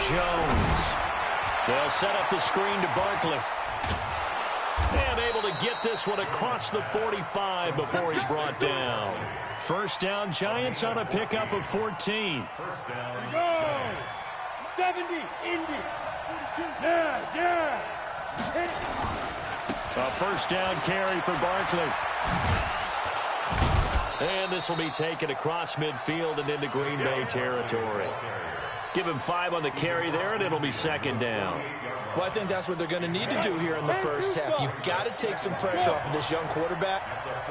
Jones. They'll set up the screen to Barkley. And able to get this one across the 45 before he's brought down. First down, Giants on a pickup of 14. First down. Go! 70, Indy. 42. Yeah. A first down carry for Barkley. And this will be taken across midfield and into Green Bay territory. Give him 5 on the carry there, and it'll be second down. Well, I think that's what they're going to need to do here in the first half. You've got to take some pressure off of this young quarterback,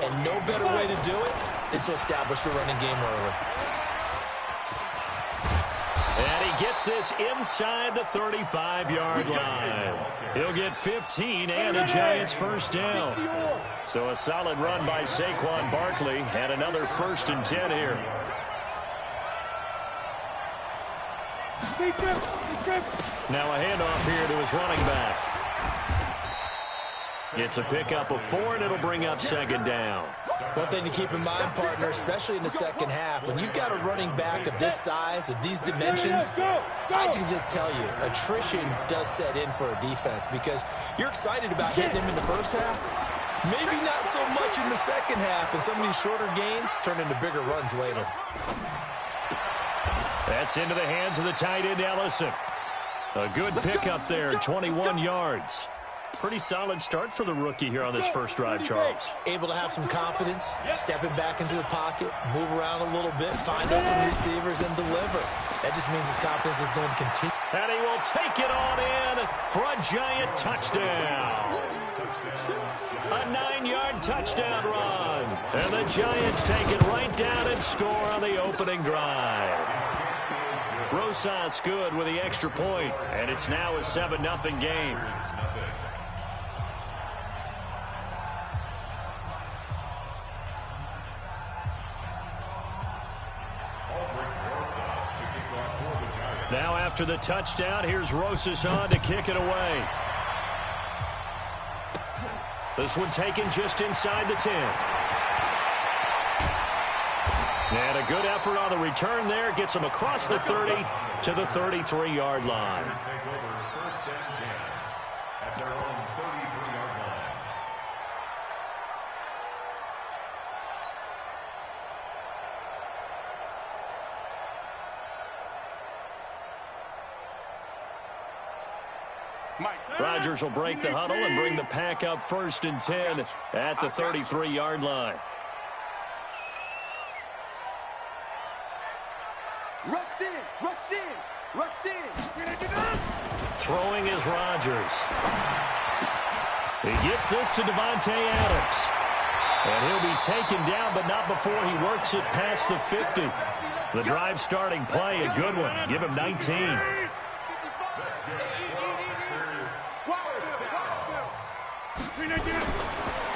and no better way to do it than to establish the running game early. And he gets this inside the 35-yard line. He'll get 15 and a Giants first down. So a solid run by Saquon Barkley and another 1st and 10 here. Now a handoff here to his running back. It's a pickup of 4, and it'll bring up second down. One thing to keep in mind, partner, especially in the second half, when you've got a running back of this size, of these dimensions, I can just tell you, attrition does set in for a defense because you're excited about hitting him in the first half. Maybe not so much in the second half, and some of these shorter gains turn into bigger runs later. That's into the hands of the tight end, Ellison. A good pickup there, 21 yards. Pretty solid start for the rookie here on this first drive, Charles. Able to have some confidence, stepping back into the pocket, move around a little bit, find open receivers, and deliver. That just means his confidence is going to continue. And he will take it on in for a Giant touchdown. A 9-yard touchdown run. And the Giants take it right down and score on the opening drive. Rosas good with the extra point, and it's now a 7-0 game. Now after the touchdown, here's Rosas on to kick it away. This one taken just inside the 10. And a good effort on the return there. Gets him across the 30 to the 33-yard line. Rodgers will break the huddle and bring the pack up 1st and 10 at the 33-yard line. Rush in. Throwing is Rodgers. He gets this to Devontae Adams. And he'll be taken down, but not before he works it past the 50. The drive starting play, a good one. Give him 19.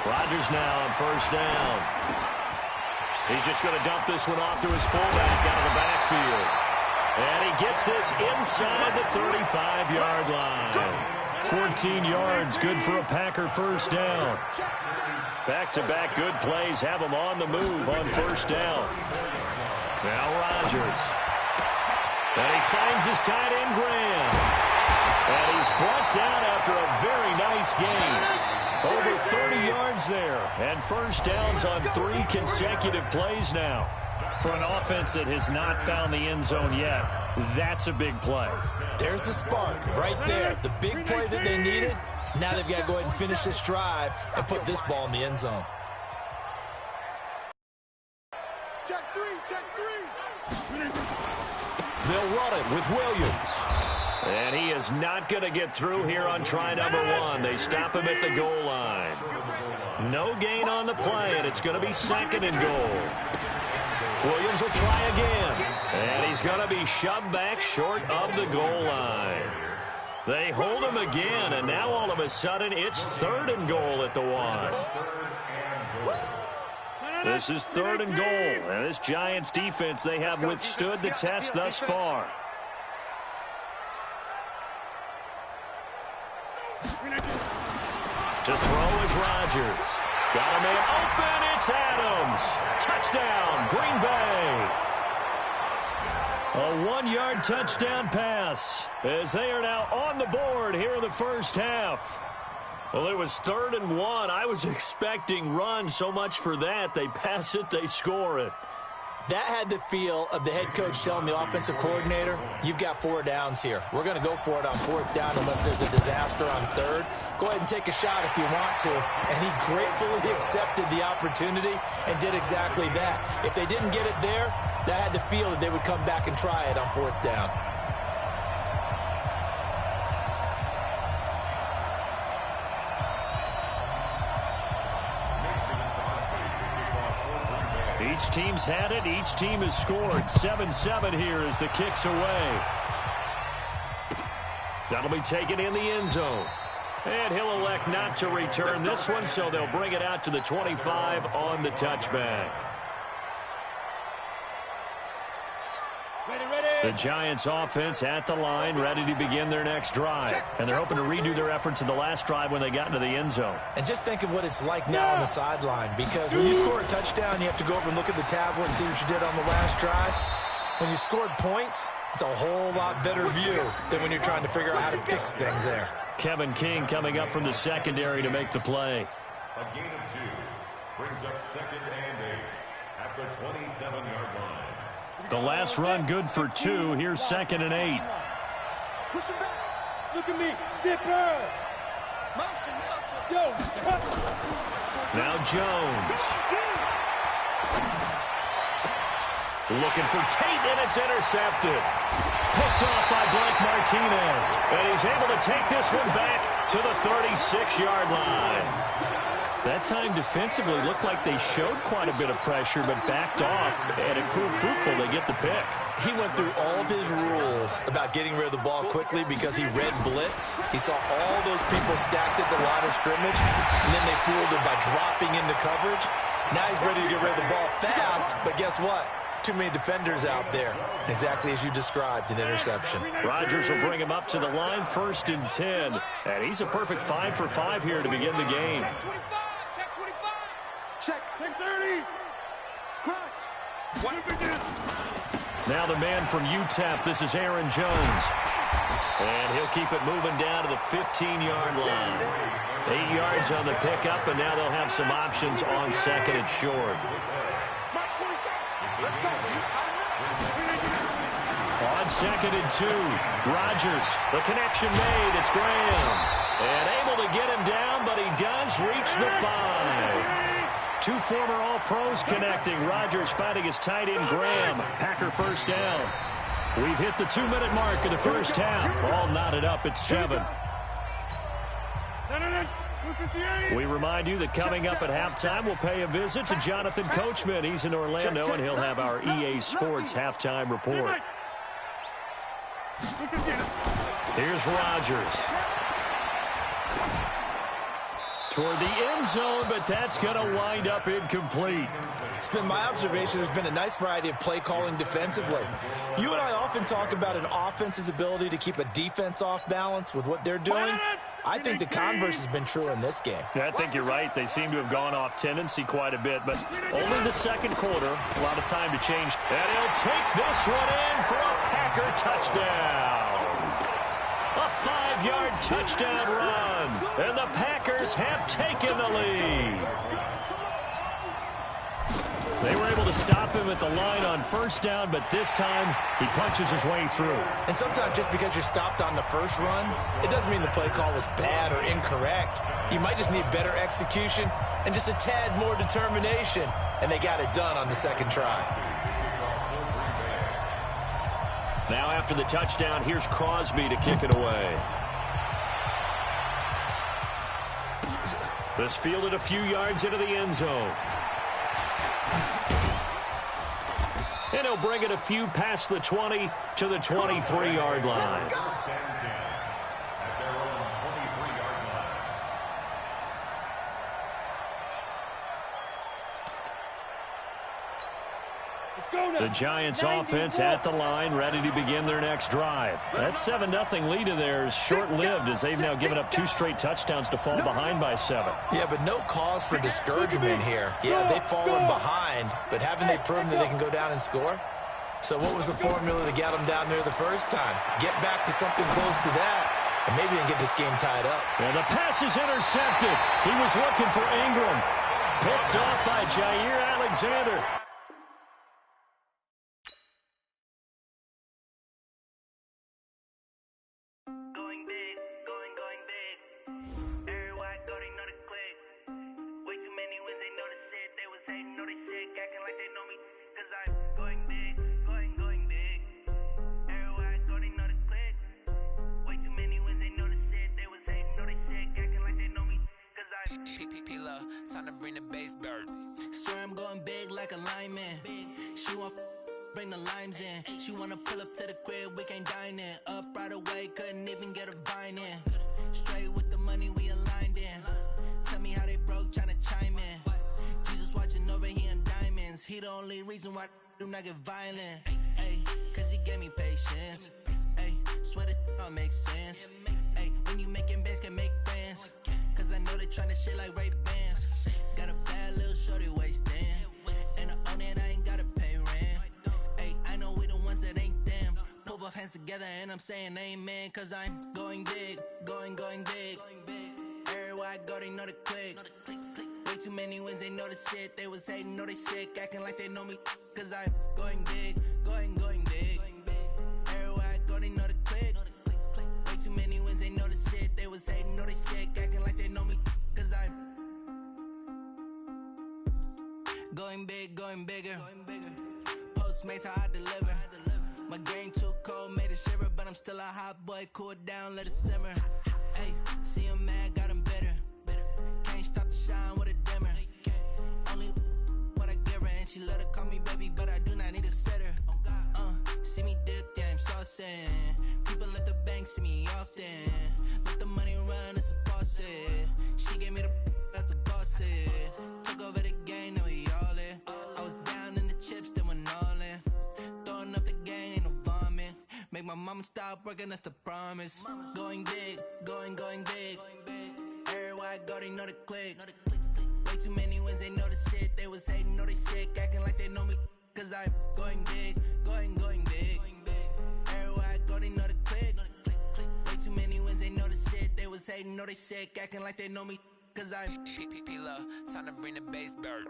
Rodgers now on 1st down. He's just going to dump this one off to his fullback out of the backfield. And he gets this inside the 35-yard line. 14 yards, good for a Packer 1st down. Back-to-back good plays have him on the move on 1st down. Now Rodgers. And he finds his tight end, Graham. And he's brought down after a very nice game. Over 30 yards there, and 1st downs on 3 consecutive plays now. For an offense that has not found the end zone yet, that's a big play. There's the spark right there. The big play that they needed. Now they've got to go ahead and finish this drive and put this ball in the end zone. Check three. They'll run it with Williams. And he is not going to get through here on try number 1. They stop him at the goal line. No gain on the play, and it's going to be 2nd and goal. Williams will try again. And he's going to be shoved back short of the goal line. They hold him again, and now all of a sudden it's 3rd and goal at the 1. This is 3rd and goal. And this Giants defense, they have withstood the test thus far. To throw is Rodgers. Got a man open. It's Adams. Touchdown, Green Bay. A 1-yard touchdown pass as they are now on the board here in the first half. Well, it was 3rd and 1. I was expecting run, so much for that. They pass it, they score it. That had the feel of the head coach telling the offensive coordinator, you've got 4 downs here. We're going to go for it on 4th down unless there's a disaster on 3rd. Go ahead and take a shot if you want to. And he gratefully accepted the opportunity and did exactly that. If they didn't get it there, that had the feel that they would come back and try it on 4th down. Each team's had it. Each team has scored. 7-7 here as the kick's away. That'll be taken in the end zone. And he'll elect not to return this one, so they'll bring it out to the 25 on the touchback. The Giants offense at the line, ready to begin their next drive. And they're hoping to redo their efforts in the last drive when they got into the end zone. And just think of what it's like now on the sideline, because when you score a touchdown, you have to go over and look at the tablet and see what you did on the last drive. When you scored points, it's a whole lot better view than when you're trying to figure out how to fix things there. Kevin King coming up from the secondary to make the play. A gain of 2 brings up 2nd and 8 at the 27-yard line. The last run good for 2. Here's 2nd and 8. Push him back. Look at me. Zipper. Motion. Yo, cut. Now Jones. Looking for Tate, and it's intercepted. Picked off by Blake Martinez. And he's able to take this one back to the 36-yard line. That time defensively looked like they showed quite a bit of pressure, but backed off, and it proved fruitful. They get the pick. He went through all of his rules about getting rid of the ball quickly because he read blitz. He saw all those people stacked at the line of scrimmage, and then they fooled him by dropping into coverage. Now he's ready to get rid of the ball fast, but guess what? Too many defenders out there. Exactly as you described, an interception. Rodgers will bring him up to the line, 1st and 10. And he's a perfect 5 for 5 here to begin the game. Check 30. Crunch. Now the man from UTEP, this is Aaron Jones. And he'll keep it moving down to the 15-yard line. 8 yards on the pickup, and now they'll have some options on 2nd and short. On 2nd and 2, Rodgers, the connection made, it's Graham. And able to get him down, but he does reach the 5. 2 former All-Pros connecting. Rodgers fighting his tight end, Graham. Packer 1st down. We've hit the 2-minute mark of the first half. All knotted up at 7. We remind you that coming up at halftime, we'll pay a visit to Jonathan Coachman. He's in Orlando, and he'll have our EA Sports halftime report. Here's Rodgers. Toward the end zone, but that's going to wind up incomplete. It's been my observation there's been a nice variety of play calling defensively. You and I often talk about an offense's ability to keep a defense off balance with what they're doing. I think the converse has been true in this game. I think you're right. They seem to have gone off tendency quite a bit, but only the 2nd quarter. A lot of time to change. And he'll take this one in for a Packer touchdown. A 5-yard touchdown run. And the Packers have taken the lead. They were able to stop him at the line on 1st down, but this time he punches his way through. And sometimes just because you're stopped on the first run, it doesn't mean the play call was bad or incorrect. You might just need better execution and just a tad more determination. And they got it done on the 2nd try. Now after the touchdown, here's Crosby to kick it away. This fielded a few yards into the end zone. And he'll bring it a few past the 20 to the 23-yard line. The Giants offense at the line, ready to begin their next drive. That 7-0 lead of theirs short-lived as they've now given up 2 straight touchdowns to fall behind by 7. Yeah, but no cause for discouragement here. Yeah, they've fallen behind, but haven't they proven that they can go down and score? So what was the formula to get them down there the first time? Get back to something close to that, and maybe then get this game tied up. And the pass is intercepted. He was looking for Ingram. Picked off by Jair Alexander. Going big, going big. Everybody thought they know the click. Way too many wins, they know the shit. They was hating, know they sick, acting like they know me. Cause I'm going big, going big. Everybody thought they know the click. Way too many wins, they know the shit. They was hating, know they sick, acting like they know me. Cause I'm P-P-P-Love, time to bring the bass bird. swear I'm going big like a lineman. She want bring the limes in. She wanna pull up to the crib, we can't dine in. Up right away, couldn't even get a vine in. Straight with the money, we aligned in. Tell me how they broke, tryna chime in. Jesus watching over, he in diamonds. He the only reason why I do not get violent. Ay, cause he gave me patience. Ay, swear that don't make sense. Ay, when you making bands, can make friends. Cause I know they tryna shit like Ray-Bans. Got a bad little shorty wasting. And I own it, I ain't gotta pay rent. Ay, I know we the ones that ain't them. Put both hands together and I'm saying amen. Cause I'm going big, going big. Everywhere I go, they know the click. Way too many wins, they know the shit. They was hating, know they sick, acting like they know me. Cause I'm going big, going big. Everywhere I go, they know the click. Way too many wins, they know the shit. They was hating, know they sick, acting like they know me. Cause I'm going big, going bigger. Postmates how I deliver. My game too cold, made it shiver, but I'm still a hot boy. Cool it down, let it simmer. Hey, see him mad, got him bitter. Can't stop the shine with a dimmer. Only what I give her, and she let her call me baby, but I do not need a sitter. See me dip, yeah, I'm saucing. People at the bank see me often. Let the money run, it's a faucet. She gave me the that's a bosses. Took over the game, now we all in. I was down in the chips, then went all in. Throwing up the game, ain't no vomit. Make my mama stop working, that's the promise. Going big, going big. Everywhere I go, they know the click. Way too many wins, they know the shit. They was hating, know they sick, acting like they know me. Cause I'm going big, going big. Everywhere I go, they know the click. Way too many wins, they know the shit. They was hating, know they sick, acting like they know me. Cause I'm P-P-P-Love, time to bring the bass bird.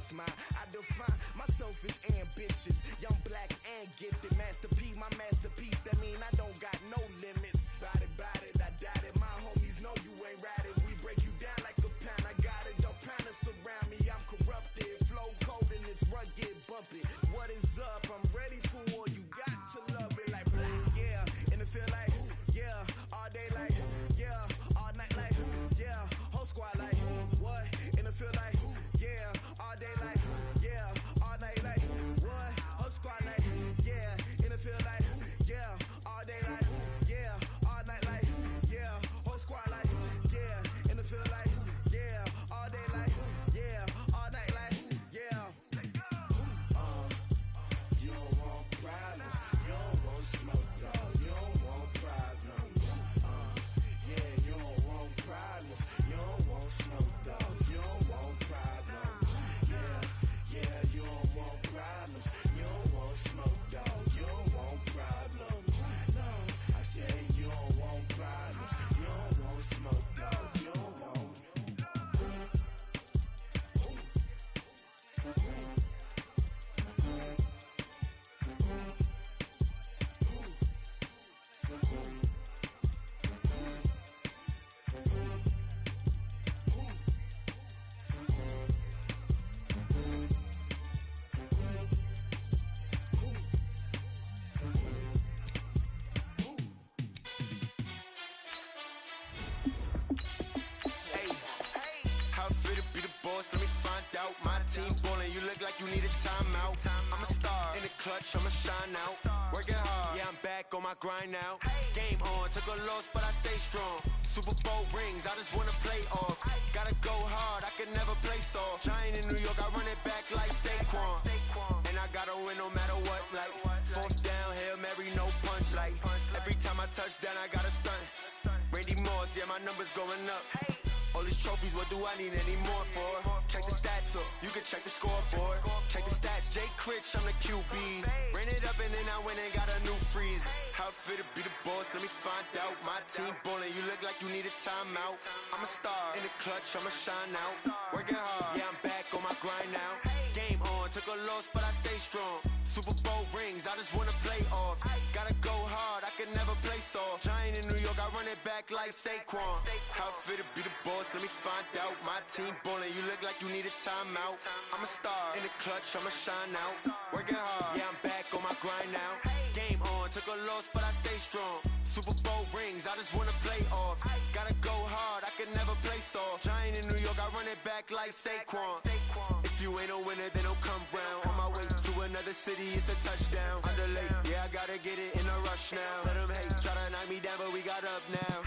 what's mine. I define myself as ambitious, young, black, and gifted. Master P, my masterpiece. That mean I don't got no limits. Bout it, I doubt it. My homies know you ain't ride it. We break you down like a pound. I got it, don't pound us around me. I'm corrupted, flow cold and it's rugged, bump it. What is up? I'm ready for war. You got to love it like black, yeah. And it feel like, yeah. All day like, yeah. All night like, yeah. Whole squad like, what? And it feel like, yeah. All day like, yeah. All night like, what? Whole squad like, yeah. And it feel like, yeah. All day like, yeah. All night like, yeah. Whole squad like, yeah. And it feel like, yeah. All day like, yeah. All night like, yeah. You don't want problems. You don't want smoke, dog. You don't want problems. Yeah, you don't want problems. You don't want smoke, dog. You don't want problems. Yeah, you don't want problems. You don't want smoke, dog. You don't want problems. No, I said you don't want problems. You don't want smoke, dog. You don't want. How it feel to be the boss? Let me find out. My team ballin', you look like you need a timeout. I'm a star in the clutch, I'ma shine out. Working hard, yeah, I'm back on my grind now. Game on, took a loss, but I stay strong. Super Bowl rings, I just wanna play off. Gotta go hard, I can never play soft. Giant in New York, I run it back like Saquon. And I gotta win no matter what, like fourth down, Hail Mary, no punch. Like every time I touch down, I gotta stunt. Randy Moss, yeah, my numbers going up. All these trophies, what do I need any more for? Check the stats up, you can check the scoreboard. Check the stats, Jake Critch, I'm the QB. Ran it up and then I went and got a new freeze. How it feel to be the boss, let me find out. My team ballin', you look like you need a timeout. I'm a star in the clutch, I'ma shine out. Working hard, yeah, I'm back on my grind now. Game on, took a loss, but I stay strong. Super Bowl rings, I just wanna play off. Gotta go hard, I can never play soft. Giant in New York, I run it back like Saquon. How it feel to be the boss, let me find out. My team ballin', you look like you need a timeout. I'm a star in the clutch, I'ma shine out. Working hard, yeah, I'm back on my grind now. Game on, took a loss, but I stay strong. Super Bowl rings, I just wanna play off. Gotta go hard, I can never play soft. Giant in New York, I run it back like Saquon. If you ain't a winner, then don't come round. On my way to another city, it's a touchdown. Underlay, yeah, I gotta get it in a rush now. Let them hate, try to knock me down, but we got up now.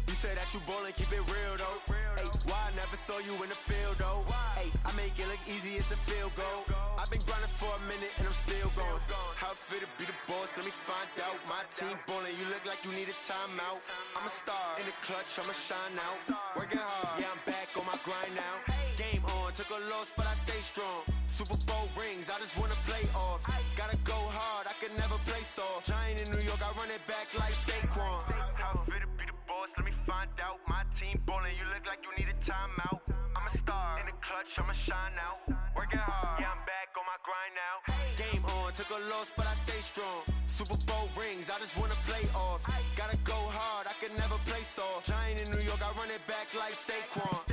You say that you ballin', keep it real though. Hey, why I never saw you in the field though? Hey, I make it look easy, it's a field goal. I've been grinding for a minute and I'm still going. How it feel to be the boss, let me find out. My team ballin', you look like you need a timeout. I'm a star in the clutch, I'ma shine out. Working hard, yeah, I'm back on my grind now. Game on, took a loss, but I stay strong. Super Bowl rings, I just wanna play off. Gotta go hard, I can never play soft. Giant in New York, I run it back like Saquon. How it feel to be the boss, let me find out. My team ballin', you look like you need a timeout. I'm a star in the clutch, I'ma shine out. Working hard, yeah, I'm back on my grind now. Game on, took a loss, but I stay strong. Super Bowl rings, I just wanna play off. Gotta go hard, I can never play soft. Giant in New York, I run it back like Saquon.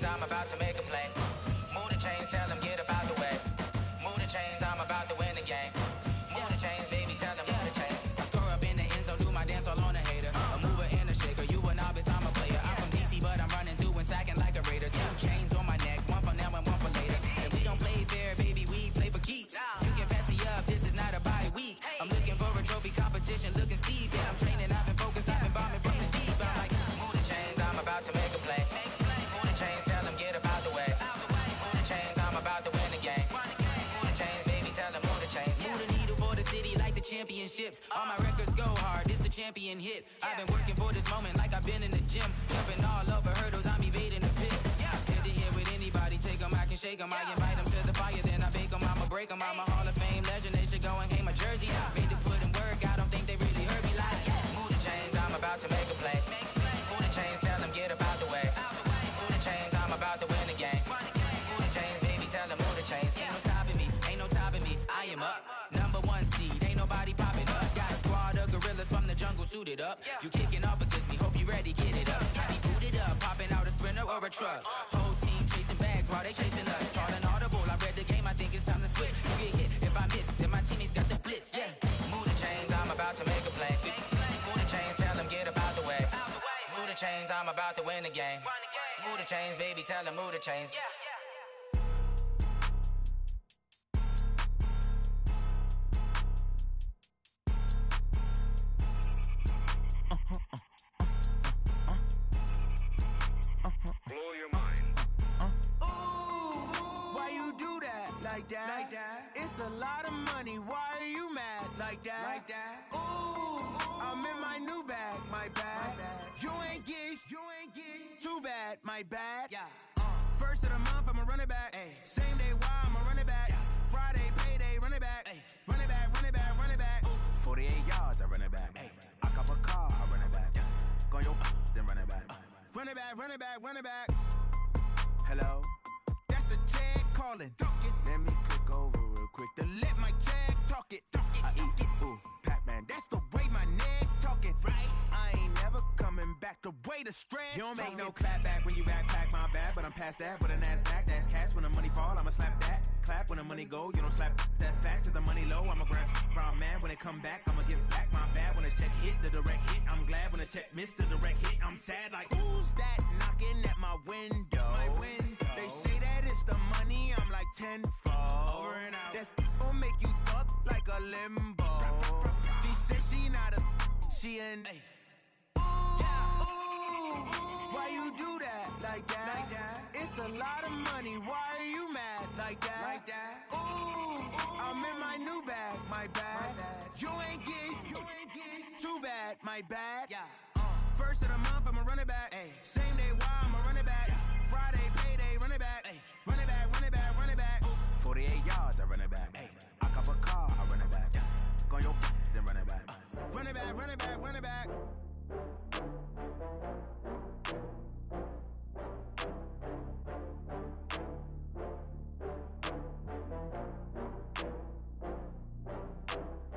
I'm about to make a play. Move the chains, tell them get about the way. Move the chains, I'm about to win the game. Move the chains, baby, tell them move the chains. I score up in the end zone, do my dance all on a hater. A mover and a shaker, you a novice, I'm a player. I'm from DC, but I'm running through and sacking like a raider. 2 chains on my neck, one for now and one for later. And we don't play fair, baby, we play for keeps. You can pass me up, this is not a bye week. I'm looking for a trophy competition, looking steep. Yeah, I'm training, I've been focused, I've been bombing from the deep. I'm like, championships. All my records go hard, it's a champion hit. I've been working for this moment like I've been in the gym. Jumping all over hurdles, I'm evading the pit. Head to head with anybody, take them, I can shake them. I invite them to the fire, then I bake them, I'ma break them. I'm a Hall of Fame legend, they should go and hang my jersey. Made to put in work, I don't think they really heard me like, move the chains, I'm about to make a play. Move the chains, tell them get about the way. Move the chains, I'm about to win the game. Move the chains, baby, tell them move the chains. Ain't no stopping me, ain't no topping me, I am up. Number one seed, ain't nobody popping up. Got a squad of gorillas from the jungle suited up. You kicking off against me, hope you ready, get it up. I be booted up, popping out a Sprinter or a truck. Whole team chasing bags while they chasing us. Calling audible, I read the game, I think it's time to switch. You get hit, if I miss, then my teammates got the blitz, Move the chains, I'm about to make a play. Move the chains, tell them get about the way. Move the chains, I'm about to win the game. Move the chains, baby, tell them move the chains. Blow your mind. Why you do that? Like that? Like that? It's a lot of money. Why are you mad? Like that? Like that? Ooh, I'm in my new bag. My bad. You ain't get. Too bad. My bad. Yeah. First of the month, I'ma run it back. Ay. Same day, why I'ma run it back. Friday, payday, run it back. Ay. Run it back, run it back, run it back. 48 yards, I run it back. Ay. I cop a car, I run it back. Go your then run it back. Run it back, run it back, run it back. Hello? That's the Jag calling. Let me click over real quick to let my Jag talk it. I eat it, ooh, Pac-Man. That's the way my neck talking. Right? I ain't never coming back. The way the stress. You don't make no clap back when you backpack, my bad. But I'm past that with a NASDAQ. That's cash when the money fall. I'ma slap that. Clap when the money go. You don't slap. That's facts. If the money low, I'ma grab brown man. When it come back, I'ma give back my bad. When the check hit, the direct hit. I'm glad when the check missed the direct hit. I'm sad like, who's that knocking at my window? My window. They say that it's the money. I'm like tenfold. Over and out. That's gon' make you up like a limbo. She said she not a. She an. Why you do that? Like that? Like that? It's a lot of money. Why are you mad? Like that? Like that? Ooh, I'm in my new bag. My bad. You ain't get. Too bad. My bad. Yeah. First of the month, I'ma run it back. Ay. Same day, why I'ma run it back. Friday, payday, run it back. Ay. Run it back, run it back, run it back. 48 yards, I run it back. Ay. I cop a car, I run it back. Go your then run it back. Run it back, run it back, run it back.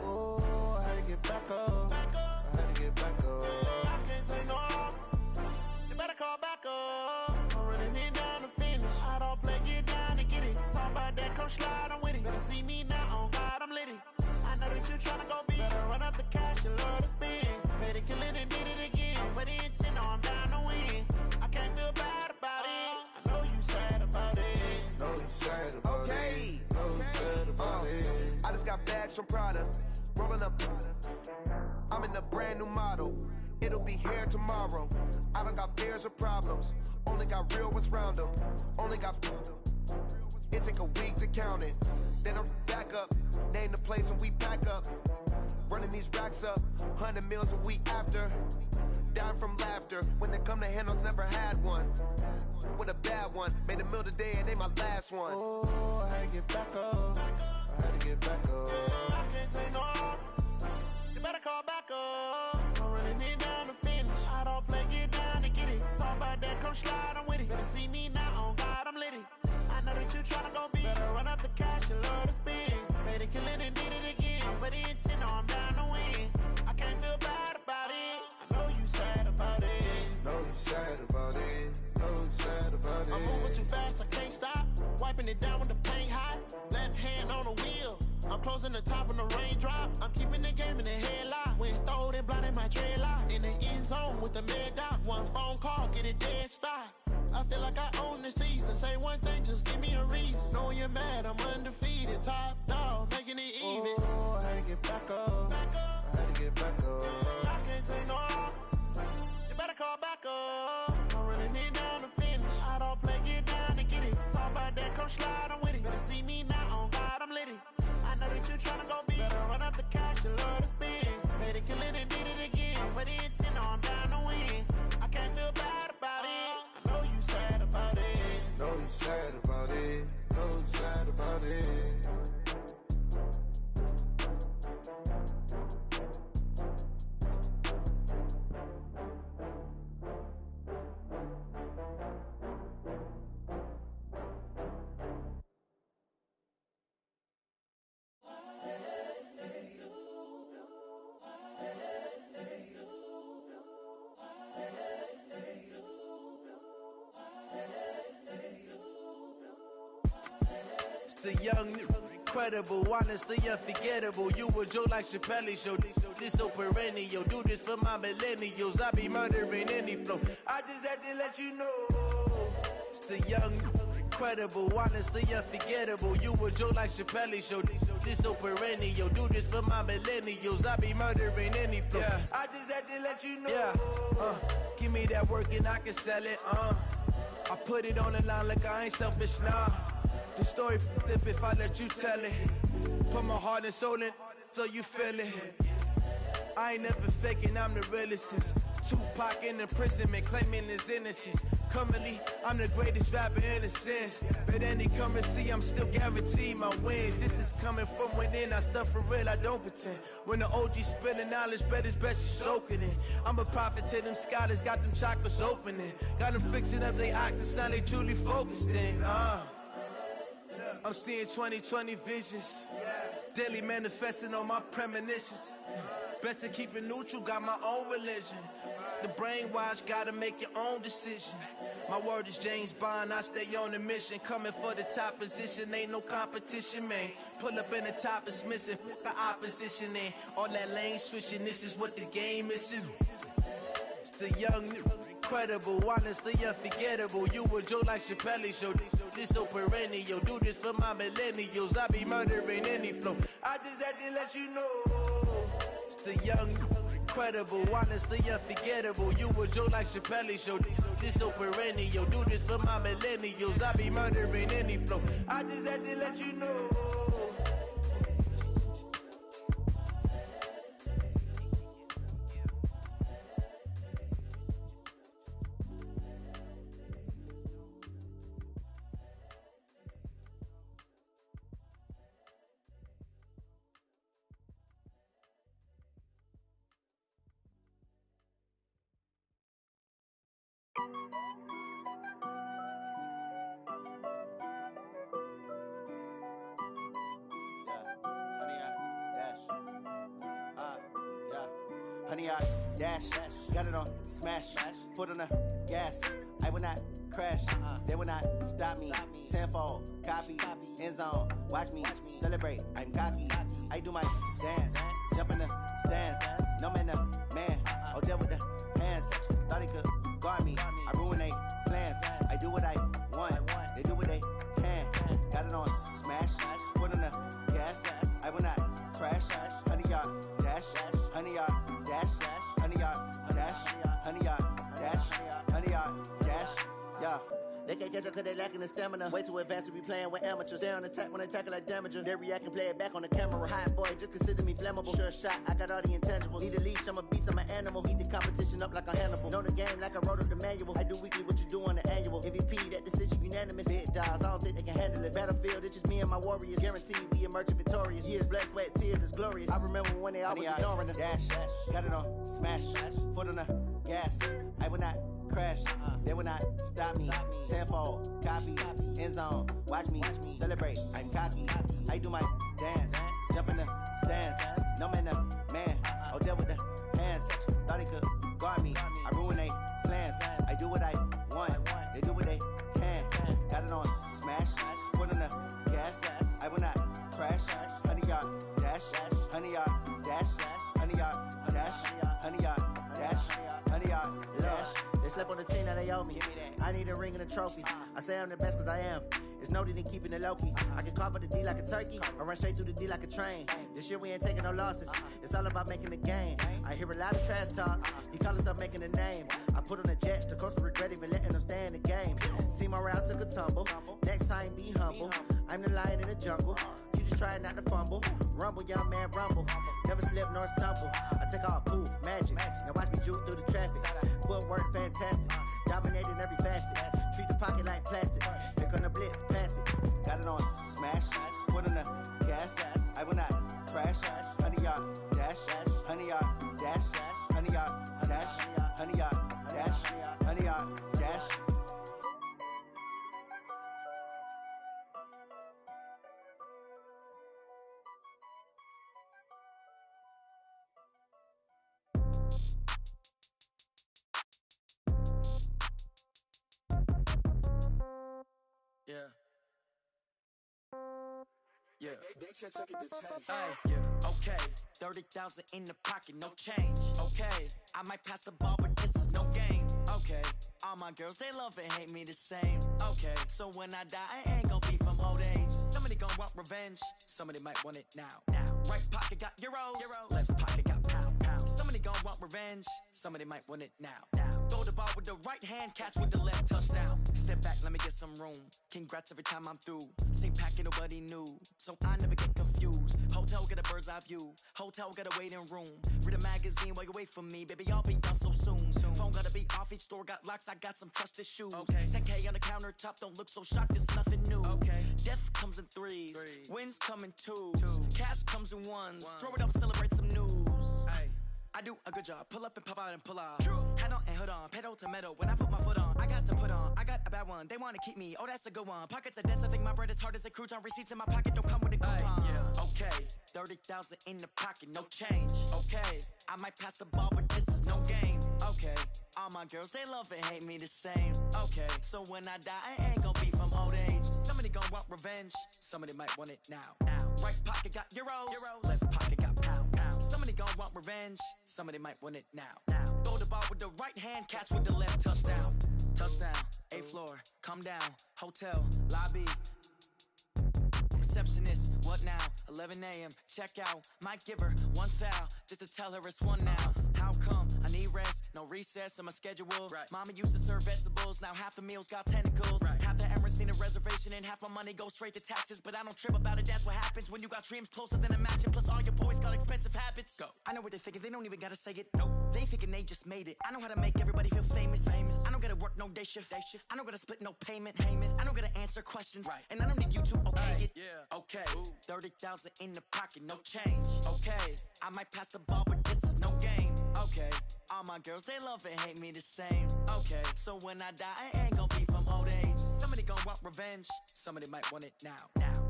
Oh, I had to get back up. I had to get back up. I can't take no loss. You better call back up. I'm running it down to finish. I don't play, get down to get it. Talk about that, come slide, I'm with it. Better see me now, on God, I'm litty. I know that you tryna go big. Better run up the cash, you love to spend. Better kill it and did it again. I'm with the intent, no, I'm down to win. I can't feel bad about it. I know you sad about it. Know you sad about it. Know you sad about it. I just got bags from Prada. Rolling up. I'm in a brand new model. It'll be here tomorrow. I don't got fears or problems. Only got real ones round them. Only got. It take a week to count it. Then I'm back up. Name the place and we back up. Running these racks up. 100 meals a week after. Dying from laughter. When they come to handles, never had one. With a bad one. Made a meal today and they my last one. Oh, I had to get back up. I had to get back up. I can't take no loss. You better call back up. I'm running it down to finish. I don't play, get down to get it. Talk about that, come slide, I'm with it. Better see me now, on God, I'm litty. I know that you tryna go big. Better run up the cash, you love to spend. Better kill it and did it again. But the intent, no, I'm down to win. I can't feel bad about it. I know you sad about it. Know you sad about it. Know you sad about it. I'm moving too fast, I can't stop. Wiping it down with the paint hot. Left hand on the wheel. I'm closing the top when the raindrop. I'm keeping the game in the headlock. When throwed and blinded my dreadlock. In the end zone with the mad dot. One phone call, get it dead stop. I feel like I own the season. Say one thing, just give me a reason. Knowing you're mad, I'm undefeated. Top dog, making it even. Oh, I had to get back up. I had to get back up. I can't take no loss. You better call back up. I'm running it down to finish. I don't play, get down to get it. Talk about that, come slide, I'm with it. Better see me now, on God, I'm litty. I know that you tryna go big. Better run up the cash, you love to spend. sad about it, no sad about it. The young, incredible, honestly unforgettable. You a Joe like Chappelle show. This so perennial. Do this for my millennials. I be murdering any flow. I just had to let you know. It's the young, incredible, honestly unforgettable. You a Joe like Chappelle show. This so perennial. Do this for my millennials. I be murdering any flow. Yeah. I just had to let you know. Yeah. Give me that work and I can sell it. I put it on the line like I ain't selfish, nah. The story flip if I let you tell it. Put my heart and soul in so you feel it. I ain't never faking, I'm the realest since Tupac in imprisonment, claiming his innocence. Currently, I'm the greatest rapper in a sense. But any currency, I'm still guaranteed my wins. This is coming from within, I stuff for real, I don't pretend. When the OG spilling knowledge, bet it's best you soak it in. I'm a prophet to them scholars, got them chakras opening. Got them fixing up they octaves, now they truly focused in. I'm seeing 2020 visions, daily manifesting on my premonitions. Best to keep it neutral, got my own religion. The brainwash, gotta make your own decision. My word is James Bond, I stay on the mission. Coming for the top position, ain't no competition, man. Pull up in the top, it's missing, the opposition in. All that lane switching, this is what the game is. It's the young, incredible, honestly unforgettable. You a Joe like Chappelle show. This so perennial. Do this for my millennials. I be murdering any flow. I just had to let you know. It's the young, incredible, honestly unforgettable. You a Joe like Chappelle show. This so perennial. Do this for my millennials. I be murdering any flow. I just had to let you know. Honey, I dash, got it on smash, foot on the gas. I will not crash, they will not stop me. Tenfold, copy, end zone, watch me celebrate. I'm cocky, I do my dance, jump in the stands. No man, man, oh there with the hands. Thought he could guard me, I ruin they plans. I do what I want, they do what they can. Got it on smash, foot on the gas. I will not crash, honey, y'all dash, honey, y'all dash, honey, y'all dash, honey, y'all dash, honey, y'all dash, yeah. They can't catch up cause they lacking the stamina. Way too advanced to be playing with amateurs. Stay on attack when they tackle like damager. They react and play it back on the camera. Hot boy, just consider me flammable. Sure shot, I got all the intangibles. Need a leash, I'm a beast, I'm an animal. Eat the competition up like a Hannibal. Know the game like I wrote up the manual. I do weekly what you do on the annual. MVP, that decision unanimous. Big dogs, I don't think they can handle it. Battlefield, it's just me and my warriors. Guaranteed we emerging victorious. Years, blood, sweat, tears, is glorious. I remember when they always ignoring us. Dash, got it on smash, foot on the gas. I will not crash, they will not stop me. Tenfold, copy, end zone, watch me celebrate. I'm cocky, I do my dance, jump in the stands. No man, man, oh there with the hands. Thought he could guard me, I ruin they plans. I do what I want, they do what they can. Got it on smash, foot on the gas. I will not crash, honey, y'all dash, honey, y'all dash, honey, y'all dash, honey, y'all dash, honey, y'all dash. Slept on the team that they owe me. I need a ring and a trophy. I say I'm the best cause I am. It's no need in keeping it low key. I can carve up the D like a turkey or run straight through the D like a train. This year we ain't taking no losses. It's all about making the game. I hear a lot of trash talk. He call himself making a name. I put on the jets. The coach will regret even letting them stay in the game. Team morale took a tumble. Next time be humble. I'm the lion in the jungle. You just try not to fumble. Rumble, young man, rumble. Never slip nor stumble. I take off, poof, magic. Now watch me juke through the traffic. Footwork fantastic. Dominating every facet. Treat the pocket like plastic. Here come the blitz, pass it. Got it on smash, foot on the gas. I will not crash. 100-yard dash, 100-yard dash, 100-yard dash, 100-yard dash, 100-yard dash. Yeah. Yeah. Hey, yeah. Okay. 30,000 in the pocket, no change. Okay. I might pass the ball, but this is no game. Okay. All my girls, they love and hate me the same. Okay. So when I die, I ain't gonna be from old age. Somebody gonna want revenge. Somebody might want it now. Right pocket got euros. Left pocket got pound. Somebody gonna want revenge. Somebody might want it now. Throw the ball with the right hand, catch with the left, touchdown. Step back, let me get some room. Congrats every time I'm through. Same packet, nobody knew, so I never get confused. Hotel get a bird's eye view. Hotel get a waiting room. Read a magazine while you wait for me, baby. I'll be done so soon. Phone gotta be off. Each store got locks. I got some trusted shoes. 10K on the countertop. Don't look so shocked. It's nothing new. Death comes in threes. Wins come in twos. Cash comes in ones. Throw it up, celebrate some news. I do a good job. Pull up and pop out and pull out. Head on and hood on. Pedal to metal. When I put my foot on, I got to put on. I got a bad one. They want to keep me. Oh, that's a good one. Pockets are dense. I think my bread is hard as a crouton. Receipts in my pocket don't come with a coupon. Okay. 30,000 in the pocket. No change. Okay. I might pass the ball, but this is no game. Okay. All my girls, they love and hate me the same. Okay. So when I die, I ain't gonna be from old age. Somebody gonna want revenge. Somebody might want it now. Right pocket got euros. Left pocket got pound. Somebody gonna want revenge. Somebody might want it now. Throw the ball with the right hand, catch with the left, touchdown. Touchdown, 8th floor, come down, hotel, lobby. Receptionist, what now? 11 a.m., check out. Might give her one foul, just to tell her it's one now. How come? I need rest, no recess in my schedule. Mama used to serve vegetables, now half the meals got tentacles. Half the Emirates need a reservation and half my money goes straight to taxes. But I don't trip about it, that's what happens when you got dreams closer than a mansion. Plus all your boys got expensive habits. Go. I know what they're thinking, they don't even gotta say it. Nope. They thinking they just made it. I know how to make everybody feel famous. I don't gotta work no day shift. I don't gotta split no payment. I don't gotta answer questions. And I don't need you to okay it. Okay, 30,000 in the pocket, no change. Okay, I might pass the ball, but this is no game. Okay, all my girls, they love and hate me the same. Okay, so when I die, I ain't gonna be from old age. Somebody gonna want revenge. Somebody might want it now.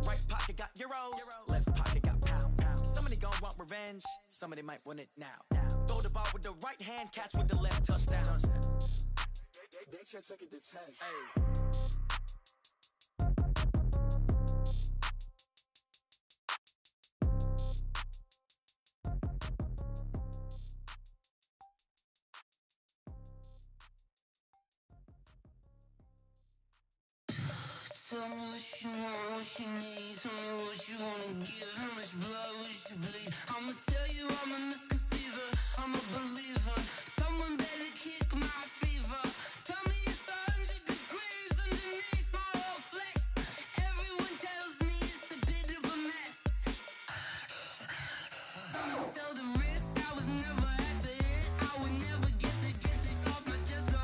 Right pocket got euros. Left pocket got pound. Somebody gonna want revenge. Somebody might want it now. Throw the ball with the right hand, catch with the left, touchdown. They can't take it to 10. Hey. Tell me what you want, what you need. Tell me what you wanna give. How much blood would you bleed? I'ma tell you I'm a misconceiver. I'm a believer. Someone better kick my fever. Tell me it's 100 degrees underneath my whole flesh. Everyone tells me it's a bit of a mess. Someone tell the risk I was never at the end. I would never get this off my chest. No,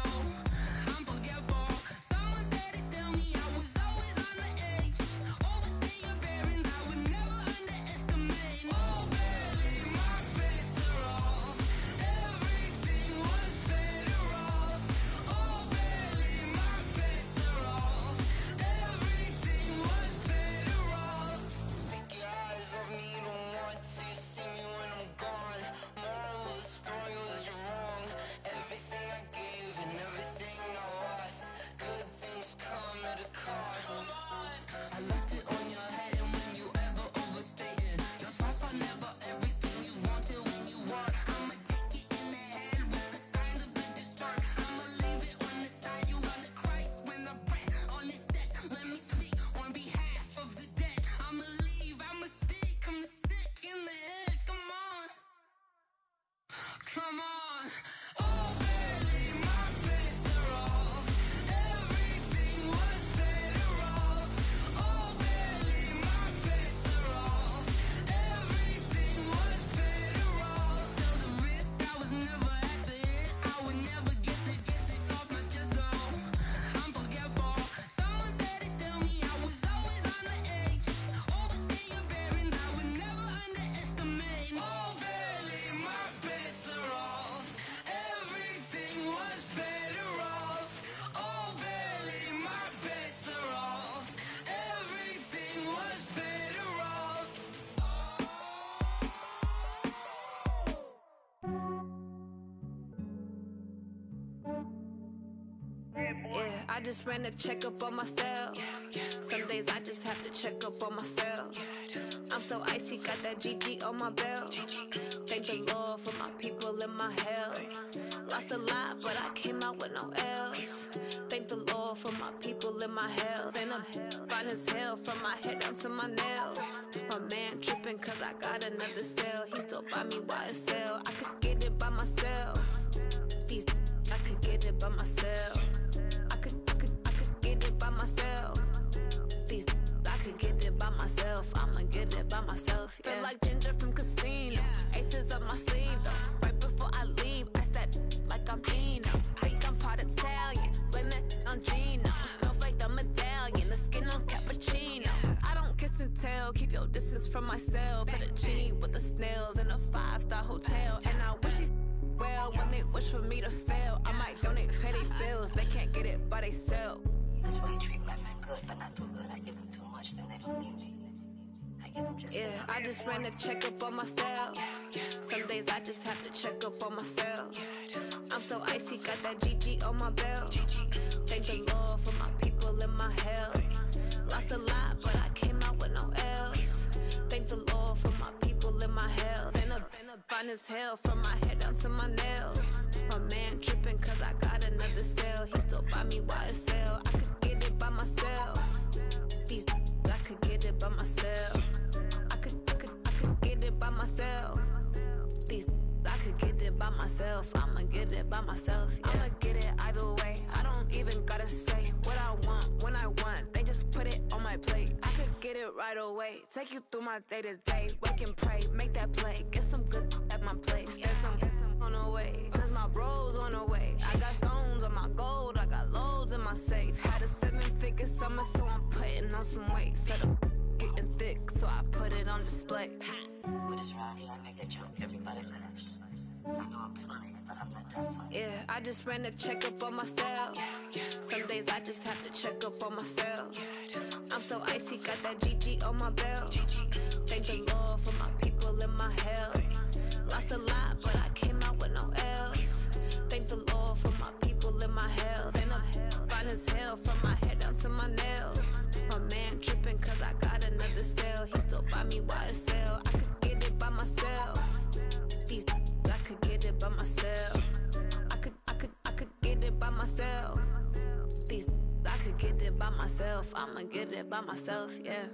I'm forgetful. Someone better tell me I was always on the edge. Overstay your bearings, I would never underestimate. Oh, barely, my bets are off. Every just ran a checkup on myself. Some days I just have to check up on myself. I'm so icy, got that GG on my belt. Thank the Lord for my people in my health. Lost a lot, but I came out with no L's. Thank the Lord for my people in my health. And I'm fine as hell from my head down to my nails. My man tripping cause I got another cell. He still buy me YSL. I could get it by myself. I could get it by myself. I could get it by myself. I could get it by myself. I'ma get it by myself. Yeah. Feel like Ginger from Casino. Aces up my sleeve though. Right before I leave, I said like I'm Dino. Think I'm part Italian. Blame that on Gino. Snowflake the medallion. The skin on cappuccino. I don't kiss and tell. Keep your distance from myself. Fettuccine with the snails in a 5-star hotel. And I wish he's well when they wish for me to fail. I might donate petty bills. They can't get it by themselves. That's why you treat women good, but not too good. I give them too much, then they don't need me. I give them just I just ran a checkup on myself. Some days I just have to check up on myself. I'm so icy, got that GG on my belt. Thank the Lord for my people in my health. Lost a lot, but I came out with no L's. Thank the Lord for my people in my health. And I'm fine as hell from my head down to my nails. My man tripping cause I got another cell. He still buy me YSL. I could get it by myself. I could get it by myself. I could get it by myself. I could get it by myself. I'ma get it by myself. Yeah. I'ma get it either way. I don't even gotta say what I want when I want. They just put it on my plate. I could get it right away. Take you through my day to day. Wake and pray, make that play. Get some good at my place. There's some on the way. Cause my bros on the way. I got stones on my gold. I got loads in my safe. Had a 7-figure summer, so I'm putting on some weight. Set up getting thick, so I put it on display. But it's around here, I make a joke, everybody laughs. I know I'm funny, but I'm not that funny. Yeah, I just ran a checkup on myself. Some days I just have to check up on myself. I'm so icy, got that GG on my belt. Thank the Lord for my people in my health. Lost a lot, but I came out with no L's. Thank the Lord for my people in my health. And I'm fine as hell from my head down to my nails. My man tripping cause I got another cell. He still buy me YSL. I could get it by myself. I could get it by myself. I could get it by myself. I could get it by myself. I'ma get it by myself, yeah.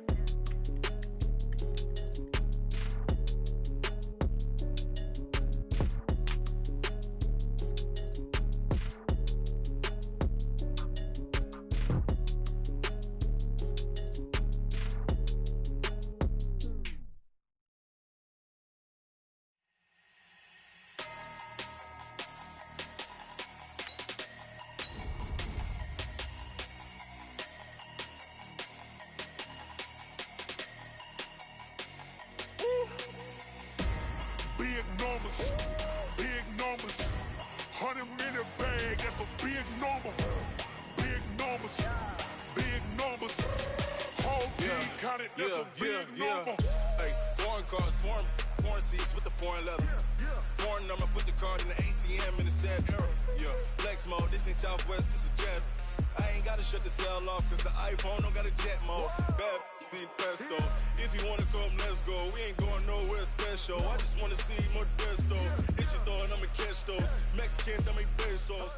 Big numbers, 100-minute bag, that's a big number. Big numbers, big numbers. Whole team counted, that's a big number. Hey, foreign cars, foreign seats with the foreign leather. Foreign number, put the card in the ATM in the sad era. Yeah, flex mode, this ain't Southwest, this is Jet. I ain't gotta shut the cell off, cause the iPhone don't got a jet mode. Bad need pesto. If you wanna come, let's go. We ain't going nowhere special. I just wanna see more desto. Hit your throw and I'ma catch those. Mexican, dummy pesos.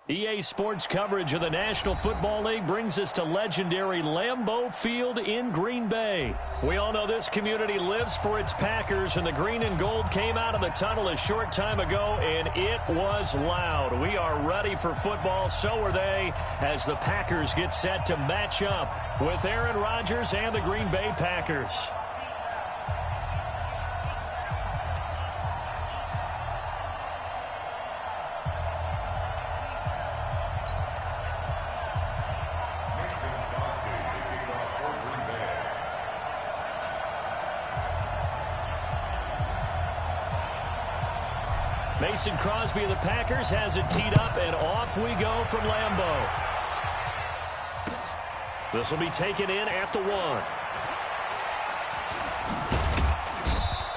EA Sports coverage of the National Football League brings us to legendary Lambeau Field in Green Bay. We all know this community lives for its Packers, and the green and gold came out of the tunnel a short time ago, and it was loud. We are ready for football, so are they, as the Packers get set to match up with Aaron Rodgers and the Green Bay Packers. Mason Crosby of the Packers has it teed up, and off we go from Lambeau. This will be taken in at the 1.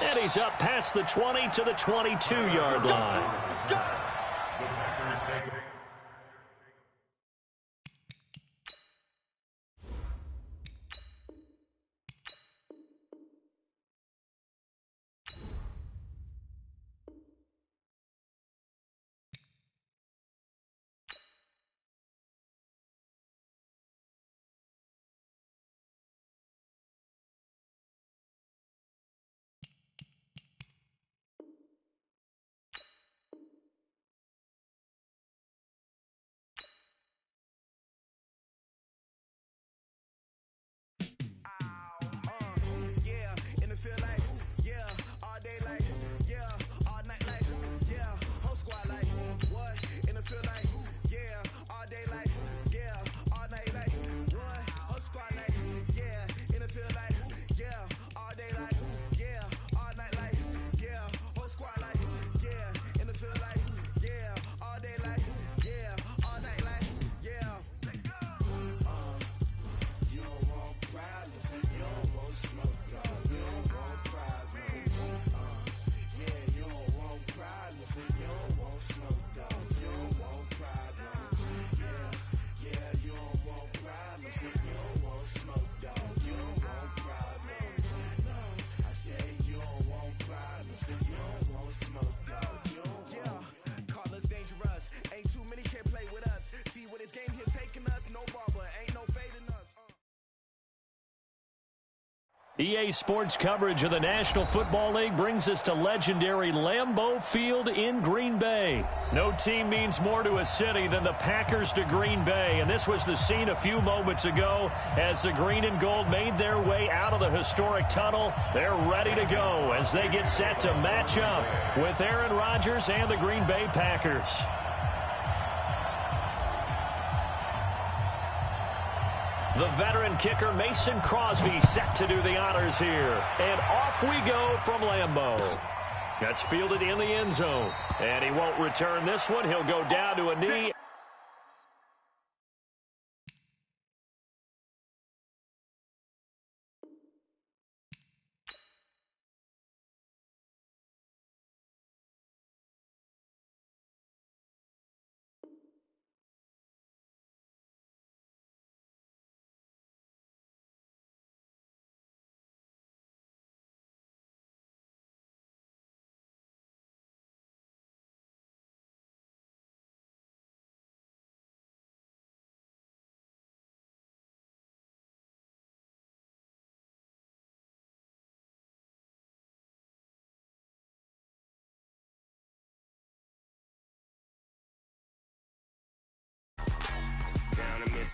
And he's up past the 20 to the 22-yard line. The Packers take feel like, yeah, all day like, yeah, all night like, what? Whole squad like, yeah, in the field like, yeah, all day like, yeah, all night like, yeah, whole squad like, yeah, in the field like, yeah, all day like, yeah, all night like, yeah. You don't want problems, you don't want smoke, dog. You don't want problems. Yeah, you don't want problems, you don't want smoke, dog. You don't want problems. Yeah, you don't want problems, you don't want smoke, dog. You don't want problems. No, I said you don't want problems, you don't want smoke, dog. You don't yeah, call us dangerous. Ain't too many can play with us. See what this game here taking us. No barber, ain't no fading us. EA Sports coverage of the National Football League brings us to legendary Lambeau Field in Green Bay. No team means more to a city than the Packers to Green Bay, and this was the scene a few moments ago as the green and gold made their way out of the historic tunnel. They're ready to go as they get set to match up with Aaron Rodgers and the Green Bay Packers. The veteran kicker Mason Crosby set to do the honors here. And off we go from Lambeau. That's fielded in the end zone. And he won't return this one. He'll go down to a knee. Down to miss.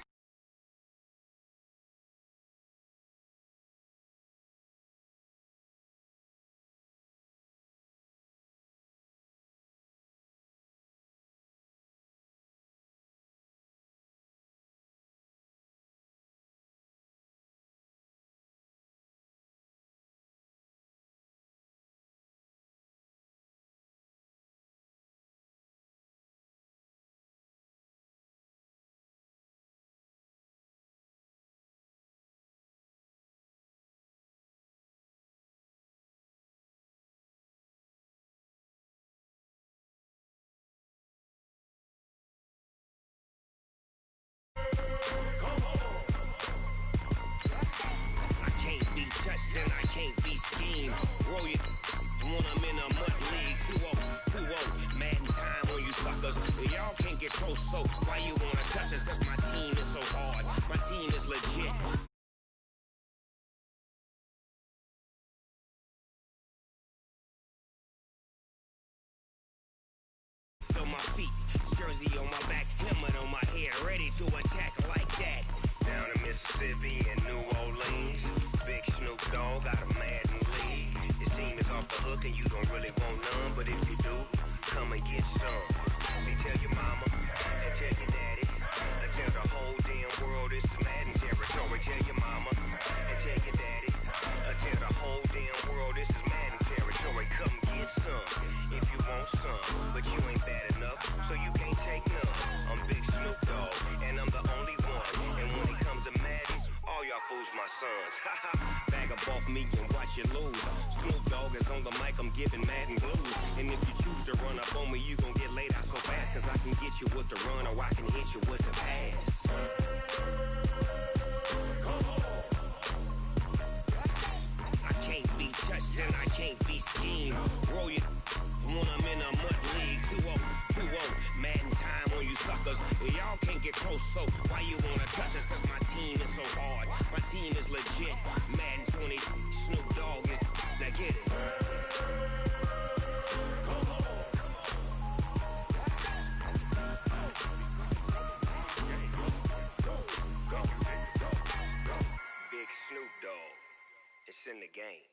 I can't be touched and I can't be schemed. Roll it when I'm in a mud league. 2-0, Madden time on you suckers. Y'all can't get close, so why you wanna touch us? Cause my team is so hard. My team is legit. So my feet, jersey on my back, helmet on my head, ready to attack like that. Down in Mississippi and New Orleans, Big Snoop Dogg got a Madden league. Your team is off the hook and you don't really want none, but if you do, come and get some. See, tell your mama and tell your daddy, and tell the whole damn world it's Madden territory. Tell your mama and tell your daddy, and tell the whole damn world this is Madden territory. Come get some if you want some, but you ain't bad enough, so you can't take none. I'm Big Snoop Dogg, and I'm the only one. And when it comes to Madden, all y'all fools my sons. Bag up off me and watch you lose. Snoop Dogg is on the mic, I'm giving Madden blues. And if you choose to run up on me, you gon' get laid out so fast. Cause I can get you with the run or I can hit you with the pass. I can't be touched and I can't be schemed. Roll it when I'm in a mud league. 2-0, Madden time on you suckers. Y'all can't get close, so why you wanna touch us? Cause my team is so hard. My team is legit. Madden 20, Snoop Dogg is. Now get it. Big Snoop Dogg. It's in the game.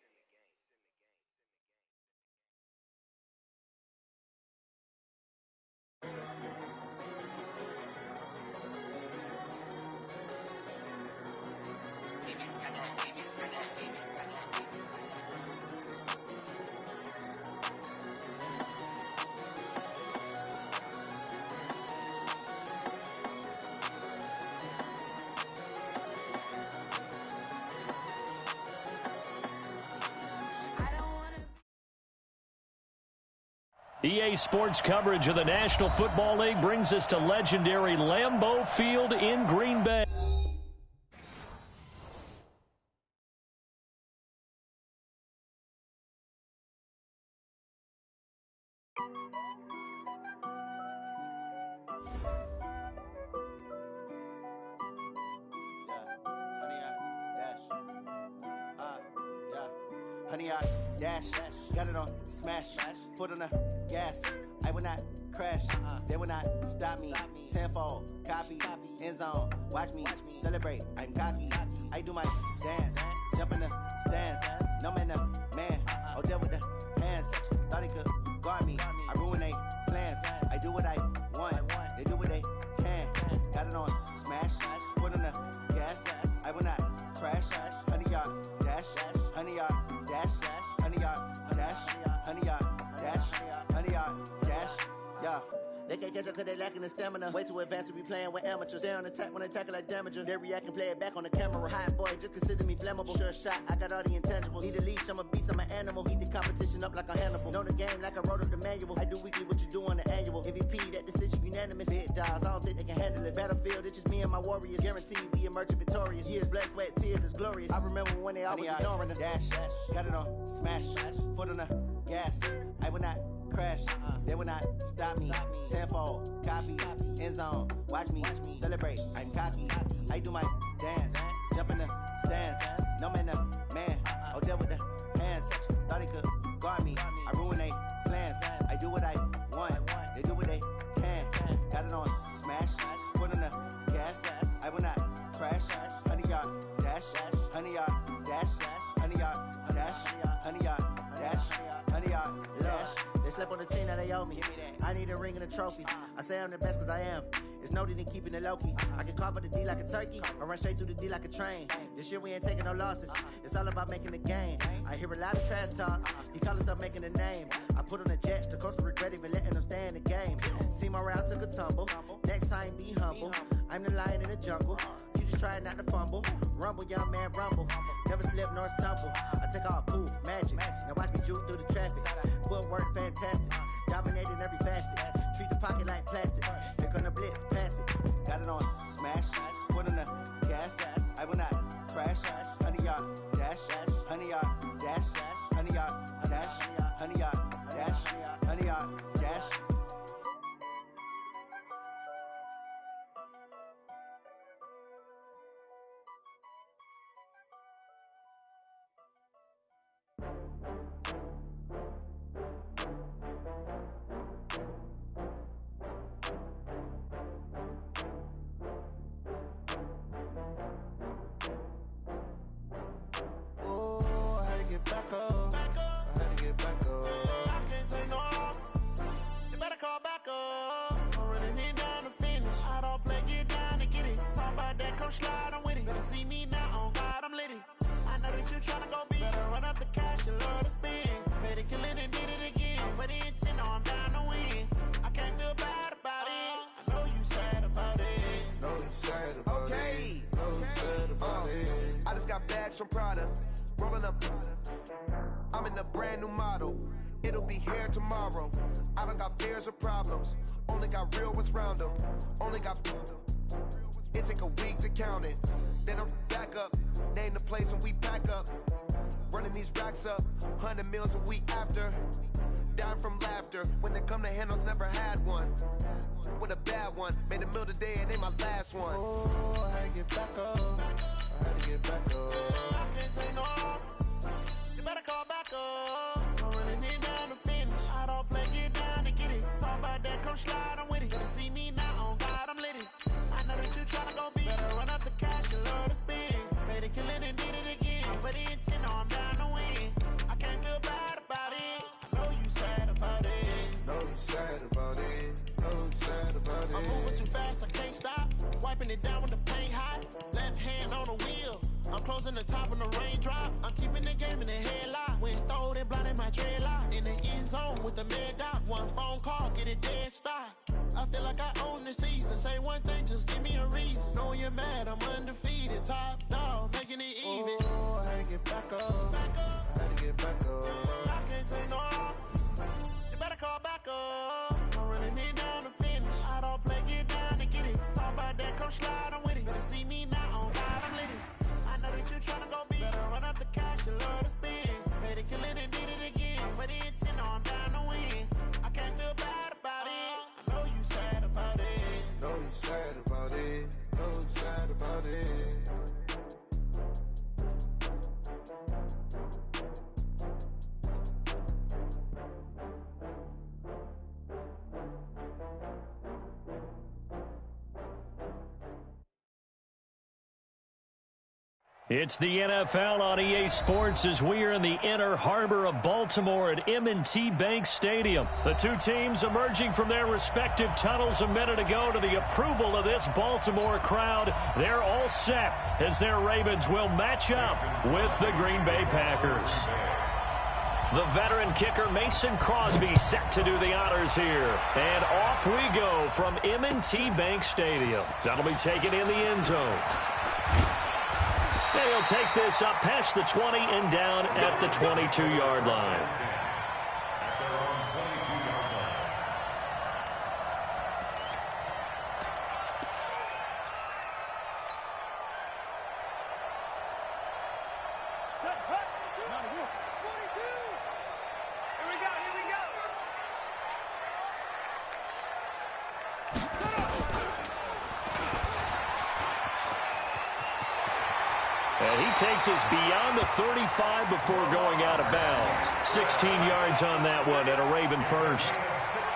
EA Sports coverage of the National Football League brings us to legendary Lambeau Field in Green Bay. Honey, I dash, got it on smash, foot on the gas. I will not crash, they will not stop me. Tenfold, copy, end zone, watch me celebrate. I'm cocky, I do my dance, jump in the stands. No man, man, oh there with the hands. Thought he could guard me, I ruin they plans. I do what I want, they do what they can. Got it on smash, foot on the gas. I will not crash, honey, y'all dash, honey, y'all dash, honey, y'all dash, honey, y'all dash, honey, y'all dash, yeah. They can't catch up cause they lacking the stamina. Way too advanced to be playing with amateurs. Stay on attack when they tackle like damager. They react and play it back on the camera. Hot boy, just consider me flammable. Sure shot, I got all the intangibles. Need a leash, I'm a beast, I'm an animal. Heat the competition up like a Hannibal. Know the game like I wrote up the manual. I do weekly what you do on the annual. MVP, that decision unanimous. Big dogs, I don't think they can handle it. Battlefield, it's just me and my warriors. Guaranteed we emerge victorious. Years, blood, sweat, tears, it's glorious. I remember when they always ignoring us. Dash, got it on smash, foot on the gas. I will not crash, they will not stop me. Tenfold, copy, end zone, watch me celebrate. I'm cocky, I do my dance, jump in the stands. No man, man, oh there with the hands. Thought he could guard me, I ruin they plans. I do what I want, they do what they can. Got it on smash, foot on the gas. I will not crash, honey y'all dash, honey y'all dash, honey y'all dash, honey y'all dash, honey y'all dash. They slept on the team that they owe me. I need a ring and a trophy. I say I'm the best cause I am. It's no need in keeping it low-key. I can carve up the D like a turkey or run straight through the D like a train. This year we ain't taking no losses. It's all about making the game. I hear a lot of trash talk. He call himself making a name. I put on the Jets. The coach will regret even letting them stay in the game. Team morale took a tumble. Next time be humble. I'm the lion in the jungle. You just try not to fumble. Rumble, young man, rumble. Never slip nor stumble. I take off, poof, magic. Now watch me juke through the traffic. Footwork fantastic. Dominating every facet. Treat the pocket like plastic. Here come the blitz, pass it. Got it on smash. Foot on the gas. I will not crash. Honey, y'all dash. Honey, y'all dash. Honey, y'all dash. Honey, y'all dash. Honey, y'all dash. Back up. I had to get back up. I can't take no loss. You better call back up. I'm running it down to finish. I don't play, get down to get it. Talk about that, come slide, I'm with it. Better see me now, on God, I'm litty. I know that you tryna go big. Better run up the cash, you love to spend. Better kill it and did it again. I'm with the intent, no, I'm down to win. I can't feel bad about it. I know you sad about it. Know you sad about it. Know you sad about it. I just got bags from Prada. Rolling up, I'm in a brand new model. It'll be here tomorrow. I don't got fears or problems. Only got real ones round them. Only got. It take a week to count it. Then I'm back up. Name the place and we pack up. Running these racks up. 100 meals a week after. Down from laughter. When they come to handles, never had one. With a bad one. Made a meal today and ain't my last one. Oh, I had to get back up. I had to get back up. I can't take no loss. You better call back up. I'm running it down to finish. I don't play, get down to get it. Talk about that, come slide, I'm with it. Better see me now, on God, I'm litty. I know that you tryna go big. Better run up the cash, you love to spend. Better kill it and did it again. But the intent, no, I'm down to win. I can't feel bad about it. I know you sad about it. Know you sad about it. Know you sad about it. I'm moving too fast, I can't stop. Wiping it down with the paint hot. Left hand on the wheel. I'm closing the top of the raindrop. I'm keeping the game in the headlock. When throwed and blinded my dreadlock. In the end zone with the mad dot. One phone call, get it dead stop. I feel like I own the season. Say one thing, just give me a reason. Knowing you're mad, I'm undefeated. Top dog, making it even. Oh, I had to get back up. I had to get back up. I can't take no loss. You better call back up. I'm running it down to finish. I don't play, get down to get it. Talk about that, come slide, I'm with it. Better see me now, on God, I'm lit it. I know that you tryna go big. Better run up the cash, you love to spend. Better kill it and did it again. But the intent, no, I'm down to win. I can't feel bad about it. I know you sad about it. Know you sad about it. Know you sad about it. It's the NFL on EA Sports as we are in the inner harbor of Baltimore at M&T Bank Stadium. The two teams emerging from their respective tunnels a minute ago to the approval of this Baltimore crowd. They're all set as their Ravens will match up with the Green Bay Packers. The veteran kicker Mason Crosby set to do the honors here. And off we go from M&T Bank Stadium. That'll be taken in the end zone. He'll take this up past the 20 and down at the 22-yard line. Takes us beyond the 35 before going out of bounds. 16 yards on that one and a Raven first.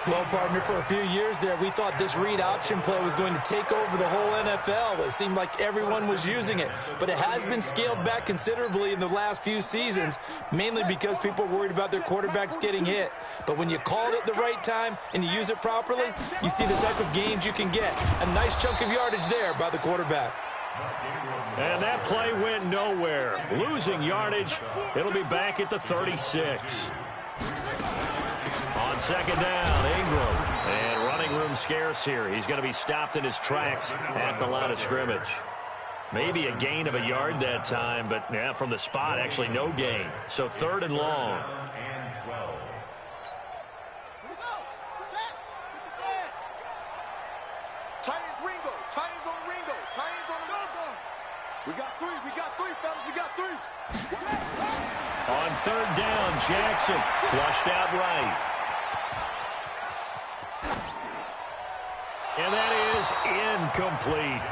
Well, partner, for a few years there, we thought this read option play was going to take over the whole NFL. It seemed like everyone was using it, but it has been scaled back considerably in the last few seasons, mainly because people are worried about their quarterbacks getting hit. But when you call it at the right time and you use it properly, you see the type of gains you can get. A nice chunk of yardage there by the quarterback. And that play went nowhere. Losing yardage. It'll be back at the 36. On second down, Ingram. And running room scarce here. He's going to be stopped in his tracks at the line of scrimmage. Maybe a gain of a yard that time, but yeah, from the spot, actually no gain. So third and long. On third down, Jackson flushed out right. And that is incomplete.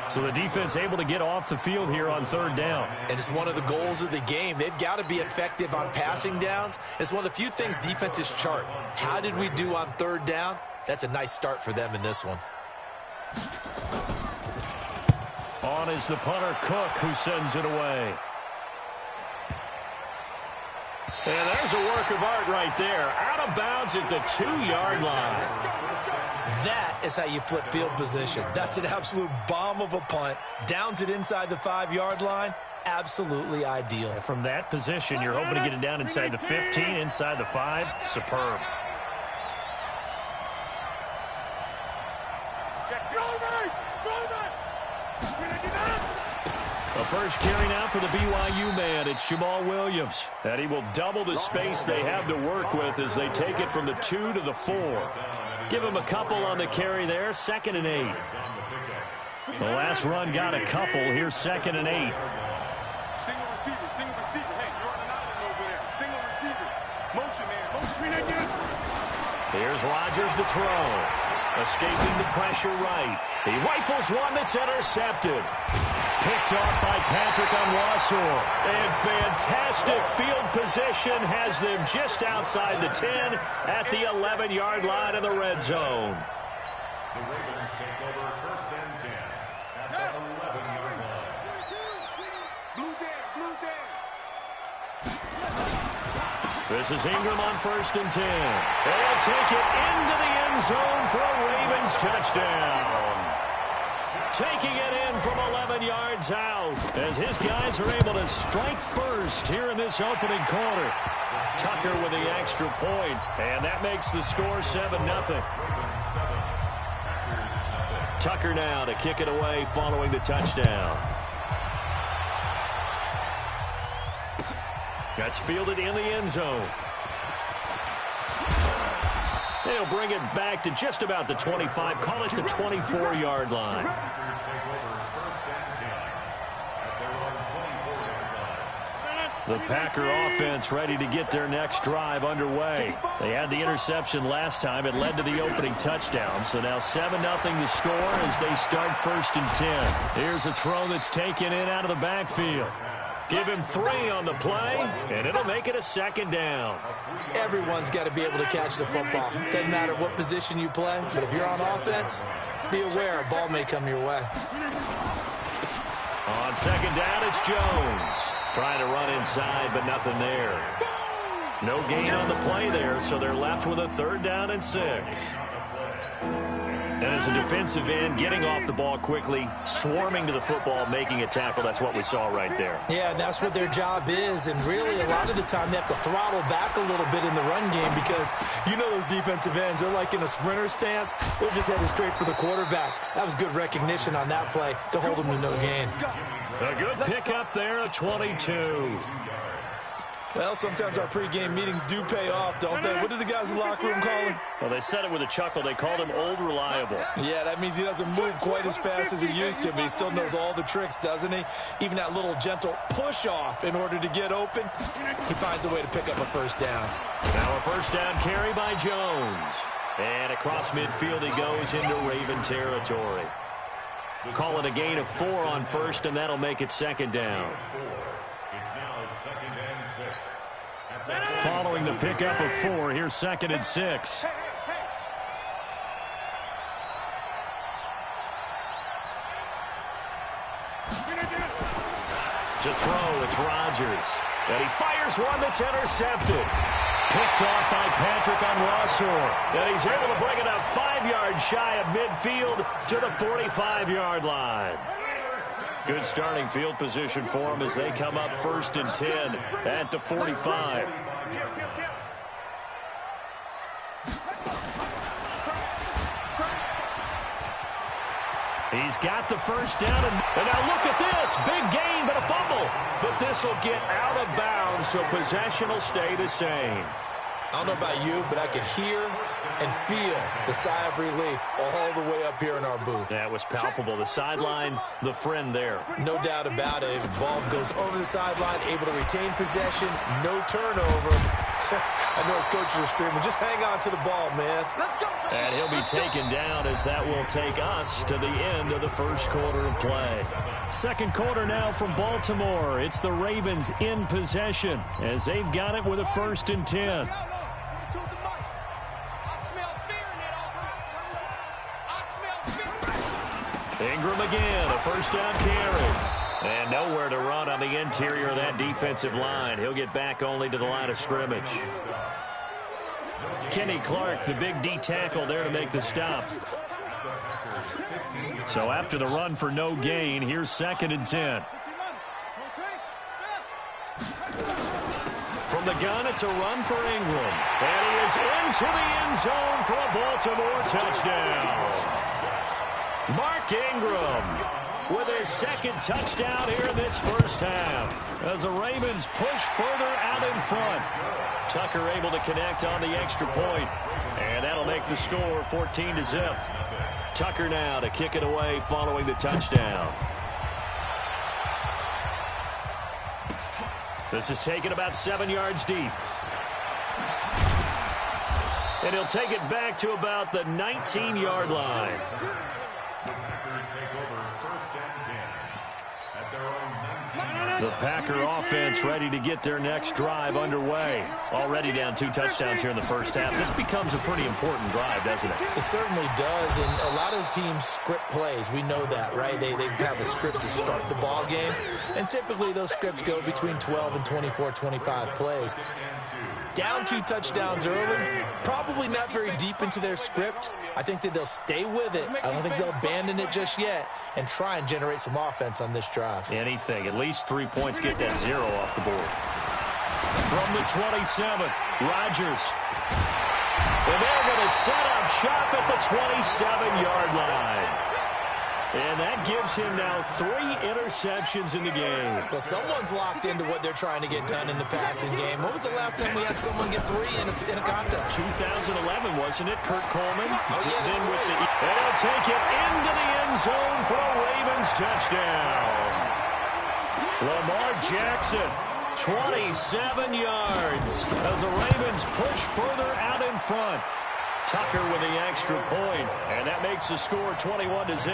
So the defense able to get off the field here on third down. And it's one of the goals of the game. They've got to be effective on passing downs. It's one of the few things defenses chart. How did we do on third down? That's a nice start for them in this one. On is the punter, Cook, who sends it away. And there's a work of art right there. Out of bounds at the 2-yard line. That is how you flip field position. That's an absolute bomb of a punt. Downs it inside the 5-yard line. Absolutely ideal. From that position, you're hoping to get it down inside the 15, inside the 5. Superb. The first carry now for the BYU man. It's Jamal Williams. And he will double the space they have to work with as they take it from the 2 to the 4. Give him a couple on the carry there. 2nd and 8. The last run got a couple. Here's 2nd and 8. Single receiver, single receiver. Hey, you're on an island over there. Single receiver. Motion, man. Motion. Here's Rodgers to throw. Escaping the pressure right. He rifles one that's intercepted. Picked off by Patrick Onwuasor. And fantastic field position has them just outside the 10 at the 11-yard line of the red zone. The Ravens take over 1st and 10 at the 11-yard line. This is Ingram on 1st and 10. They'll take it into the end zone for a Ravens touchdown. Taking it in from 11 yards out as his guys are able to strike first here in this opening quarter. Tucker with the extra point, and that makes the score 7-0. Tucker now to kick it away following the touchdown. That's fielded in the end zone. They'll bring it back to just about the 25, call it the 24-yard line. The Packer offense ready to get their next drive underway. They had the interception last time. It led to the opening touchdown. So now 7-0 to score as they start 1st and 10. Here's a throw that's taken in out of the backfield. Give him 3 on the play, and it'll make it a 2nd down. Everyone's got to be able to catch the football. Doesn't matter what position you play, but if you're on offense, be aware a ball may come your way. On 2nd down, it's Jones. Trying to run inside, but nothing there. No gain on the play there, so they're left with a 3rd down and 6. And as a defensive end, getting off the ball quickly, swarming to the football, making a tackle, that's what we saw right there. Yeah, that's what their job is, and really a lot of the time they have to throttle back a little bit in the run game because you know those defensive ends, they're like in a sprinter stance. They're just headed straight for the quarterback. That was good recognition on that play to hold them to no gain. A good pickup there, a 22. Well, sometimes our pregame meetings do pay off, don't they? What do the guys in the locker room call him? Well, they said it with a chuckle. They called him Old Reliable. Yeah, that means he doesn't move quite as fast as he used to, but he still knows all the tricks, doesn't he? Even that little gentle push-off in order to get open, he finds a way to pick up a 1st down. Now a 1st down carry by Jones. And across midfield he goes into Raven territory. Call it a gain of 4 on 1st, and that'll make it 2nd down. It's now 2nd and 6. Following the pickup of 4, here's 2nd and 6. To throw, it's Rodgers. And he fires one that's intercepted. Picked off by Patrick on Rossor. And he's able to bring it up 5 yards shy of midfield to the 45-yard line. Good starting field position for them as they come up 1st and 10 at the 45. He's got the 1st down, and now look at this. Big gain, but a fumble. But this will get out of bounds, so possession will stay the same. I don't know about you, but I could hear and feel the sigh of relief all the way up here in our booth. That was palpable. The sideline, the friend there. No doubt about it. The ball goes over the sideline, able to retain possession, no turnover. I know his coaches are screaming, just hang on to the ball, man. And he'll be taken down as that will take us to the end of the 1st quarter of play. 2nd quarter now from Baltimore. It's the Ravens in possession as they've got it with a 1st and 10. Ingram again, a 1st down carry. And nowhere to run on the interior of that defensive line. He'll get back only to the line of scrimmage. Kenny Clark, the big D tackle there to make the stop. So after the run for no gain, here's 2nd and 10. From the gun, it's a run for Ingram. And he is into the end zone for a Baltimore touchdown. Mark Ingram with his 2nd touchdown here in this 1st half. As the Ravens push further out in front. Tucker able to connect on the extra point. And that'll make the score 14-0. Tucker now to kick it away following the touchdown. This is taken about 7 yards deep. And he'll take it back to about the 19-yard line. The Packer offense ready to get their next drive underway. Already down 2 touchdowns here in the 1st half. This becomes a pretty important drive, doesn't it? It certainly does, and a lot of teams script plays. We know that, right? They have a script to start the ball game, and typically those scripts go between 12 and 24, 25 plays. Down 2 touchdowns early, probably not very deep into their script. I think that they'll stay with it. I don't think they'll abandon it just yet and try and generate some offense on this drive. Anything. At least 3 points, get that 0 off the board. From the 27, Rodgers. And they're going to set up shop at the 27-yard line. And that gives him now 3 interceptions in the game. Well, someone's locked into what they're trying to get done in the passing game. When was the last time we had someone get 3 in a contest? 2011, wasn't it, Kurt Coleman? Oh, yeah, that's right. And he'll take it into the end zone for a Ravens touchdown. Lamar Jackson, 27 yards as the Ravens push further out in front. Tucker with the extra point, and that makes the score 21-0.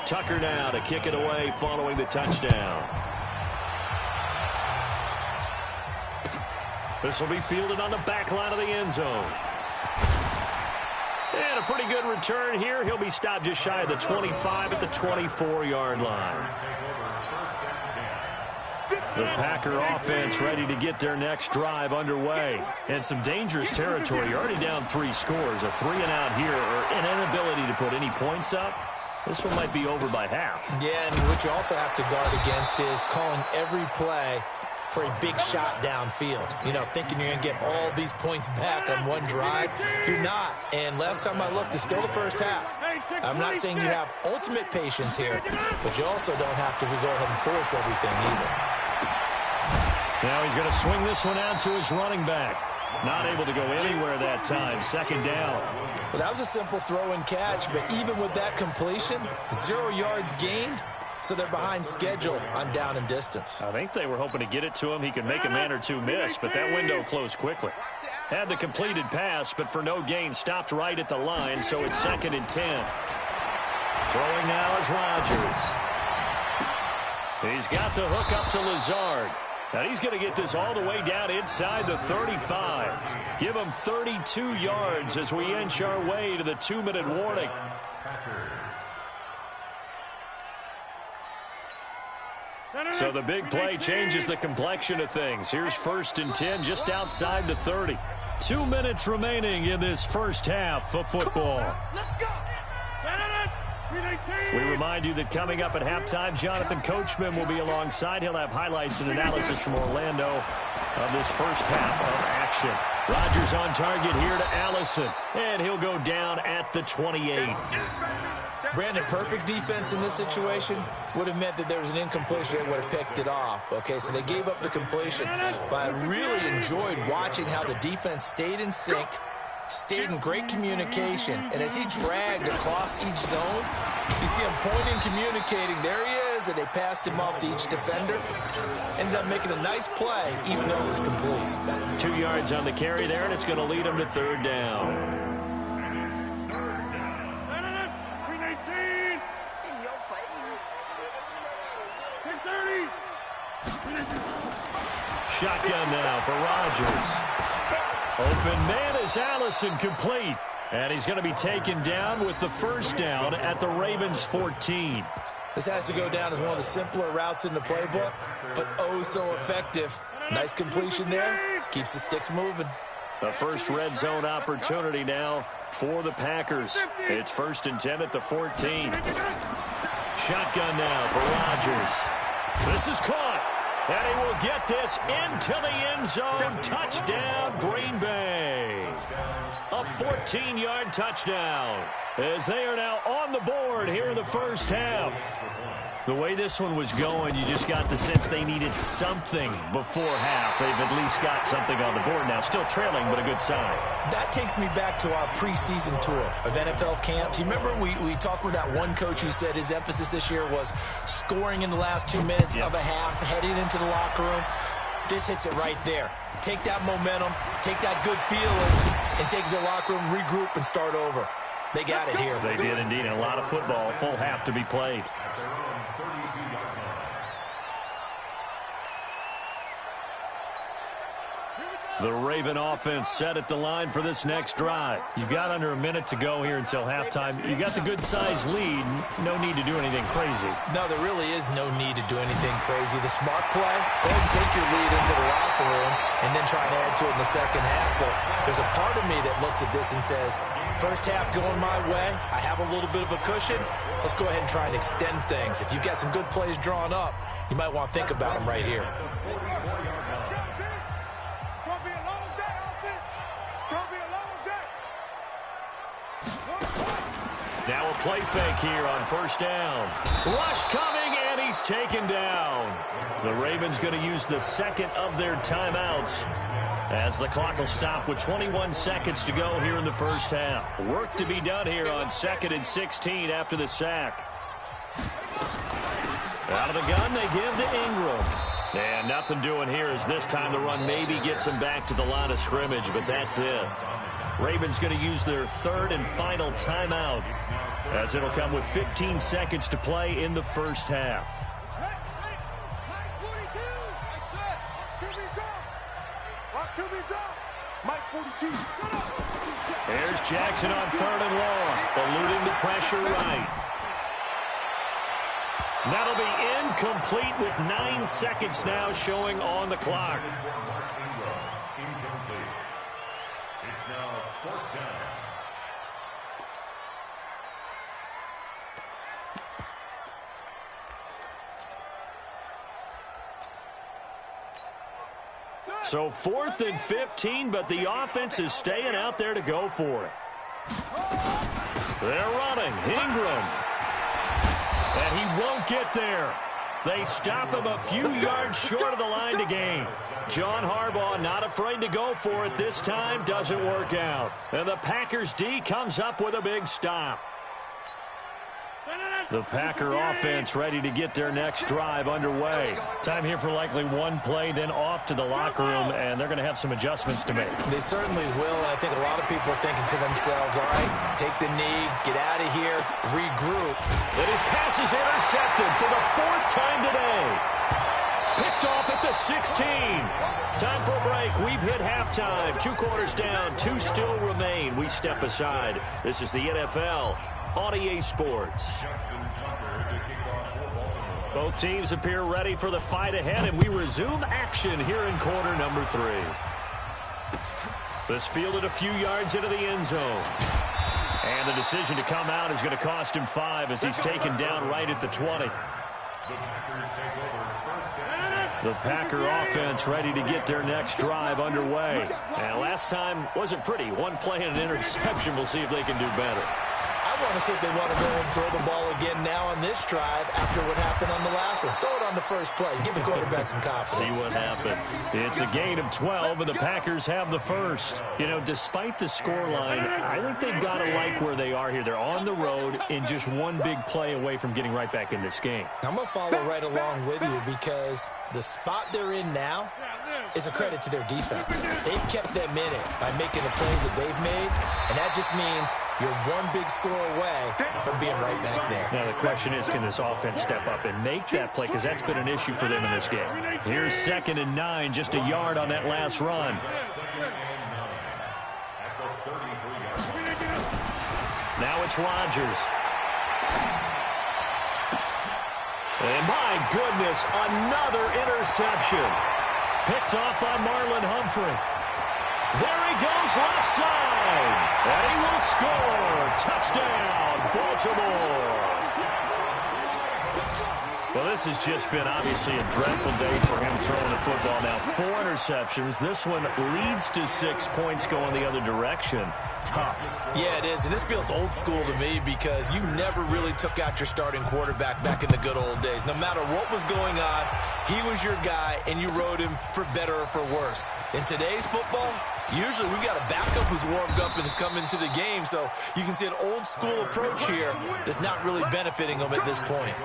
Tucker now to kick it away following the touchdown. This will be fielded on the back line of the end zone. And a pretty good return here. He'll be stopped just shy of the 25 at the 24-yard line. The Packer offense ready to get their next drive underway. And some dangerous territory. You're already down 3 scores. A 3-and-out here, or an inability to put any points up. This one might be over by half. Yeah, and what you also have to guard against is calling every play for a big shot downfield. You know, thinking you're going to get all these points back on one drive. You're not. And last time I looked, it's still the first half. I'm not saying you have ultimate patience here, but you also don't have to go ahead and force everything either. Now he's going to swing this one out to his running back. Not able to go anywhere that time. 2nd down. Well, that was a simple throw and catch, but even with that completion, 0 yards gained, so they're behind schedule on down and distance. I think they were hoping to get it to him. He could make a man or two miss, but that window closed quickly. Had the completed pass, but for no gain, stopped right at the line, so it's 2nd and 10. Throwing now is Rodgers. He's got the hook up to Lazard. And he's going to get this all the way down inside the 35. Give him 32 yards as we inch our way to the 2-minute warning. So the big play changes the complexion of things. Here's 1st and 10 just outside the 30. 2 minutes remaining in this first half of football. Let's go. We remind you that coming up at halftime, Jonathan Coachman will be alongside. He'll have highlights and analysis from Orlando of this first half of action. Rodgers on target here to Allison, and he'll go down at the 28. Brandon, perfect defense in this situation would have meant that there was an incompletion. They would have picked it off. Okay, so they gave up the completion. But I really enjoyed watching how the defense stayed in sync, stayed in great communication, and as he dragged across each zone, you see him pointing, communicating. There he is, and they passed him off to each defender. Ended up making a nice play, even though it was complete. 2 yards on the carry there, and it's going to lead him to 3rd down. Shotgun now for Rodgers. Open man is Allison, complete. And he's going to be taken down with the 1st down at the Ravens 14. This has to go down as one of the simpler routes in the playbook, but oh so effective. Nice completion there. Keeps the sticks moving. The first red zone opportunity now for the Packers. It's 1st and 10 at the 14. Shotgun now for Rodgers. This is caught. And he will get this into the end zone. Touchdown, Green Bay. A 14-yard touchdown as they are now on the board here in the first half. The way this one was going, you just got the sense they needed something before half. They've at least got something on the board now. Still trailing, but a good sign. That takes me back to our preseason tour of NFL camps. You remember we talked with that one coach who said his emphasis this year was scoring in the last 2 minutes of a half, heading into the locker room. This hits it right there. Take that momentum, take that good feeling, and take it to the locker room, regroup, and start over. They got it here. They did indeed. A lot of football, full half to be played. The Raven offense set at the line for this next drive. You've got under a minute to go here until halftime. You got the good-sized lead. No need to do anything crazy. No, there really is no need to do anything crazy. The smart play, go ahead and take your lead into the locker room and then try to add to it in the second half. But there's a part of me that looks at this and says, first half going my way, I have a little bit of a cushion. Let's go ahead and try and extend things. If you've got some good plays drawn up, you might want to think about them right here. Now play fake here on first down. Rush coming, and he's taken down. The Ravens going to use the second of their timeouts as the clock will stop with 21 seconds to go here in the first half. Work to be done here on 2nd and 16 after the sack. Out of the gun, they give to Ingram. And nothing doing here as this time the run maybe gets him back to the line of scrimmage, but that's it. Ravens going to use their third and final timeout as it'll come with 15 seconds to play in the first half. There's Jackson on 3rd and long, eluding the pressure right. That'll be incomplete with 9 seconds now showing on the clock. Incomplete. It's now 4th down. So 4th and 15, but the offense is staying out there to go for it. They're running. Ingram. And he won't get there. They stop him a few yards short of the line to gain. John Harbaugh not afraid to go for it this time. Doesn't work out. And the Packers D comes up with a big stop. The Packer offense ready to get their next drive underway. Time here for likely one play, then off to the locker room, and they're going to have some adjustments to make. They certainly will, and I think a lot of people are thinking to themselves, all right, take the knee, get out of here, regroup. And his pass is intercepted for the 4th time today. Picked off at the 16. Time for a break. We've hit halftime. 2 quarters down, 2 still remain. We step aside. This is the NFL on EA Sports. Both teams appear ready for the fight ahead, and we resume action here in quarter number 3. This fielded a few yards into the end zone. And the decision to come out is going to cost him 5 as he's taken down right at the 20. The Packer offense ready to get their next drive underway. And last time wasn't pretty. One play and an interception. We'll see if they can do better. I want to see if they want to go and throw the ball again now on this drive after what happened on the last one. Throw it on the first play. Give the quarterback some confidence. See what happens. It's a gain of 12, and the Packers have the first. You know, despite the scoreline, I think they've got to like where they are here. They're on the road and just one big play away from getting right back in this game. I'm going to follow right along with you because the spot they're in now is a credit to their defense. They've kept them in it by making the plays that they've made, and that just means you're one big score away from being right back there. Now, the question is, can this offense step up and make that play? Because that's been an issue for them in this game. Here's 2nd and 9, just a yard on that last run. Now it's Rodgers. And my goodness, another interception. Picked off by Marlon Humphrey. There he goes left side. And he will score. Touchdown, Baltimore. Well, this has just been obviously a dreadful day for him throwing the football. Now, 4 interceptions. This one leads to 6 points going the other direction. Tough. Yeah, it is. And this feels old school to me because you never really took out your starting quarterback back in the good old days. No matter what was going on, he was your guy, and you rode him for better or for worse. In today's football, usually we've got a backup who's warmed up and has come into the game. So you can see an old school approach here that's not really benefiting them at this point.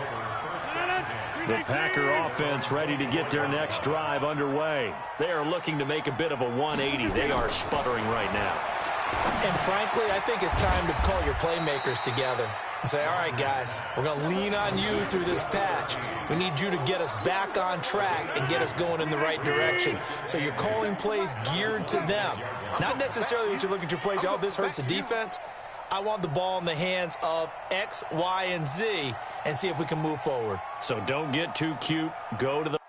The Packer offense ready to get their next drive underway. They are looking to make a bit of a 180. They are sputtering right now. And frankly, I think it's time to call your playmakers together and say, all right, guys, we're going to lean on you through this patch. We need you to get us back on track and get us going in the right direction. So you're calling plays geared to them. Not necessarily when you look at your plays, oh, this hurts the defense. I want the ball in the hands of X, Y, and Z and see if we can move forward. So don't get too cute. Go to the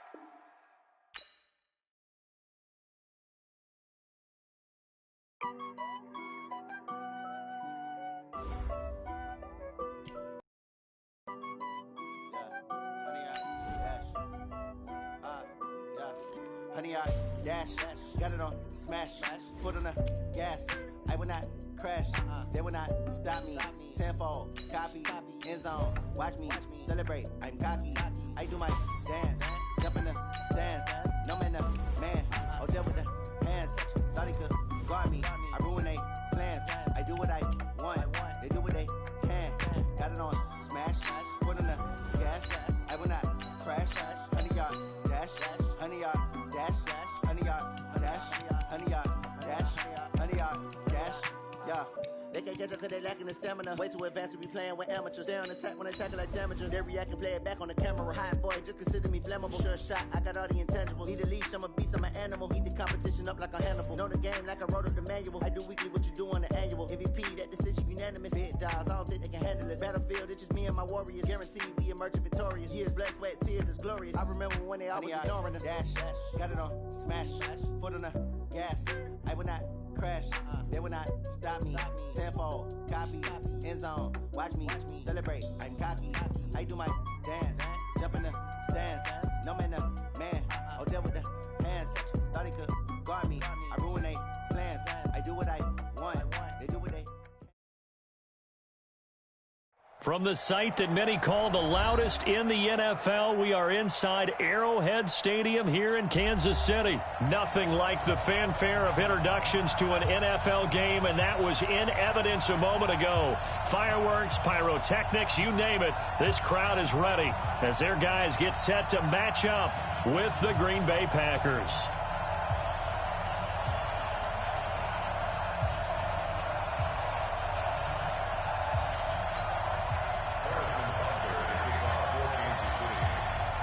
Honey, I dash, got it on smash, foot on the gas. I will not crash. They will not stop me. Tenfold, copy, end zone. Watch me celebrate. I'm cocky. I do my dance, jump in the stands. No man, man. Oh, there with the hands. Thought he could guard me. I ruin they plans. I do what I want. They do what they can. Got it on smash. Put on the gas. I will not crash. 100-yard dash. 100-yard dash. 100-yard dash. 100-yard dash. 100-yard dash. Yeah. They can't catch up cause they lacking the stamina. Way too advanced to be playing with amateurs. Stay on attack when they tackle like damages. They react and play it back on the camera. Hot boy, just consider me flammable. Sure shot, I got all the intangibles. Need a leash, I'm a beast, I'm an animal. Eat the competition up like a Hannibal. Know the game like I wrote up the manual. I do weekly what you do on the annual. MVP, that decision unanimous. Big dials, I don't think they can handle it. Battlefield, it's just me and my warriors. Guaranteed we emerge victorious. Years, blood, sweat, tears is glorious. I remember when they always ignoring us. Dash, got it on smash. Foot on the gas. I will not crash. They will not stop me. Tenfold, copy, end zone. Watch me celebrate. I'm cocky. I do my dance, jump in the stands. No man, man. Oh, there with the hands. Thought he could guard me. I ruin they plans. I do what I want. They do what they. From the site that many call the loudest in the NFL, we are inside Arrowhead Stadium here in Kansas City. Nothing like the fanfare of introductions to an NFL game, and that was in evidence a moment ago. Fireworks, pyrotechnics, you name it. This crowd is ready as their guys get set to match up with the Green Bay Packers.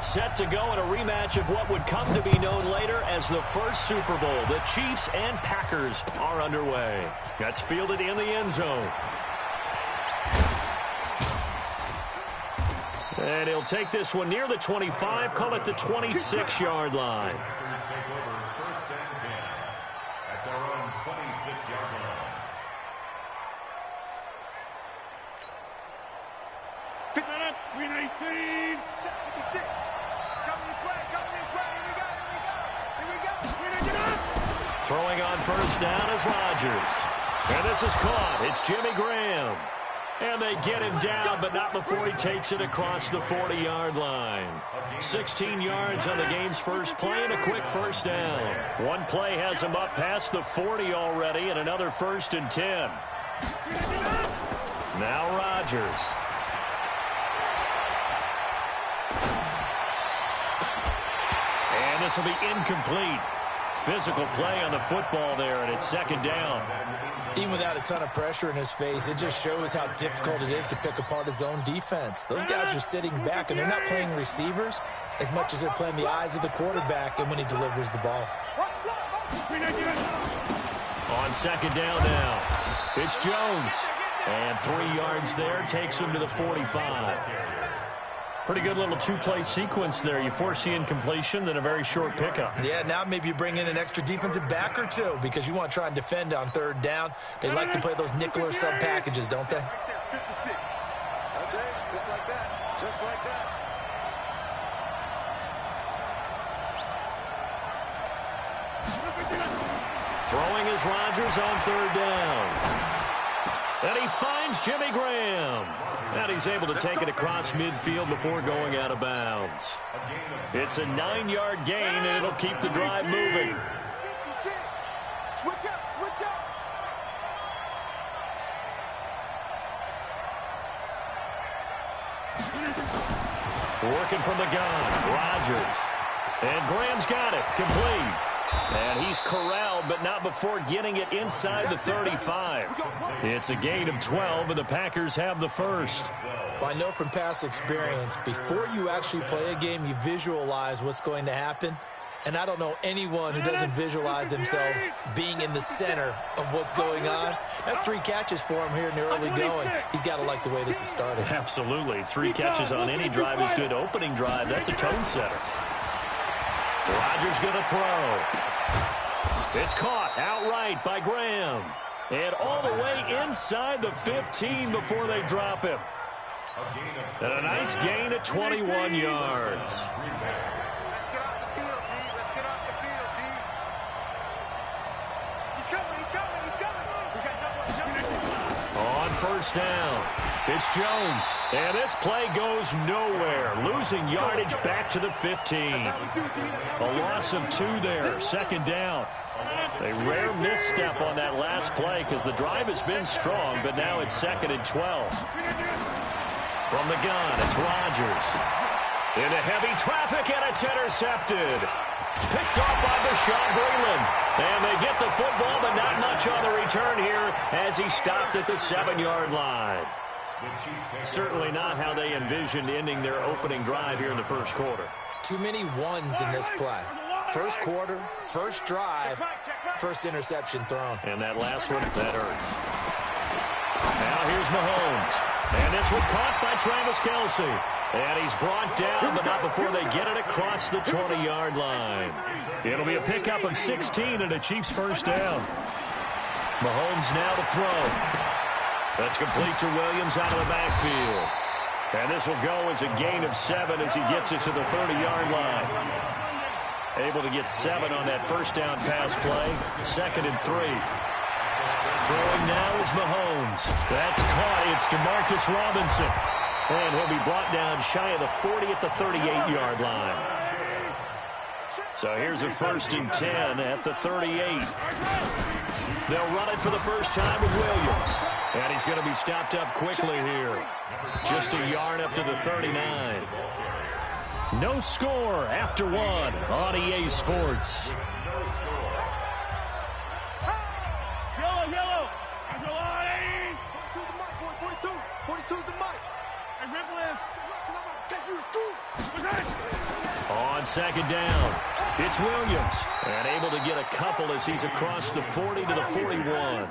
Set to go in a rematch of what would come to be known later as the first Super Bowl. The Chiefs and Packers are underway. That's fielded in the end zone. And he'll take this one near the 25, call it the 26-yard line. Packers take over first and 10 at their own 26-yard line. Green 18, 76. Throwing on first down is Rodgers. And this is caught. It's Jimmy Graham. And they get him down, but not before he takes it across the 40-yard line. 16 yards on the game's first play and a quick first down. One play has him up past the 40 already and another 1st and 10. Now Rodgers. And this will be incomplete. Physical play on the football there, and it's second down. Even without a ton of pressure in his face, it just shows how difficult it is to pick apart his own defense. Those guys are sitting back, and they're not playing receivers as much as they're playing the eyes of the quarterback and when he delivers the ball. On second down now, it's Jones. And 3 yards there takes him to the 45. Pretty good little two-play sequence there. You force the incompletion, then a very short pickup. Yeah, now maybe you bring in an extra defensive back or two because you want to try and defend on third down. They like to play those nickel or sub packages, don't they? 56. Okay, just like that. Just like that. Throwing is Rodgers on third down. And he finds Jimmy Graham. And he's able to take it across midfield before going out of bounds. It's a 9-yard gain, and it'll keep the drive moving. Switch up, switch up. Working from the gun, Rodgers. And Graham's got it, complete. And he's corralled, but not before getting it inside the 35. It's a gain of 12, and the Packers have the first. Well, I know from past experience, before you actually play a game, you visualize what's going to happen. And I don't know anyone who doesn't visualize themselves being in the center of what's going on. That's 3 catches for him here in the early going. He's got to like the way this is started. Absolutely. 3 catches on any drive is good. Opening drive, that's a tone setter. Rodgers going to throw. It's caught outright by Graham. And all the way inside the 15 before they drop him. And a nice gain at 21 yards. Let's get off the field, D. Let's get off the field, D. He's coming, he's coming, he's coming. We got double. first down. It's Jones. And this play goes nowhere. Losing yardage back to the 15. A loss of 2 there. Second down. A rare misstep on that last play because the drive has been strong, but now it's 2nd and 12. From the gun, it's Rodgers. Into heavy traffic, and it's intercepted. Picked off by Bashaud Breeland. And they get the football, but not much on the return here as he stopped at the 7-yard line. Certainly not how they envisioned ending their opening drive here in the first quarter. Too many ones in this play. First quarter, first drive, first interception thrown. And that last one, that hurts. Now here's Mahomes. And this one caught by Travis Kelce. And he's brought down, but not before they get it across the 20-yard line. It'll be a pickup of 16 and a Chiefs first down. Mahomes now to throw. That's complete to Williams out of the backfield. And this will go as a gain of 7 as he gets it to the 30-yard line. Able to get 7 on that first down pass play. 2nd and 3. Throwing now is Mahomes. That's caught. It's DeMarcus Robinson. And he'll be brought down shy of the 40 at the 38-yard line. So here's a 1st and 10 at the 38. They'll run it for the first time with Williams. And he's going to be stopped up quickly here. Just a yard up to the 39. No score after 1 on EA Sports. Yellow. That's a line. 42 is the mic. Hey, Ripley. I'm about to take you to school. On 2nd down, it's Williams. And able to get a couple as he's across the 40 to the 41.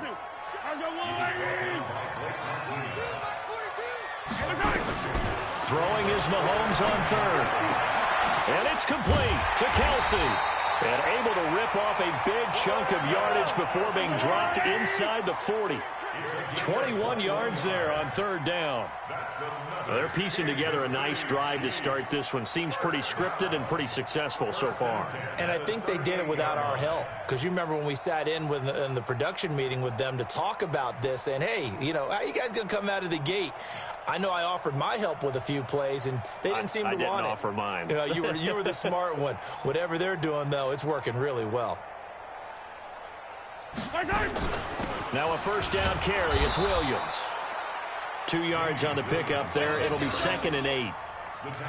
Throwing is Mahomes on 3rd. And it's complete to Kelce. And able to rip off a big chunk of yardage before being dropped inside the 40. 21 yards there on 3rd down. They're piecing together a nice drive to start this one. Seems pretty scripted and pretty successful so far. And I think they did it without our help. Because you remember when we sat in the production meeting with them to talk about this. And, hey, you know, how are you guys going to come out of the gate? I know I offered my help with a few plays, and they didn't seem to want it. I didn't offer mine. You know, you were the smart one. Whatever they're doing, though, it's working really well. Now a first down carry. It's Williams. 2 yards on the pickup there. It'll be 2nd and 8.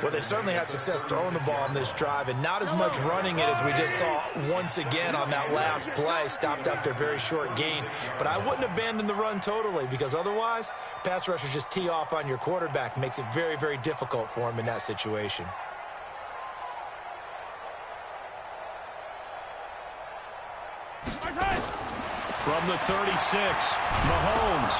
Well, they certainly had success throwing the ball on this drive, and not as much running it as we just saw once again on that last play. Stopped after a very short gain. But I wouldn't abandon the run totally, because otherwise, pass rushers just tee off on your quarterback. Makes it very, very difficult for him in that situation. From the 36, Mahomes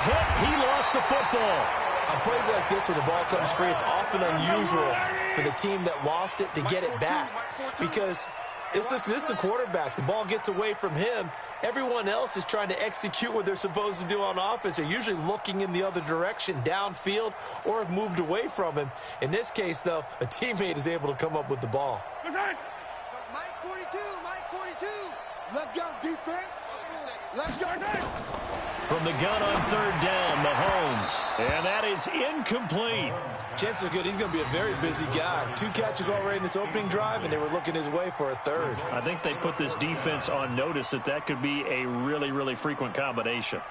hit. He lost the football. On plays like this where the ball comes free, it's often unusual for the team that lost it to get it back. Because this is the quarterback. The ball gets away from him. Everyone else is trying to execute what they're supposed to do on offense. They're usually looking in the other direction, downfield, or have moved away from him. In this case, though, a teammate is able to come up with the ball. Mike 42. Let's go, defense. Let's go. From the gun on 3rd down, Mahomes. And that is incomplete. Chances are good he's going to be a very busy guy. 2 catches already in this opening drive, and they were looking his way for a 3rd. I think they put this defense on notice that could be a really, really frequent combination.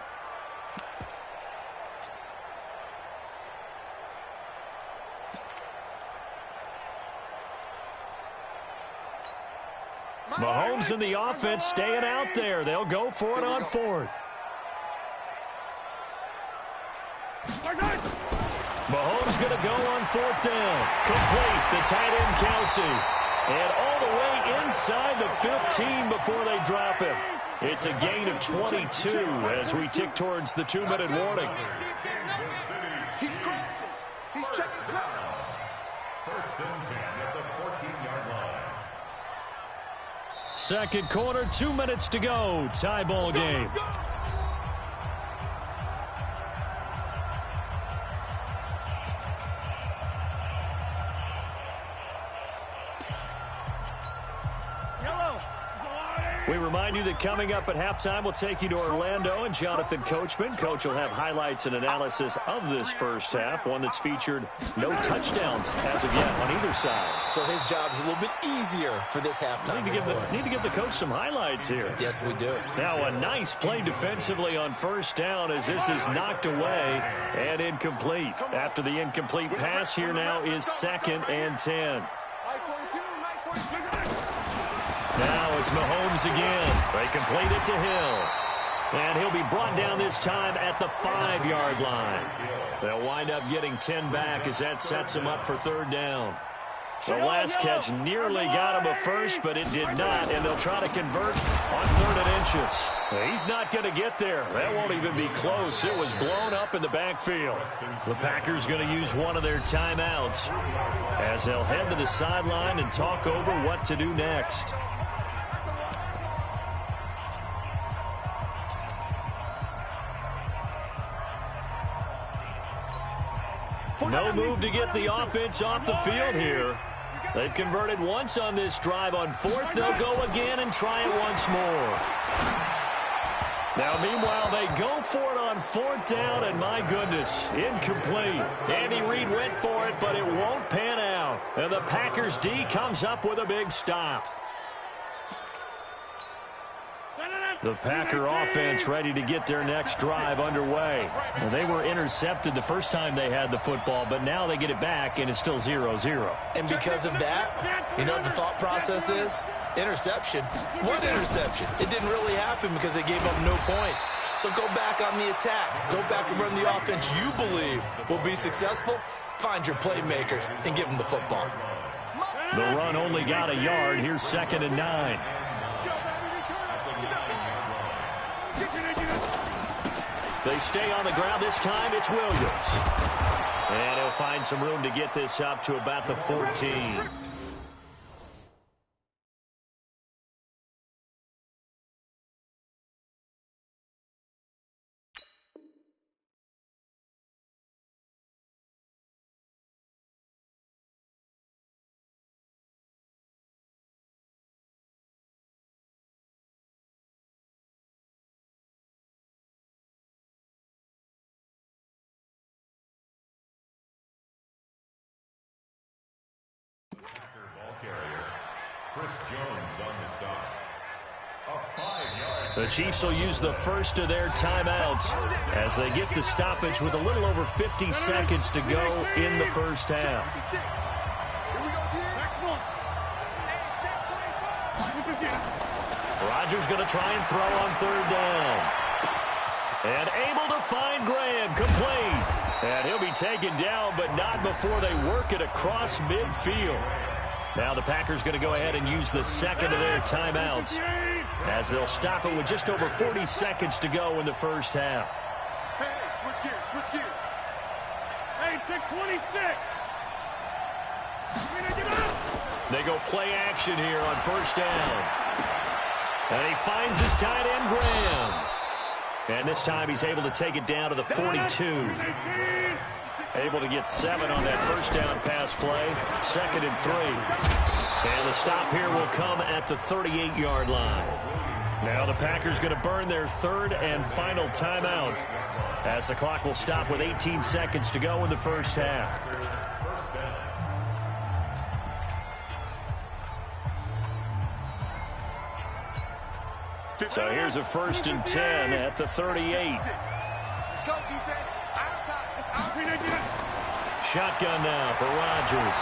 Mahomes and the offense staying out there. They'll go for it on 4th. Mahomes going to go on 4th down. Complete. The tight end, Kelce. And all the way inside the 15 before they drop him. It's a gain of 22 as we tick towards the 2-minute warning. He's crossing. He's checking ground. 1st and 10 at the 14-yard line. Second quarter, 2 minutes to go. Tie ball game. Yellow. We remind you that coming up at halftime, we'll take you to Orlando and Jonathan Coachman. Coach will have highlights and analysis of this first half, one that's featured no touchdowns as of yet on either side. So his job's a little bit easier for this halftime. Need to give the coach some highlights here. Yes, we do. Now a nice play defensively on first down as this is knocked away and incomplete. After the incomplete pass, here now is 2nd and 10. Now it's Mahomes again. They complete it to Hill. And he'll be brought down this time at the 5-yard line. They'll wind up getting 10 back as that sets them up for 3rd down. The last catch nearly got him a first, but it did not, and they'll try to convert on 3rd and inches. He's not going to get there. That won't even be close. It was blown up in the backfield. The Packers going to use one of their timeouts as they'll head to the sideline and talk over what to do next. No move to get the offense off the field here. They've converted once on this drive. On 4th, they'll go again and try it once more. Now, meanwhile, they go for it on 4th down, and my goodness, incomplete. Andy Reid went for it, but it won't pan out. And the Packers D comes up with a big stop. The Packer offense ready to get their next drive underway. Well, they were intercepted the first time they had the football, but now they get it back, and it's still 0-0. And because of that, you know what the thought process is? Interception. What interception? It didn't really happen because they gave up no points. So go back on the attack. Go back and run the offense you believe will be successful. Find your playmakers and give them the football. The run only got a yard. Here's 2nd and 9. They stay on the ground. This time it's Williams. And he'll find some room to get this up to about the 14. Chris Jones on the stop. The Chiefs will use the first of their timeouts as they get the stoppage with a little over 50 seconds to go in the first half. Rodgers going to try and throw on 3rd down. And able to find Graham, complete. And he'll be taken down, but not before they work it across midfield. Now the Packers going to go ahead and use the second of their timeouts as they'll stop it with just over 40 seconds to go in the first half. Hey, switch gears. Hey, take 26. They go play action here on 1st down. And he finds his tight end, Graham. And this time he's able to take it down to the 42. Able to get 7 on that 1st down pass play. 2nd and 3. And the stop here will come at the 38-yard line. Now the Packers going to burn their 3rd and final timeout as the clock will stop with 18 seconds to go in the first half. So here's a 1st and 10 at the 38. Let's go, defense. Shotgun now for Rodgers.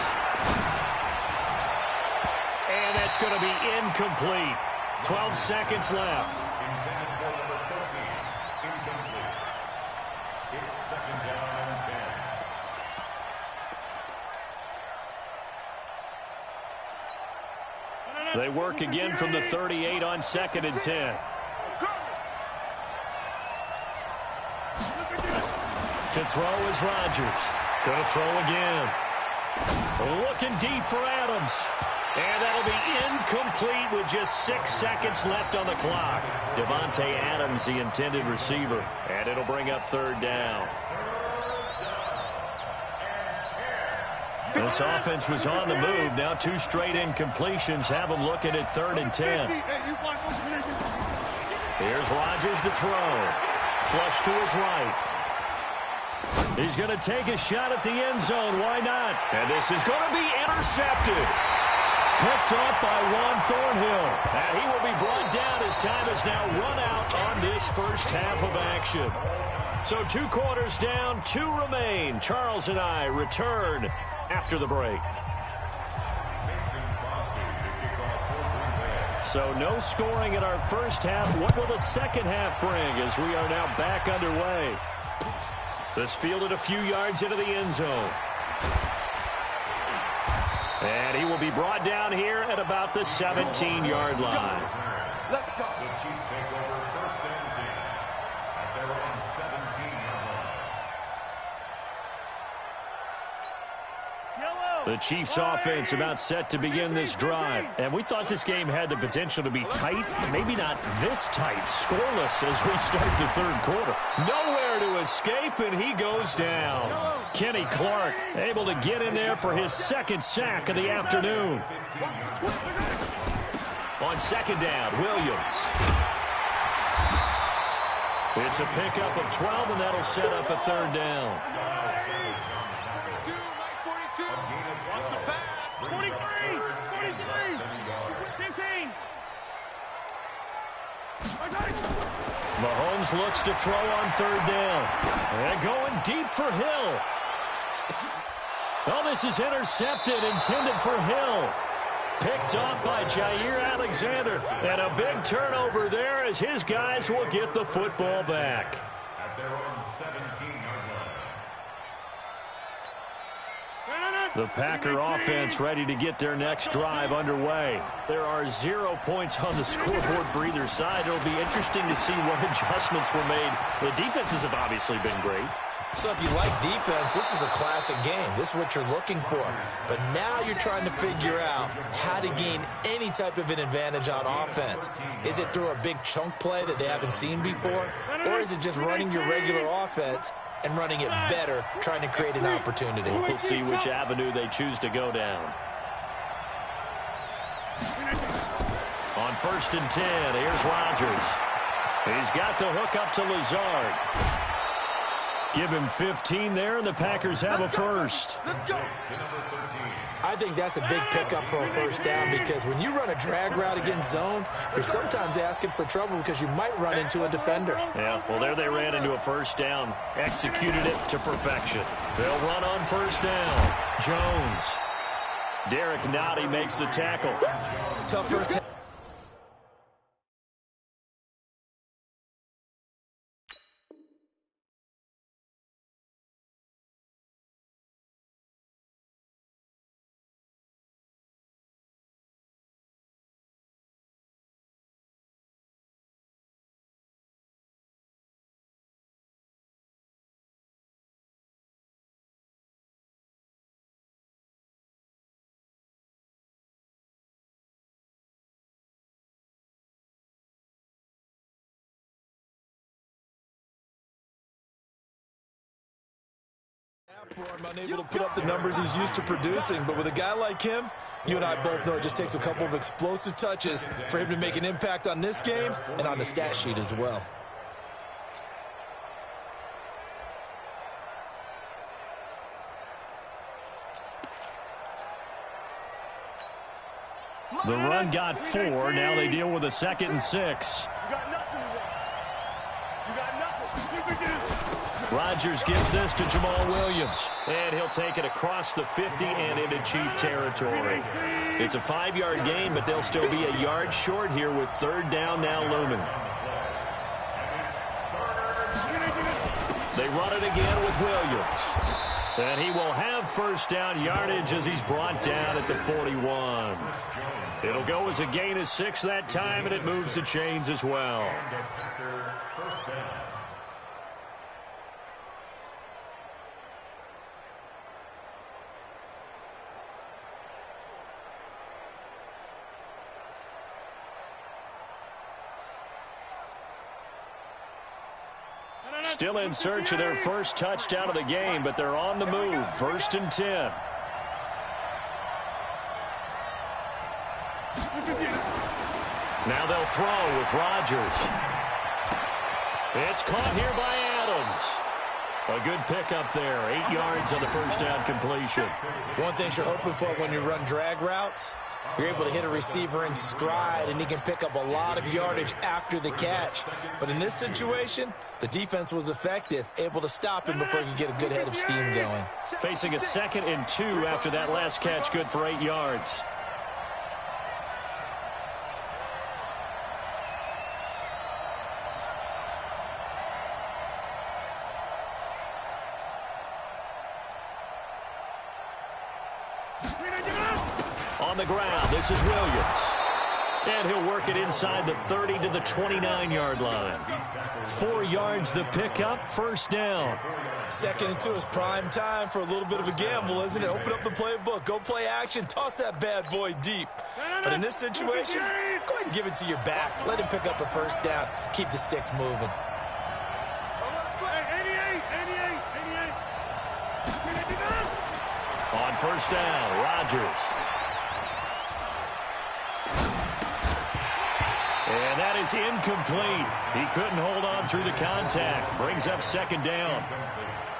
And that's going to be incomplete. 12 seconds left. It's 2nd down and 10. They work again from the 38 on 2nd and 10. To throw is Rodgers. Going to throw again. Looking deep for Adams. And that'll be incomplete with just 6 seconds left on the clock. Devontae Adams, the intended receiver. And it'll bring up 3rd down. This offense was on the move. Now 2 straight incompletions have them looking at 3rd and 10. Here's Rodgers to throw. Flush to his right. He's going to take a shot at the end zone. Why not? And this is going to be intercepted. Picked up by Juan Thornhill. And he will be brought down as time has now run out on this first half of action. So 2 quarters down, 2 remain. Charles and I return after the break. So no scoring in our first half. What will the second half bring as we are now back underway? This fielded a few yards into the end zone. And he will be brought down here at about the 17-yard line. Let's go. The Chiefs take over 1st and 10 at their own 17-yard line. The Chiefs offense about set to begin this drive. And we thought this game had the potential to be tight. Maybe not this tight. Scoreless as we start the 3rd quarter. Nowhere to escape, and he goes down. Kenny Clark able to get in there for his 2nd sack of the afternoon. On 2nd down, Williams. It's a pickup of 12, and that'll set up a 3rd down. 43, 15. Mahomes looks to throw on 3rd down. And going deep for Hill. Oh, this is intercepted, intended for Hill. Picked off by Jair Alexander. And a big turnover there as his guys will get the football back. At their own 17-yard line. The Packer offense ready to get their next drive underway. There are 0 points on the scoreboard for either side. It'll be interesting to see what adjustments were made. The defenses have obviously been great. So if you like defense, this is a classic game. This is what you're looking for. But now you're trying to figure out how to gain any type of an advantage on offense. Is it through a big chunk play that they haven't seen before? Or is it just running your regular offense and running it better, trying to create an opportunity? We'll see which avenue they choose to go down. On 1st and 10, here's Rodgers. He's got the hook up to Lazard. Give him 15 there, and the Packers have a first. I think that's a big pickup for a 1st down because when you run a drag route against zone, you're sometimes asking for trouble because you might run into a defender. Yeah, well, there they ran into a 1st down. Executed it to perfection. They'll run on 1st down. Jones. Derek Nottie makes the tackle. Tough first half. For him, unable to put up the numbers he's used to producing, but with a guy like him, you and I both know it just takes a couple of explosive touches for him to make an impact on this game and on the stat sheet as well. The run got 4. Now they deal with a 2nd and 6. Rodgers gives this to Jamal Williams. And he'll take it across the 50 and into Chief territory. It's a 5-yard gain, but they'll still be a yard short here with 3rd down now looming. They run it again with Williams. And he will have 1st down yardage as he's brought down at the 41. It'll go as a gain of 6 that time, and it moves the chains as well. Still in search of their first touchdown of the game, but they're on the move. 1st and 10. Now they'll throw with Rodgers. It's caught here by Adams. A good pickup there. 8 yards on the first down completion. One thing you're hoping for when you run drag routes, you're able to hit a receiver in stride, and he can pick up a lot of yardage after the catch. But in this situation, the defense was effective, able to stop him before he could get a good head of steam going. Facing a 2nd and 2 after that last catch, good for 8 yards. On the ground, this is Williams. And he'll work it inside the 30 to the 29-yard line. 4 yards the pickup, first down. 2nd and 2 is prime time for a little bit of a gamble, isn't it? Open up the playbook, go play action, toss that bad boy deep. But in this situation, go ahead and give it to your back. Let him pick up a first down. Keep the sticks moving. On first down, Rodgers. And that is incomplete. He couldn't hold on through the contact. Brings up 2nd down.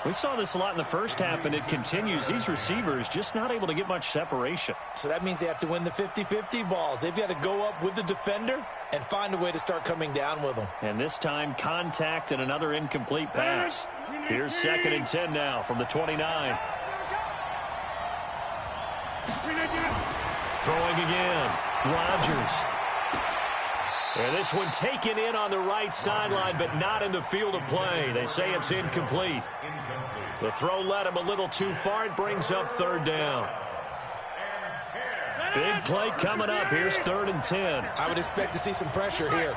We saw this a lot in the first half, and it continues. These receivers just not able to get much separation. So that means they have to win the 50-50 balls. They've got to go up with the defender and find a way to start coming down with them. And this time, contact and another incomplete pass. Here's 2nd and 10 now from the 29. Throwing again. Rodgers. And this one taken in on the right sideline, but not in the field of play. They say it's incomplete. The throw led him a little too far. It brings up 3rd down. Big play coming up. Here's 3rd and 10. I would expect to see some pressure here.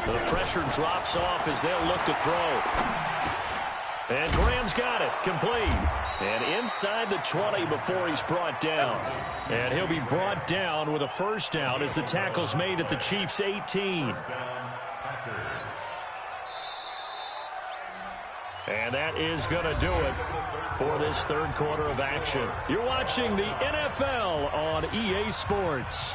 The pressure drops off as they'll look to throw. And Graham's got it. Complete. And inside the 20 before he's brought down. And he'll be brought down with a first down as the tackle's made at the Chiefs' 18. And that is going to do it for this 3rd quarter of action. You're watching the NFL on EA Sports.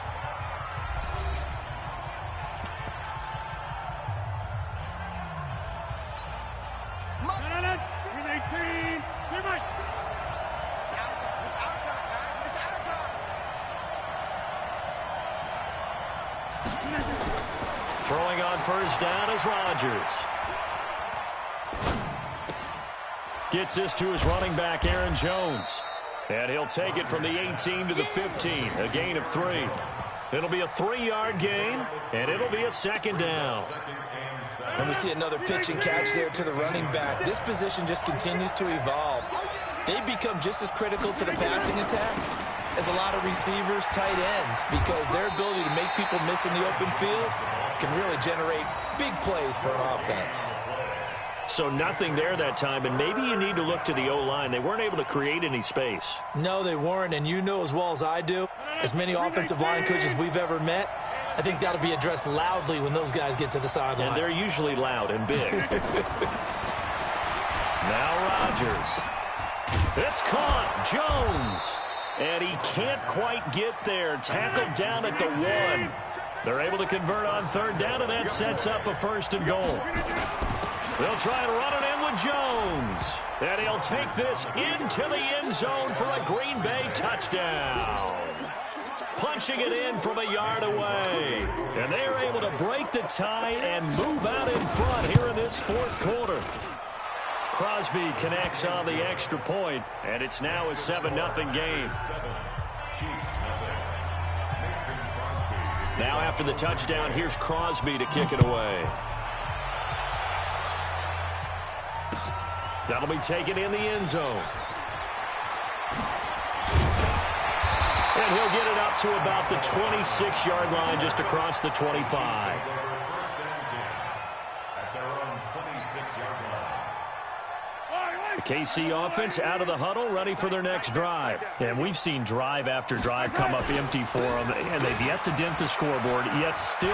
Throwing on first down is Rodgers. Gets this to his running back, Aaron Jones. And he'll take it from the 18 to the 15, a gain of 3. It'll be a 3-yard gain, and it'll be a 2nd down. And we see another pitch and catch there to the running back. This position just continues to evolve. They become just as critical to the passing attack as a lot of receivers, tight ends, because their ability to make people miss in the open field can really generate big plays for an offense. So nothing there that time, and maybe you need to look to the O-line. They weren't able to create any space. No, they weren't, and you know as well as I do, as many offensive line coaches we've ever met, I think that'll be addressed loudly when those guys get to the sideline. And they're usually loud and big. Now Rodgers. It's caught. Jones. And he can't quite get there. Tackled down at the 1. They're able to convert on 3rd down, and that sets up a 1st and goal. They'll try and run it in with Jones. And he'll take this into the end zone for a Green Bay touchdown. Punching it in from a yard away. And they are able to break the tie and move out in front here in this 4th quarter. Crosby connects on the extra point, and it's now a 7-0 game. Now after the touchdown, here's Crosby to kick it away. That'll be taken in the end zone. And he'll get it up to about the 26-yard line, just across the 25. The KC offense out of the huddle, ready for their next drive. And we've seen drive after drive come up empty for them, and they've yet to dent the scoreboard, yet still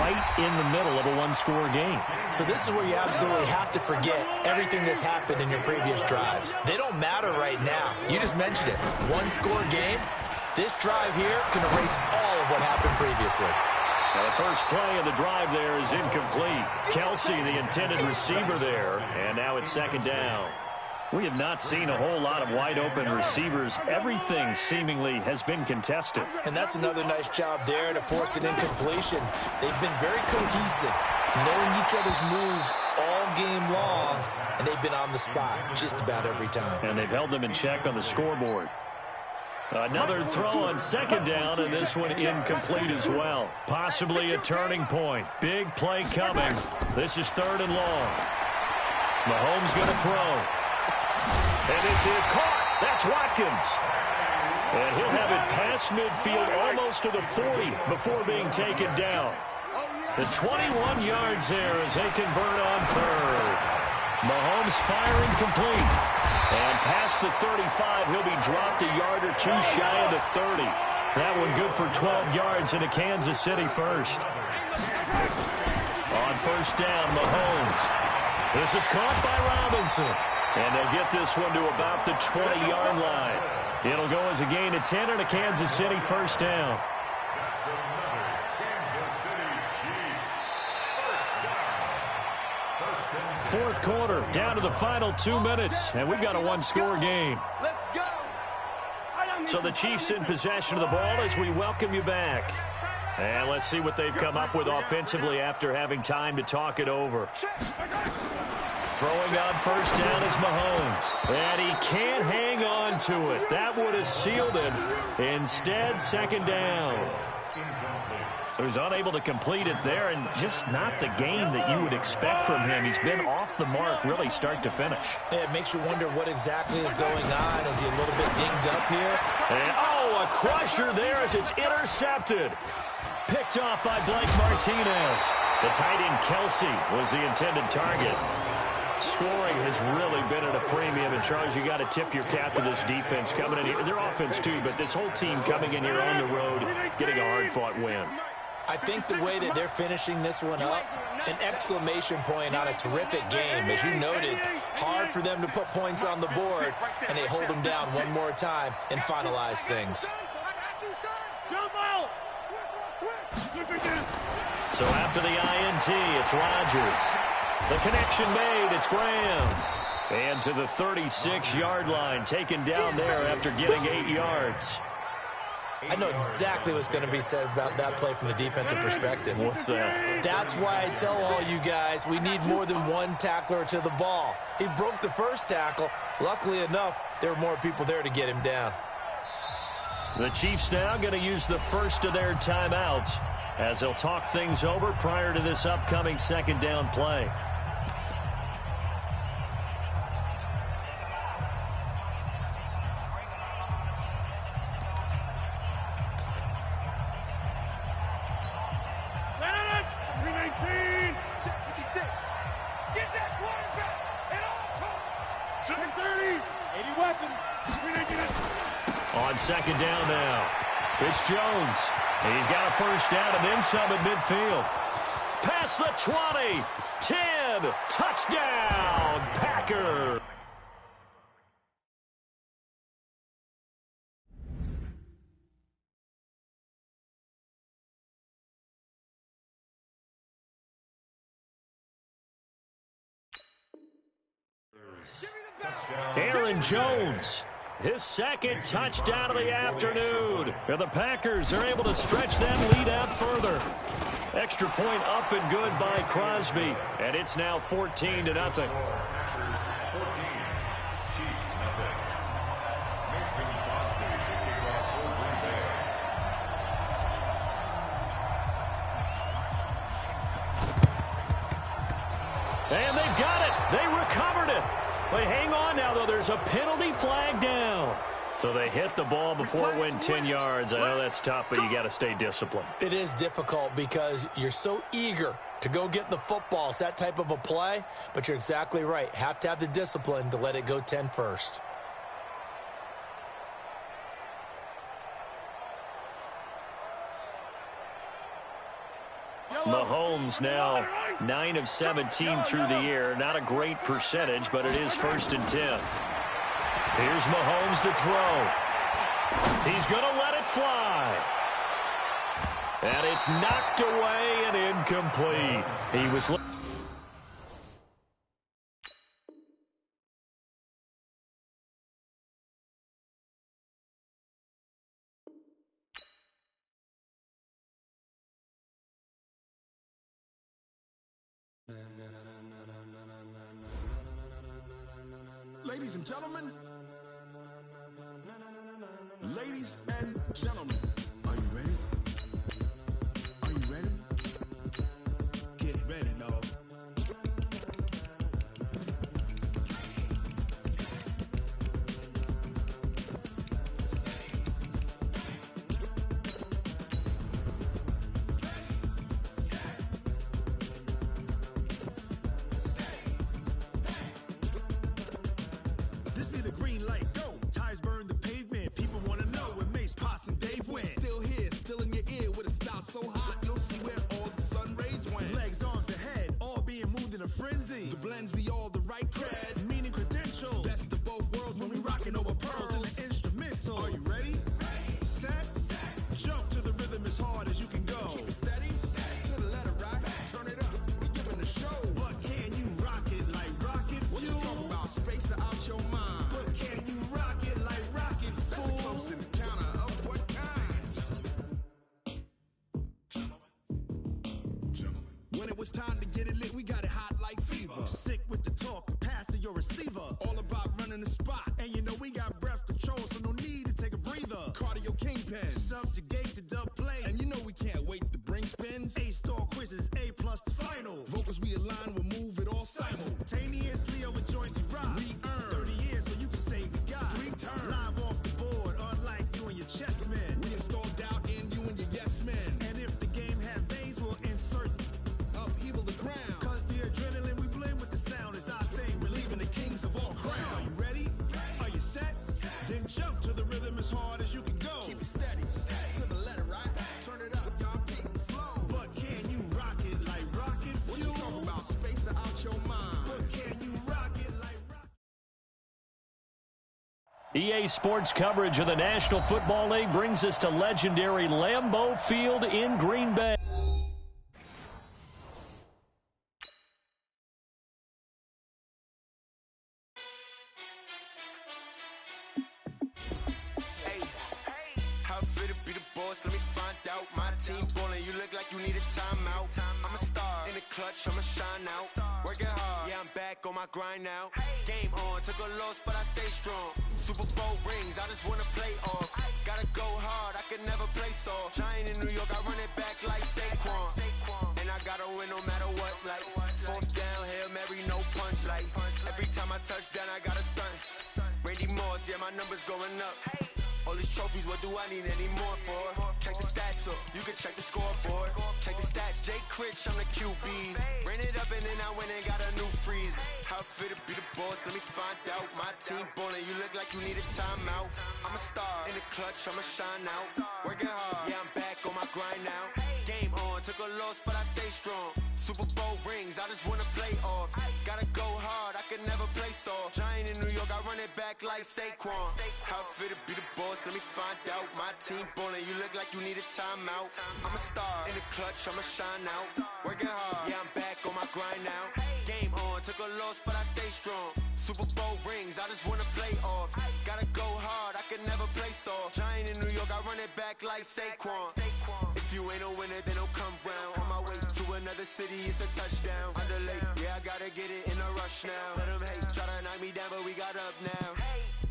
right in the middle of a one-score game. So this is where you absolutely have to forget everything that's happened in your previous drives. They don't matter right now. You just mentioned it. One-score game. This drive here can erase all of what happened previously. Now the first play of the drive there is incomplete. Kelsey, the intended receiver there, and now it's second down. We have not seen a whole lot of wide-open receivers. Everything seemingly has been contested. And that's another nice job there to force an incompletion. They've been very cohesive, knowing each other's moves all game long, and they've been on the spot just about every time. And they've held them in check on the scoreboard. Another throw on second down, and this one incomplete as well. Possibly a turning point. Big play coming. This is third and long. Mahomes going to throw. And this is caught. That's Watkins. And he'll have it past midfield almost to the 40 before being taken down. The 21 yards there as they convert on third. Mahomes firing complete. And past the 35, he'll be dropped a yard or two shy of the 30. That one good for 12 yards into Kansas City first. On first down, Mahomes. This is caught by Robinson. And they'll get this one to about the 20-yard line. It'll go as a gain of 10 and a Kansas City first down. Fourth quarter, down to the final 2 minutes, and we've got a one-score game. So the Chiefs in possession of the ball as we welcome you back. And let's see what they've come up with offensively after having time to talk it over. Throwing on first down is Mahomes. And he can't hang on to it. That would have sealed it. Instead, second down. So he's unable to complete it there, and just not the game that you would expect from him. He's been off the mark really start to finish. It makes you wonder what exactly is going on. Is he a little bit dinged up here? And, a crusher there as it's intercepted. Picked off by Blake Martinez. The tight end Kelsey was the intended target. Scoring has really been at a premium, and Charles, you got to tip your cap to this defense coming in here. Their offense too, but this whole team coming in here on the road, getting a hard-fought win. I think the way that they're finishing this one up, an exclamation point on a terrific game. As you noted, hard for them to put points on the board, and they hold them down one more time and finalize things. So after the INT, it's Rodgers. The connection made, it's Graham. And to the 36-yard line, taken down there after getting 8 yards. I know exactly what's going to be said about that play from the defensive perspective. What's that? That's why I tell all you guys we need more than one tackler to the ball. He broke the first tackle. Luckily enough, there were more people there to get him down. The Chiefs now going to use the first of their timeouts as they'll talk things over prior to this upcoming second down play. On second down now, it's Jones. He's got a first down and then some at midfield. Past the 20, 10, touchdown, Packer. Aaron Jones. His second touchdown of the afternoon. And the Packers are able to stretch that lead out further. Extra point up and good by Crosby. And it's now 14-0. And they've got it. They recovered it. They hang on now, though. There's a penalty flag down. So they hit the ball before it went 10 yards. I know that's tough, but you got to stay disciplined. It is difficult because you're so eager to go get the football. It's that type of a play, but you're exactly right. Have to have the discipline to let it go 10 first. Mahomes now 9 of 17 through the air. Not a great percentage, but it is 1st and 10. Here's Mahomes to throw. He's going to let it fly. And it's knocked away and incomplete. He was... Ladies and gentlemen, ladies and gentlemen, are you ready? Are you ready? Get ready, dog. This be the green light, go. Tires burn the pavement. People want to know where Mace, Poss, and Dave went. Still here, still in your ear with a style so hot, you'll see where all the sun rays went. Legs, arms, and head, all being moved in a frenzy. The blends be all the right cred, meaning credentials. Best of both worlds when we rocking over pearls in the instrumental. Are you ready? Set, jump to the rhythm as hard as you can go. Keep it steady, to the letter right. Turn it up, we giving the show. But can you rock it like rocket fuel? What you talking about? Space out your mind. But can you rock it like rockets, fool? That's a close encounter of what kind? When it was time to get it lit, we got it hot like fever. Sick with the talk, the pass to your receiver. All about running the spot. And you know we got breath control, so no need to take a breather. Cardio kingpin, subjugate the dub play. And you know we can't wait to bring spins. A-star quizzes, A+ the final. Vocals we align, we'll move it all simultaneously over joints we rock. We earn 30 years, so you can say we got 3 turns. Live off the board, unlike you and your chess men. We install doubt in you and your yes men. And if the game had veins, we'll insert upheaval the ground. Cause the adrenaline we blend with the sound is our thing. Relieving the kings of all crowns. So are you ready? Are you set? Then jump to the rhythm as hard as you can go. Keep it steady, to the letter right. Turn it up, y'all keep the flow. But can you rock it like rocket fuel? What you talking about? Space out your mind. But can you rock it like EA Sports coverage of the National Football League brings us to legendary Lambeau Field in Green Bay. How fit to be the boss? Let me find out. My team ballin', you look like you need a timeout. I'm a star in the clutch, I'ma shine out. Working hard, yeah, I'm back on my grind now. Game on, took a loss, but I stay strong. Super Bowl rings, I just wanna play off. Gotta go hard, I can never play soft. Giant in New York, I run it back like Saquon. And I gotta win no matter what, like 4th down, Hail Mary, no punch. Like every time I touch down, I gotta stunt. Randy Moss, yeah, my numbers going up. All these trophies, what do I need any more for? Check the stats up, you can check the scoreboard. Check the stats, Jay Critch, I'm the QB. Ran it up and then I went and got a new freeze. How fit to be the boss, let me find out. My team ballin', you look like you need a timeout. I'm a star in the clutch, I'ma shine out. Working hard, yeah, I'm back on my grind now. Game on, took a loss, but I stay strong. Super Bowl rings, I just wanna play off. Gotta go hard, I can never play soft. Giant in New York, I run it back like Saquon. How fit to be the boss, let me find out. My team ballin', you look like you need a timeout. I'm a star in the clutch, I'ma shine out. Working hard, yeah, I'm back on my grind now. Game on, took a loss, but I stay strong. Super Bowl rings, I just wanna play off. Gotta go hard, I can never play soft. Giant in New York, I run it back like Saquon. If you ain't a winner, then don't come round. On my way to another city, it's a touchdown. Underlay, yeah, I gotta get it in a rush now. Let them hate, try to knock me down, but we got up now.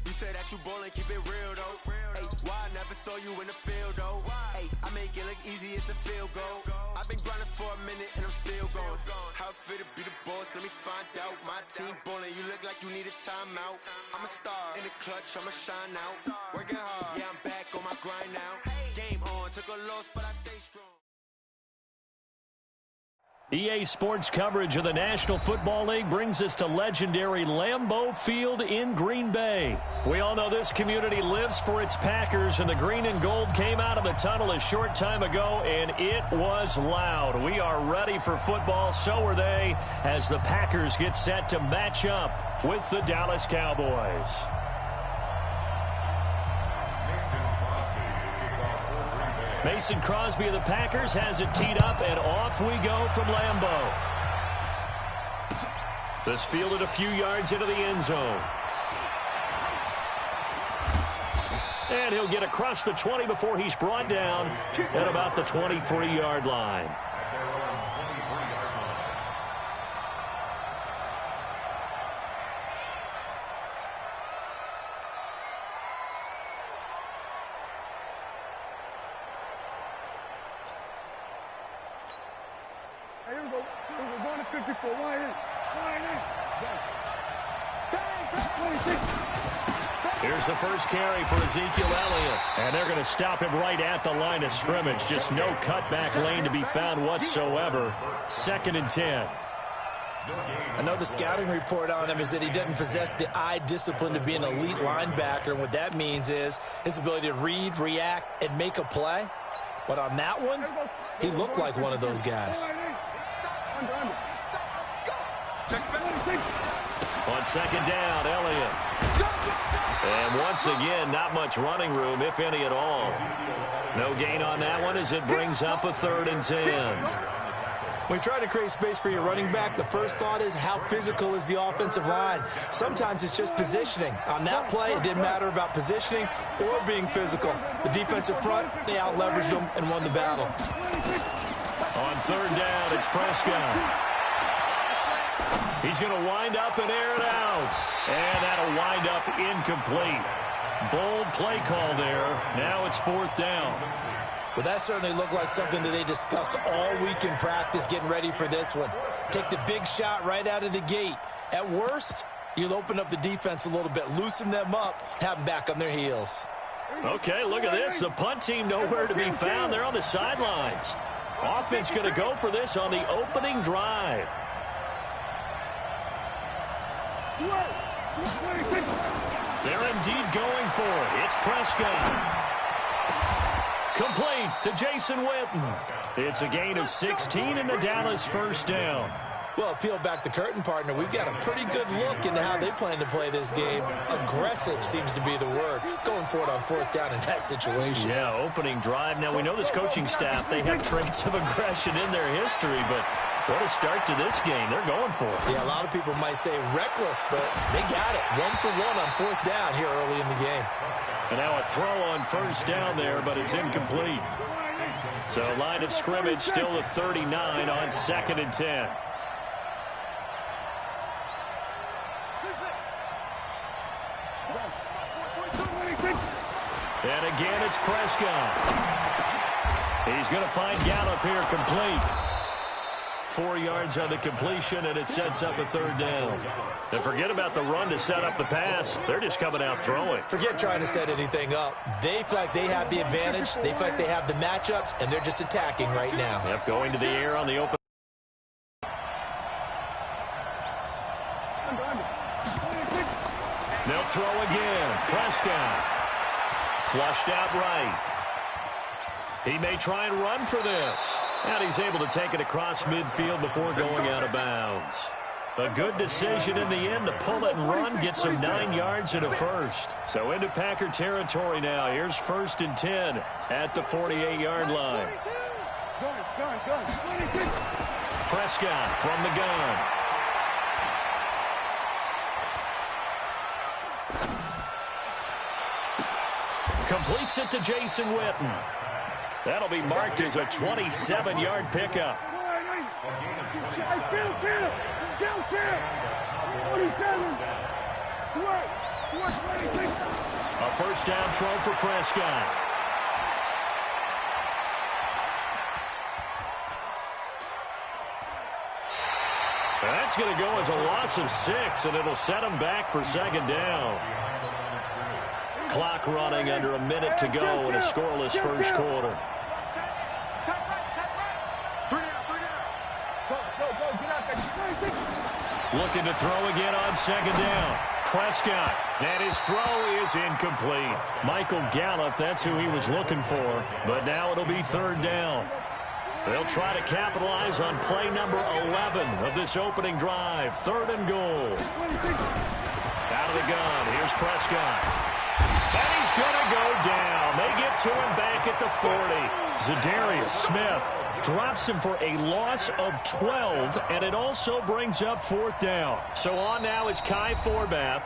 You say that you ballin', keep it real though. Hey, why I never saw you in the field though? Hey, I make it look easy, it's a field goal. I've been grinding for a minute and I'm still going. How fit to be the boss, let me find out. My team ballin', you look like you need a timeout. I'm a star in the clutch, I'ma shine out. Working hard, yeah, I'm back on my grind now. Game on, took a loss, but I stay strong. EA Sports coverage of the National Football League brings us to legendary Lambeau Field in Green Bay. We all know this community lives for its Packers, and the green and gold came out of the tunnel a short time ago, and it was loud. We are ready for football, so are they, as the Packers get set to match up with the Dallas Cowboys. Mason Mason Crosby of the Packers has it teed up, and off we go from Lambeau. This fielded a few yards into the end zone. And he'll get across the 20 before he's brought down at about the 23-yard line. Hey, here we go. We're going to 54. Line in. Here's the first carry for Ezekiel Elliott. And they're going to stop him right at the line of scrimmage. Just no cutback lane to be found whatsoever. 2nd and 10. I know the scouting report on him is that he doesn't possess the eye discipline to be an elite linebacker. And what that means is his ability to read, react, and make a play. But on that one, he looked like one of those guys. On 2nd down, Elliott. And once again, not much running room, if any at all. No gain on that one as it brings up a 3rd and 10. When you try to create space for your running back, the first thought is how physical is the offensive line. Sometimes it's just positioning. On that play, it didn't matter about positioning or being physical. The defensive front, they out-leveraged them and won the battle. On 3rd down, it's Prescott. He's going to wind up and air it out. And that'll wind up incomplete. Bold play call there. Now it's 4th down. Well, that certainly looked like something that they discussed all week in practice getting ready for this one. Take the big shot right out of the gate. At worst, you'll open up the defense a little bit, loosen them up, have them back on their heels. Okay, look at this. The punt team nowhere to be found. They're on the sidelines. Offense going to go for this on the opening drive. They're indeed going for it. It's Prescott. Complete to Jason Witten. It's a gain of 16 and the Dallas first down. Well, peel back the curtain, partner. We've got a pretty good look into how they plan to play this game. Aggressive seems to be the word. Going for it on 4th down in that situation. Yeah, opening drive. Now, we know this coaching staff, they have traits of aggression in their history, but what a start to this game. They're going for it. Yeah, a lot of people might say reckless, but they got it. 1 for 1 on 4th down here early in the game. And now a throw on 1st down there, but it's incomplete. So line of scrimmage still at 39 on 2nd and 10. And again, it's Prescott. He's going to find Gallup here complete. 4 yards on the completion, and it sets up a 3rd down. And forget about the run to set up the pass. They're just coming out throwing. Forget trying to set anything up. They feel like they have the advantage. They feel like they have the matchups, and they're just attacking right now. Yep, going to the air on the open. They'll throw again. Prescott. Flushed out right. He may try and run for this. And he's able to take it across midfield before going out of bounds. A good decision in the end to pull it and run, get some 9 yards and a first. So into Packer territory now. Here's 1st and 10 at the 48-yard line. Prescott from the gun. Completes it to Jason Witten. That'll be marked as a 27-yard pickup. A 1st down throw for Prescott. That's going to go as a loss of 6, and it'll set him back for 2nd down. Clock running under a minute to go in a scoreless first quarter. Looking to throw again on 2nd down. Prescott, and his throw is incomplete. Michael Gallup, that's who he was looking for, but now it'll be 3rd down. They'll try to capitalize on play number 11 of this opening drive. 3rd and goal. Out of the gun, here's Prescott. And he's going to go down. They get to him back back at the 40. Zadarius Smith drops him for a loss of 12, and it also brings up 4th down. So on now is Kai Forbath.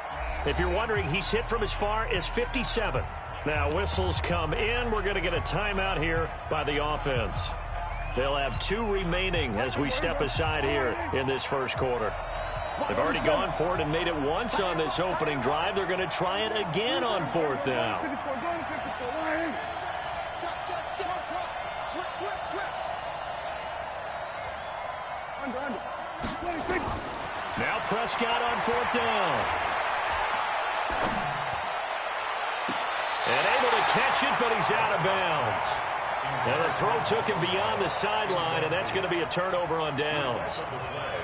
If you're wondering, he's hit from as far as 57. Now whistles come in. We're going to get a timeout here by the offense. They'll have 2 remaining as we step aside here in this first quarter. They've already gone for it and made it once on this opening drive. They're going to try it again on 4th down. Now Prescott on 4th down. And able to catch it, but he's out of bounds. And the throw took him beyond the sideline, and that's going to be a turnover on downs.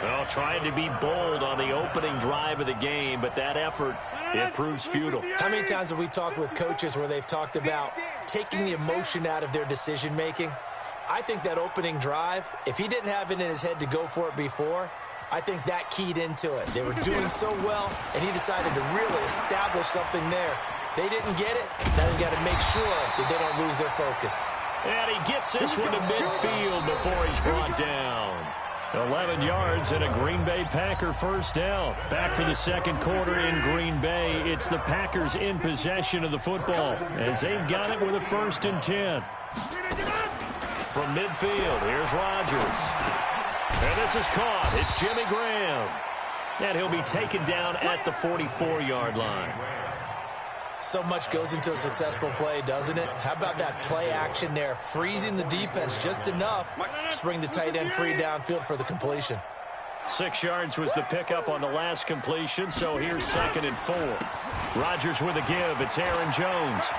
Well, trying to be bold on the opening drive of the game, but that effort, it proves futile. How many times have we talked with coaches where they've talked about taking the emotion out of their decision-making? I think that opening drive, if he didn't have it in his head to go for it before, I think that keyed into it. They were doing so well, and he decided to really establish something there. They didn't get it. Now they've got to make sure that they don't lose their focus. And he gets this one to midfield before he's brought down. 11 yards and a Green Bay Packer first down. Back for the second quarter in Green Bay. It's the Packers in possession of the football as they've got it with a 1st and 10. From midfield, here's Rodgers. And this is caught. It's Jimmy Graham. And he'll be taken down at the 44-yard line. So much goes into a successful play, doesn't it? How about that play action there, freezing the defense just enough to bring the tight end free downfield for the completion. 6 yards was the pickup on the last completion, so here's 2nd and 4. Rodgers with a give. It's Aaron Jones.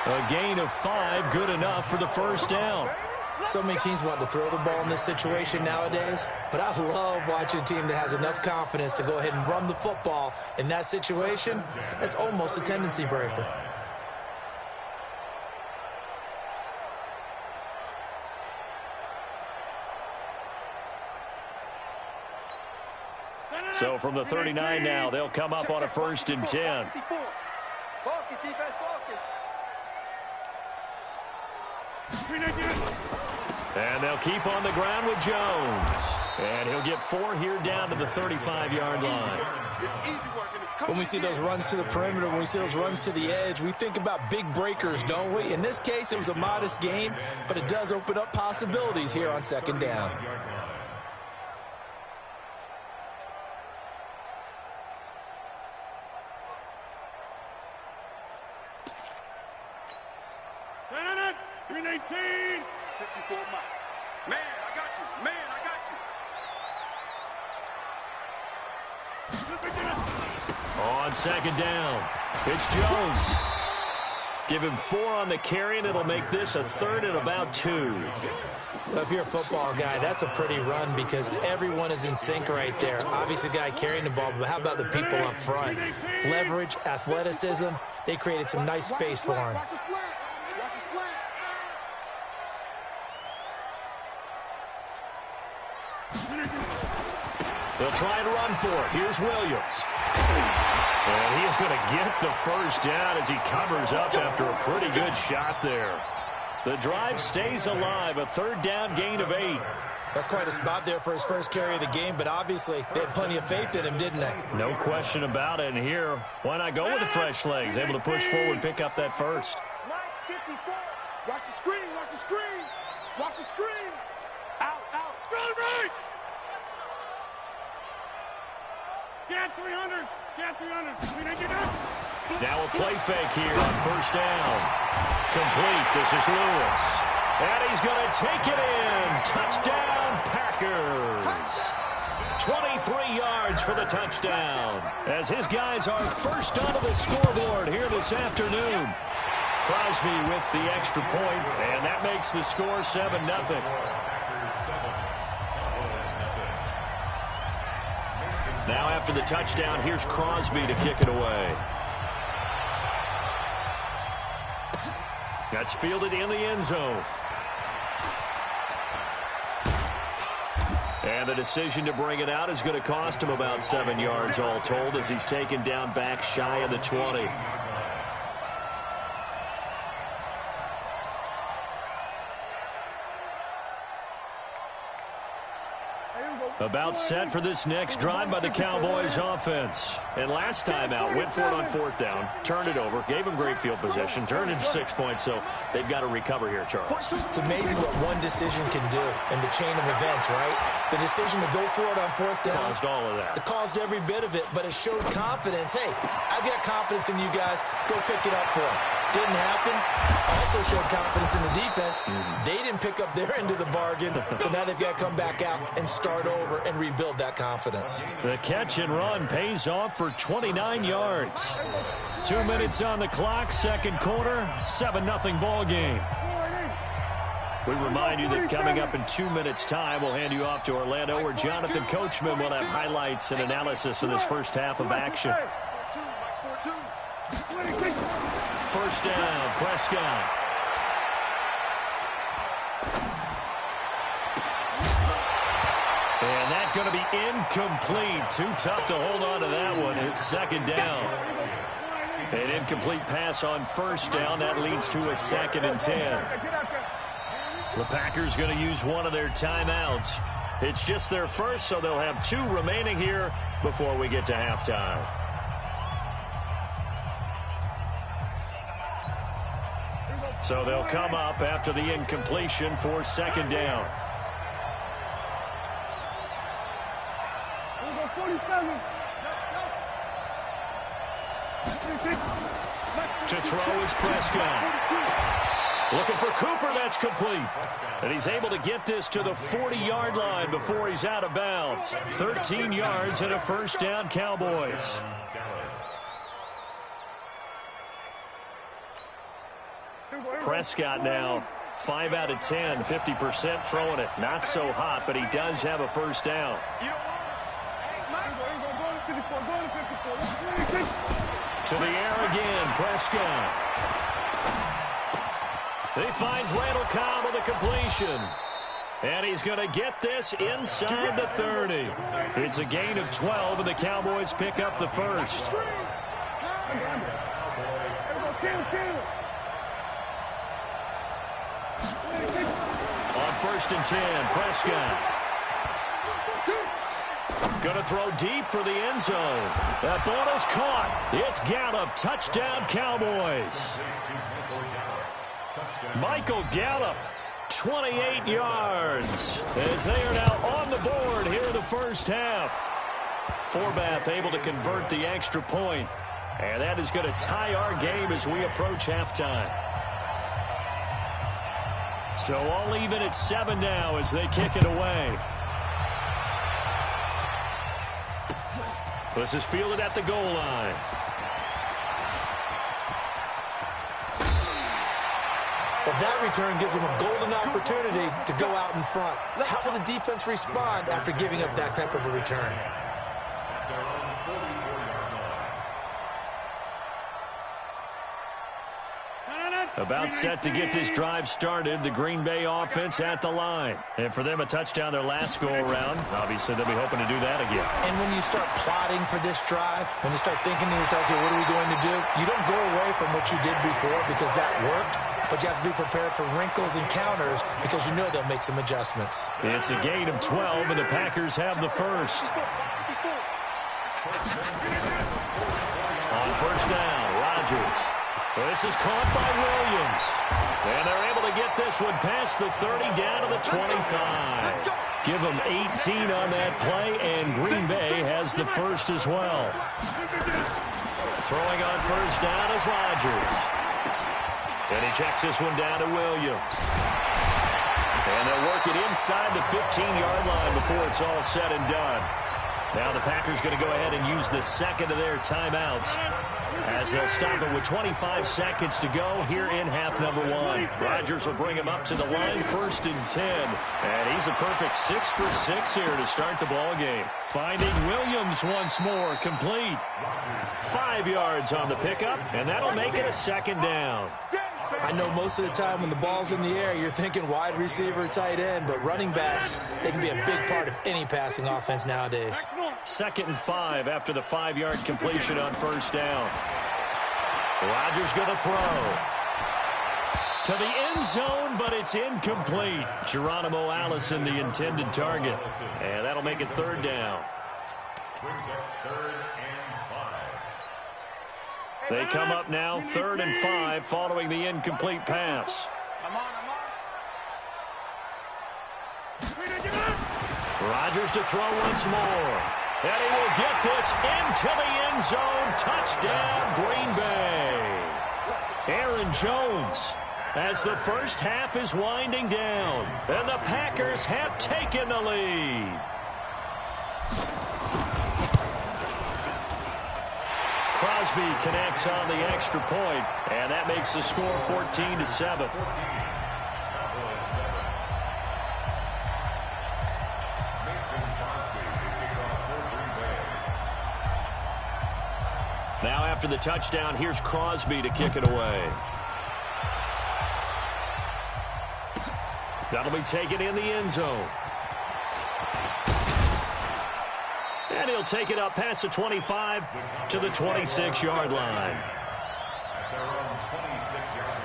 A gain of 5, good enough for the first down. So many teams want to throw the ball in this situation nowadays, but I love watching a team that has enough confidence to go ahead and run the football in that situation. That's almost a tendency breaker. So from the 39 now, they'll come up on a 1st and 10. Focus, defense, focus. And they'll keep on the ground with Jones. And he'll get 4 here down to the 35-yard line. When we see those runs to the perimeter, when we see those runs to the edge, we think about big breakers, don't we? In this case, it was a modest gain, but it does open up possibilities here on 2nd down. Man, I got you. Man, I got you. On 2nd down, it's Jones. Give him 4 on the carry, and it'll make this a 3rd and about 2. Well, if you're a football guy, that's a pretty run because everyone is in sync right there. Obviously, the guy carrying the ball, but how about the people up front? Leverage, athleticism, they created some nice space for him. Watch the slant. Watch the slant. They'll try and run for it. Here's Williams. And he is going to get the first down as he covers up after a pretty good shot there. The drive stays alive, a 3rd down gain of 8. That's quite a spot there for his first carry of the game, but obviously they had plenty of faith in him, didn't they? No question about it. And here, why not go with the fresh legs? Able to push forward, pick up that first. Watch the screen. Watch the screen. Watch the screen. Out. Right. Get 300. Get 300. Now a play fake here on 1st down. Complete. This is Lewis. And he's going to take it in. Touchdown, Packers. 23 yards for the touchdown. As his guys are first onto the scoreboard here this afternoon. Crosby with the extra point, and that makes the score 7-0. Now after the touchdown, here's Crosby to kick it away. That's fielded in the end zone. And the decision to bring it out is going to cost him about 7 yards all told as he's taken down back shy of the 20. About set for this next drive by the Cowboys offense. And last time out, went for it on 4th down, turned it over, gave them great field possession, turned into 6 points, so they've got to recover here, Charles. It's amazing what one decision can do in the chain of events, right? The decision to go for it on 4th down. Caused all of that. It caused every bit of it, but it showed confidence. Hey, I've got confidence in you guys. Go pick it up for them. Didn't happen. Also showed confidence in the defense. They didn't pick up their end of the bargain, so now they've got to come back out and start over and rebuild that confidence. The catch and run pays off for 29 yards. 2 minutes on the clock, second quarter, 7-0 ball game. We remind you that coming up in 2 minutes' time, we'll hand you off to Orlando, where Jonathan Coachman will have highlights and analysis in this first half of action. First down, Prescott. And that's going to be incomplete. Too tough to hold on to that one. It's second down. An incomplete pass on first down. That leads to a 2nd and 10. The Packers going to use one of their timeouts. It's just their first, so they'll have 2 remaining here before we get to halftime. So they'll come up after the incompletion for second down. To throw is Prescott. Looking for Cooper, that's complete. And he's able to get this to the 40-yard line before he's out of bounds. 13 yards and a first down, Cowboys. Prescott now 5 out of 10, 50% throwing it. Not so hot, but he does have a first down. To the air again, Prescott. He finds Randall Cobb with a completion. And he's going to get this inside the 30. It's a gain of 12, and the Cowboys pick up the first. On 1st and 10, Prescott. Going to throw deep for the end zone. That ball is caught. It's Gallup. Touchdown, Cowboys. Michael Gallup, 28 yards, as they are now on the board here in the first half. Forbath able to convert the extra point, and that is going to tie our game as we approach halftime. So all even at 7 now as they kick it away. This is fielded at the goal line. Well, that return gives them a golden opportunity to go out in front. How will the defense respond after giving up that type of a return? About set to get this drive started, the Green Bay offense at the line. And for them, a touchdown their last go-around. Obviously, they'll be hoping to do that again. And when you start plotting for this drive, when you start thinking to yourself, okay, what are we going to do? You don't go away from what you did before because that worked, but you have to be prepared for wrinkles and counters because you know they'll make some adjustments. It's a gain of 12, and the Packers have the first. On first down, Rodgers. This is caught by Williams. And they're able to get this one past the 30 down to the 25. Give them 18 on that play, and Green Bay has the first as well. Throwing on first down is Rodgers. And he checks this one down to Williams. And they'll work it inside the 15-yard line before it's all said and done. Now the Packers going to go ahead and use the second of their timeouts, as they'll stop it with 25 seconds to go here in half number 1. Rodgers will bring him up to the line, 1st and 10. And he's a perfect 6 for 6 here to start the ball game. Finding Williams once more, complete. 5 yards on the pickup, and that'll make it a second down. I know most of the time when the ball's in the air, you're thinking wide receiver, tight end, but running backs, they can be a big part of any passing offense nowadays. 2nd and 5 after the 5-yard completion on first down. Rodgers going to throw. To the end zone, but it's incomplete. Geronimo Allison, the intended target. And that'll make it third down. Brings up 3rd and 5. They come up now 3rd and 5 following the incomplete pass. Rodgers to throw once more. And he will get this into the end zone. Touchdown, Green Bay. Aaron Jones, as the first half is winding down, and the Packers have taken the lead. Crosby connects on the extra point, and that makes the score 14-7. Now after the touchdown, here's Crosby to kick it away. That'll be taken in the end zone. And he'll take it up past the 25 to the 26-yard line. At their own 26-yard line.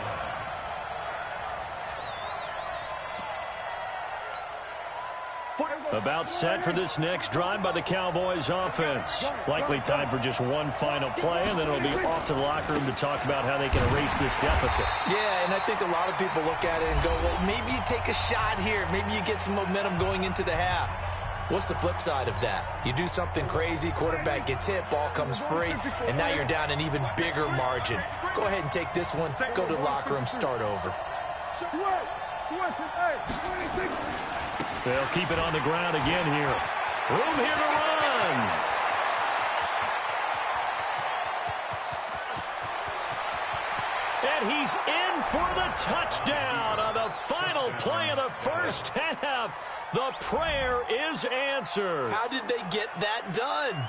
About set for this next drive by the Cowboys offense. Likely time for just one final play, and then it'll be off to the locker room to talk about how they can erase this deficit. Yeah, and I think a lot of people look at it and go, well, maybe you take a shot here. Maybe you get some momentum going into the half. What's the flip side of that? You do something crazy, quarterback gets hit, ball comes free, and now you're down an even bigger margin. Go ahead and take this one, go to the locker room, start over. They'll keep it on the ground again here. Room here to run. And he's in for the touchdown on the final play of the first half. The prayer is answered. How did they get that done?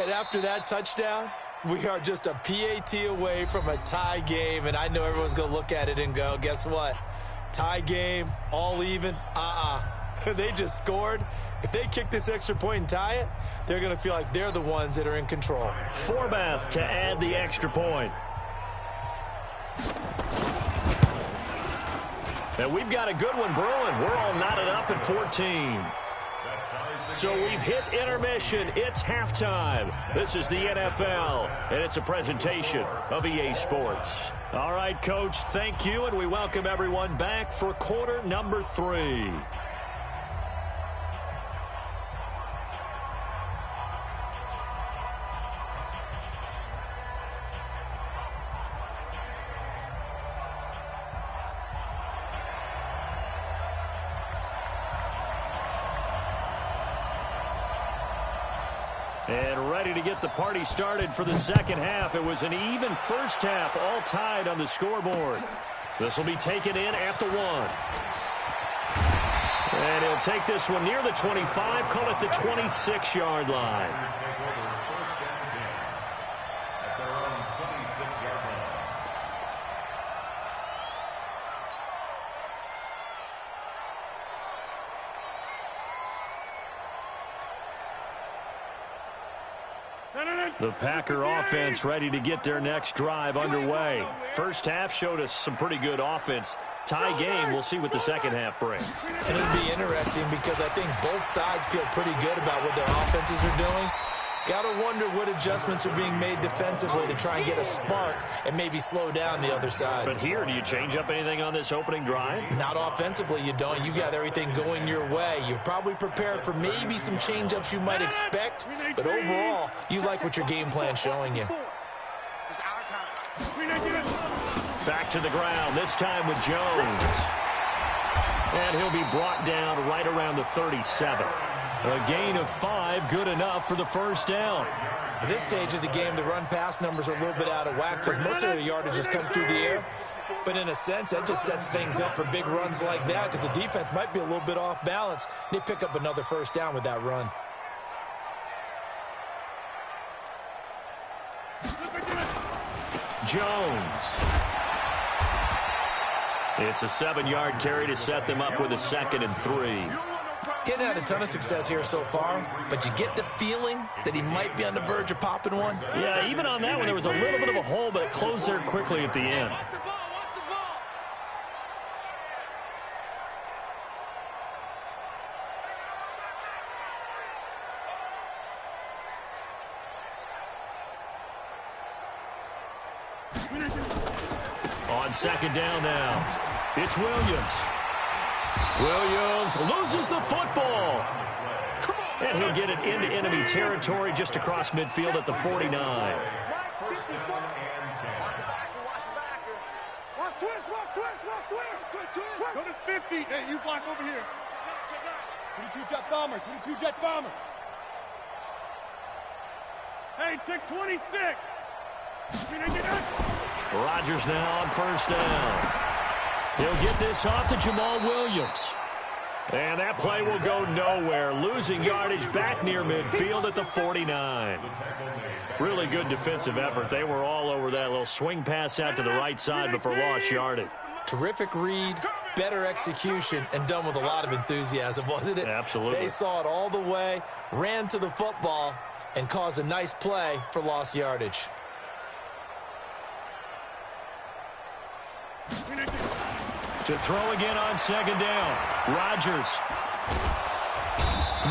And after that touchdown, we are just a PAT away from a tie game, and I know everyone's going to look at it and go, guess what? Tie game, all even, They just scored. If they kick this extra point and tie it, they're going to feel like they're the ones that are in control. Forbath to add the extra point. And we've got a good one brewing. We're all knotted up at 14. So we've hit intermission. It's halftime. This is the NFL, and it's a presentation of EA Sports. All right, Coach, thank you, and we welcome everyone back for quarter number 3. And ready to get the party started for the second half. It was an even first half, all tied on the scoreboard. This will be taken in at the 1. And he'll take this one near the 25, call it the 26-yard line. At their own 26-yard line. The Packer offense ready to get their next drive underway. First half showed us some pretty good offense. Tie game, we'll see what the second half brings. And it'll be interesting because I think both sides feel pretty good about what their offenses are doing. Got to wonder what adjustments are being made defensively to try and get a spark and maybe slow down the other side. But here, do you change up anything on this opening drive? Not offensively, you don't. You got everything going your way. You've probably prepared for maybe some change-ups you might expect, but overall, you like what your game plan's showing you. Back to the ground, this time with Jones. And he'll be brought down right around the 37. A gain of 5, good enough for the first down. At this stage of the game, the run-pass numbers are a little bit out of whack because most of the yardage has come through the air. But in a sense, that just sets things up for big runs like that because the defense might be a little bit off balance. They pick up another first down with that run. Jones. It's a 7-yard carry to set them up with a 2nd and 3. Getting had a ton of success here so far, but you get the feeling that he might be on the verge of popping one. Yeah, even on that one, there was a little bit of a hole, but it closed there quickly at the end. On second down now, it's Williams. Williams loses the football. And he'll get it into enemy territory just across midfield at the 49. Go to 50. Hey, you block over here. 22 jet bomber. 22 jet bomber. Hey, take 26. Rodgers now on first down. He'll get this off to Jamal Williams. And that play will go nowhere. Losing yardage back near midfield at the 49. Really good defensive effort. They were all over that little swing pass out to the right side before lost yardage. Terrific read, better execution, and done with a lot of enthusiasm, wasn't it? Absolutely. They saw it all the way, ran to the football, and caused a nice play for lost yardage. To throw again on second down. Rodgers.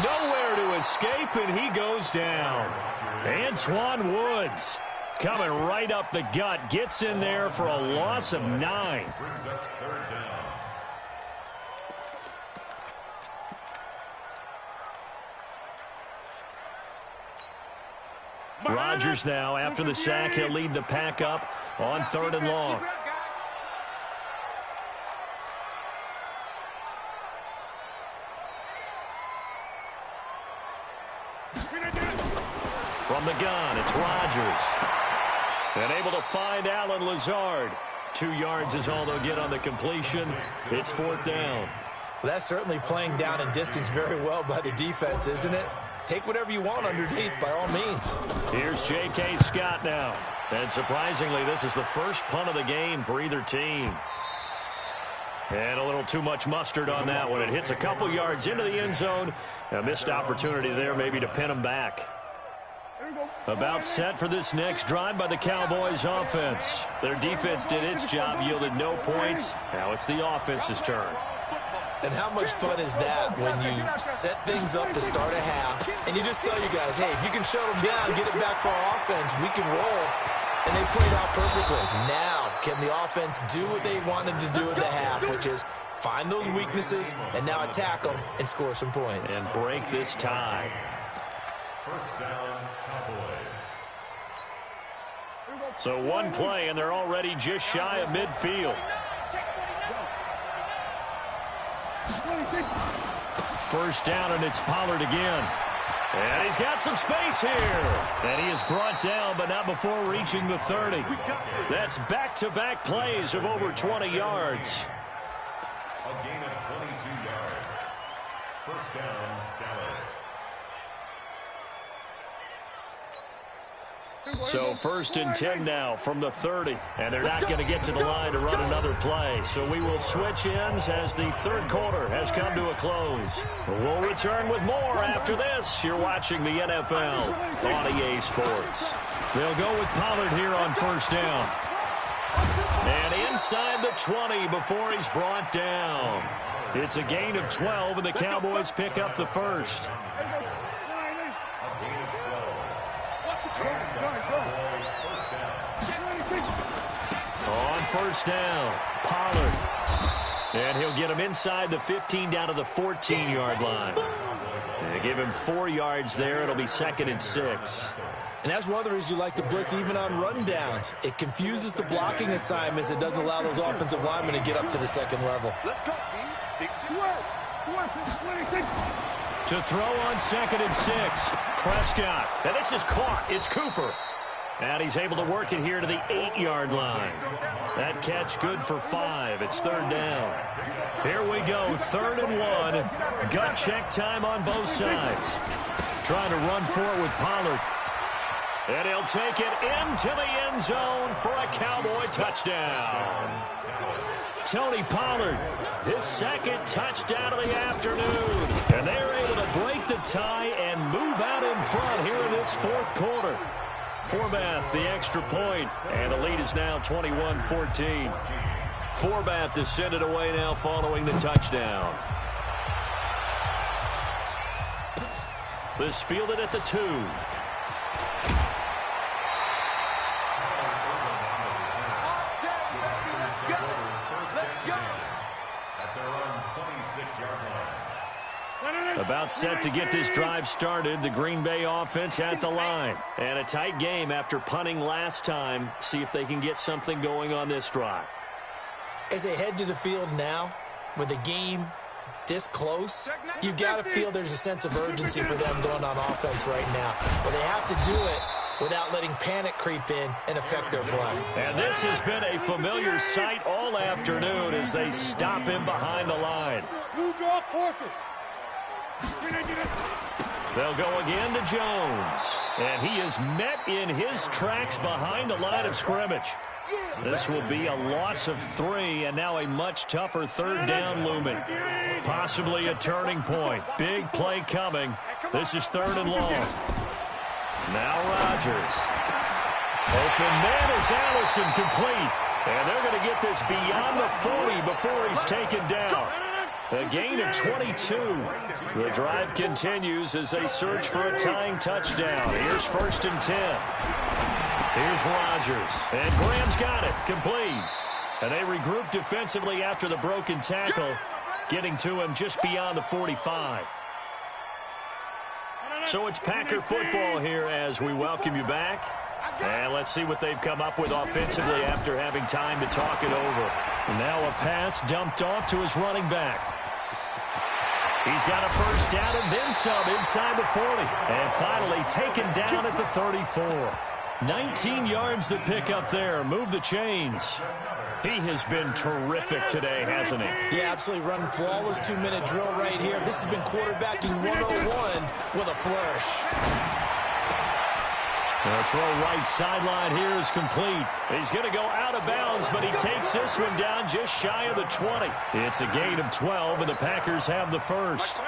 Nowhere to escape, and he goes down. Antoine Woods coming right up the gut. Gets in there for a loss of 9. Rodgers now, after the sack, he'll lead the pack up on 3rd and long. From the gun, it's Rodgers. And able to find Alan Lazard. 2 yards is all they'll get on the completion. It's 4th down. Well, that's certainly playing down in distance very well by the defense, isn't it? Take whatever you want underneath, by all means. Here's J.K. Scott now. And surprisingly, this is the first punt of the game for either team. And a little too much mustard on that one. It hits a couple yards into the end zone. A missed opportunity there maybe to pin them back. About set for this next drive by the Cowboys offense. Their defense did its job, yielded no points. Now it's the offense's turn. And how much fun is that when you set things up to start a half, and you just tell you guys, hey, if you can shut them down, get it back for our offense, we can roll. And they played out perfectly. Now, can the offense do what they wanted to do at the half, which is find those weaknesses and now attack them and score some points. And break this tie. First down, Cowboys. So one play, and they're already just shy of midfield. First down, and it's Pollard again. And he's got some space here. And he is brought down, but not before reaching the 30. That's back-to-back plays of over 20 yards. A gain of 22 yards. First down, Dallas. So 1st and 10 now from the 30. And they're not going to get to the line to run another play. So we will switch ends as the 3rd quarter has come to a close. We'll return with more after this. You're watching the NFL on EA Sports. They'll go with Pollard here on 1st down. And inside the 20 before he's brought down. It's a gain of 12, and the Cowboys pick up the first. On first down, Pollard. And he'll get him inside the 15 down to the 14-yard line. And give him 4 yards there. It'll be 2nd and 6. And that's one of the reasons you like to blitz even on rundowns. It confuses the blocking assignments. It doesn't allow those offensive linemen to get up to the 2nd level. Let's go, big swerve. To throw on 2nd and 6. Prescott. And this is caught. It's Cooper. And he's able to work it here to the 8-yard line. That catch good for 5. It's 3rd down. Here we go, 3rd and 1. Gut check time on both sides. Trying to run for it with Pollard. And he'll take it into the end zone for a Cowboy touchdown. Tony Pollard, his 2nd touchdown of the afternoon. And they're able to break the tie and move out in front here in this 4th quarter. Forbath, the extra point, and the lead is now 21-14. Forbath is sent it away now following the touchdown. This fielded at the 2. About set to get this drive started. The Green Bay offense at the line. And a tight game after punting last time. See if they can get something going on this drive. As they head to the field now, with the game this close, you've got to feel there's a sense of urgency for them going on offense right now. But they have to do it without letting panic creep in and affect their play. And this has been a familiar sight all afternoon as they stop him behind the line. They'll go again to Jones. And he is met in his tracks behind the line of scrimmage. This will be a loss of 3, and now a much tougher third down looming. Possibly a turning point. Big play coming. This is 3rd and long. Now Rodgers. Open man is Allison, complete. And they're going to get this beyond the 40 before he's taken down. A gain of 22. The drive continues as they search for a tying touchdown. Here's 1st and 10. Here's Rodgers. And Graham's got it. Complete. And they regroup defensively after the broken tackle, getting to him just beyond the 45. So it's Packer football here as we welcome you back. And let's see what they've come up with offensively after having time to talk it over. And now a pass dumped off to his running back. He's got a first down and then some inside the 40. And finally taken down at the 34. 19 yards to pick up there. Move the chains. He has been terrific today, hasn't he? Yeah, absolutely. Running flawless 2-minute drill right here. This has been quarterbacking 101 with a flourish. The throw right sideline here is complete. He's going to go out of bounds, but he takes this one down just shy of the 20. It's a gain of 12, and the Packers have the first.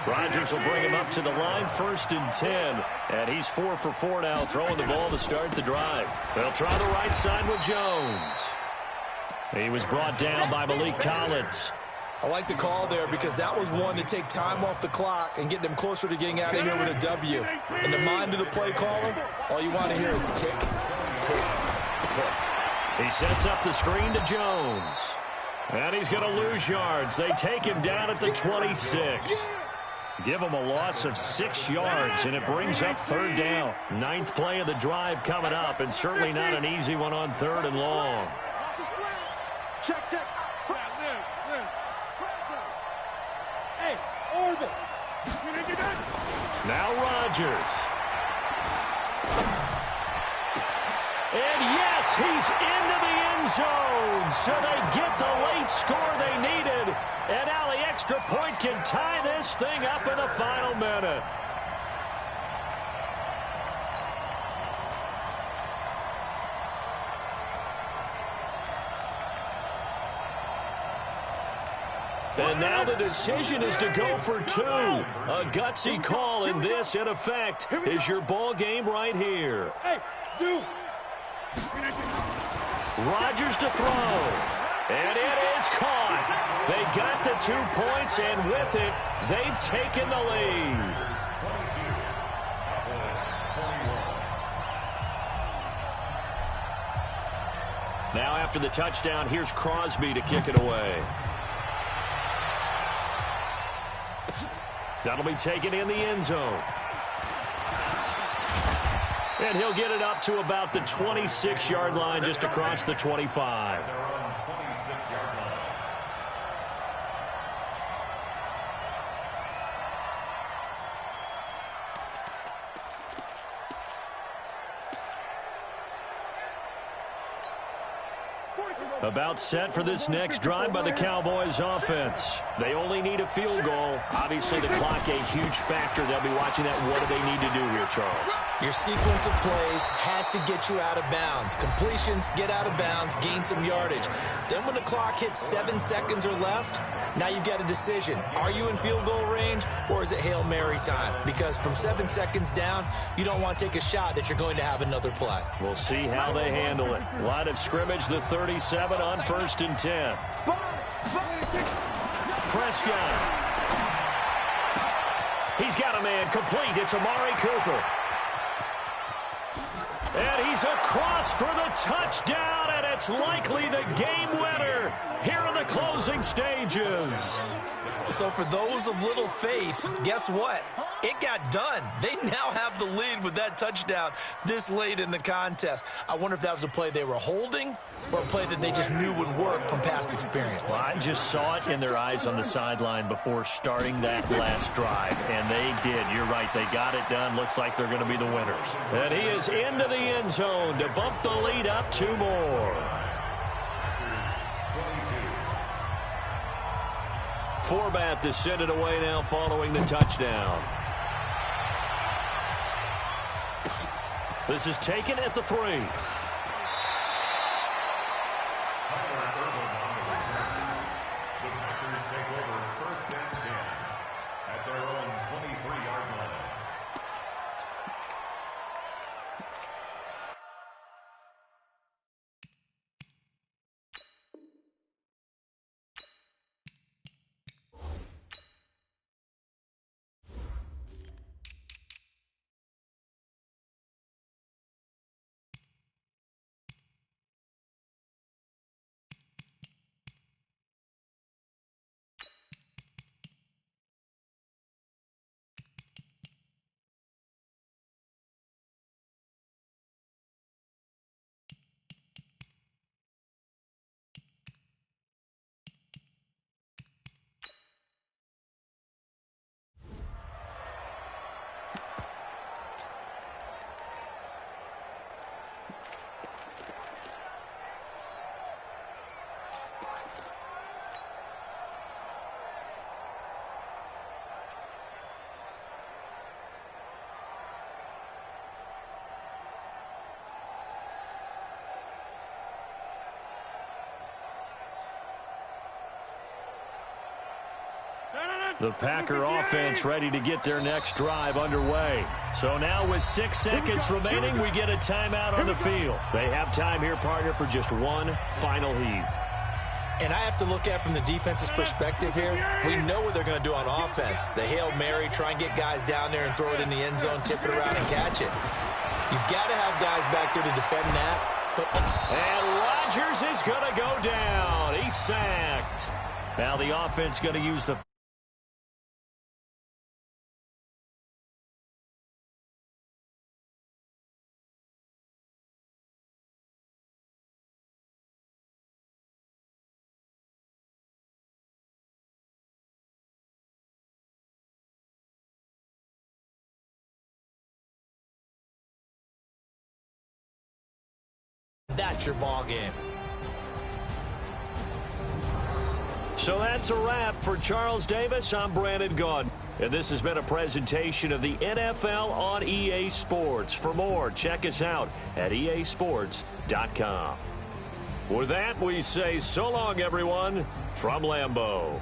Rodgers will bring him up to the line, 1st and 10. And he's 4 for 4 now, throwing the ball to start the drive. They'll try the right side with Jones. He was brought down by Malik Collins. I like the call there because that was one to take time off the clock and get them closer to getting out of here with a W. In the mind of the play caller, all you want to hear is tick, tick, tick. He sets up the screen to Jones. And he's going to lose yards. They take him down at the 26. Give him a loss of 6 yards, and it brings up 3rd down. 9th play of the drive coming up, and certainly not an easy one on 3rd and long. Check, check. Hey, Orville. Now Rodgers. And yes, he's into the end zone. So they get the late score they needed. And now the extra point can tie this thing up in the final minute. And now the decision is to go for 2. A gutsy call, and this, in effect, is your ball game right here. Rodgers to throw. And it is caught. They got the 2 points, and with it, they've taken the lead. Now after the touchdown, here's Crosby to kick it away. That'll be taken in the end zone. And he'll get it up to about the 26-yard line, just across the 25. About set for this next drive by the Cowboys offense. They only need a field goal. Obviously, the clock a huge factor. They'll be watching that. What do they need to do here, Charles? Your sequence of plays has to get you out of bounds. Completions, get out of bounds, gain some yardage. Then when the clock hits 7 seconds or left, now you've got a decision. Are you in field goal range, or is it Hail Mary time? Because from 7 seconds down, you don't want to take a shot that you're going to have another play. We'll see how they handle it. Line of scrimmage, the 37 on 1st and 10. Prescott. He's got a man complete. It's Amari Cooper. And he's across for the touchdown, and it's likely the game winner here in the closing stages. So for those of little faith, guess what? It got done. They now have the lead with that touchdown this late in the contest. I wonder if that was a play they were holding or a play that they just knew would work from past experience. Well, I just saw it in their eyes on the sideline before starting that last drive, and they did. You're right. They got it done. Looks like they're going to be the winners. And he is into the end zone to bump the lead up 2 more. Forbat to send it away now following the touchdown. This is taken at the 3. The Packers take over 1st and 10 at their own 23-yard line. The Packer offense ready to get their next drive underway. So now with 6 seconds remaining, we get a timeout on the field. They have time here, partner, for just one final heave. And I have to look at from the defense's perspective here. We know what they're going to do on offense. The Hail Mary, try and get guys down there and throw it in the end zone, tip it around and catch it. You've got to have guys back there to defend that. And Rodgers is going to go down. He's sacked. Now the offense going to use the... That's your ball game. So that's a wrap for Charles Davis. I'm Brandon Gaudin. And this has been a presentation of the NFL on EA Sports. For more, check us out at easports.com. With that, we say so long, everyone, from Lambeau.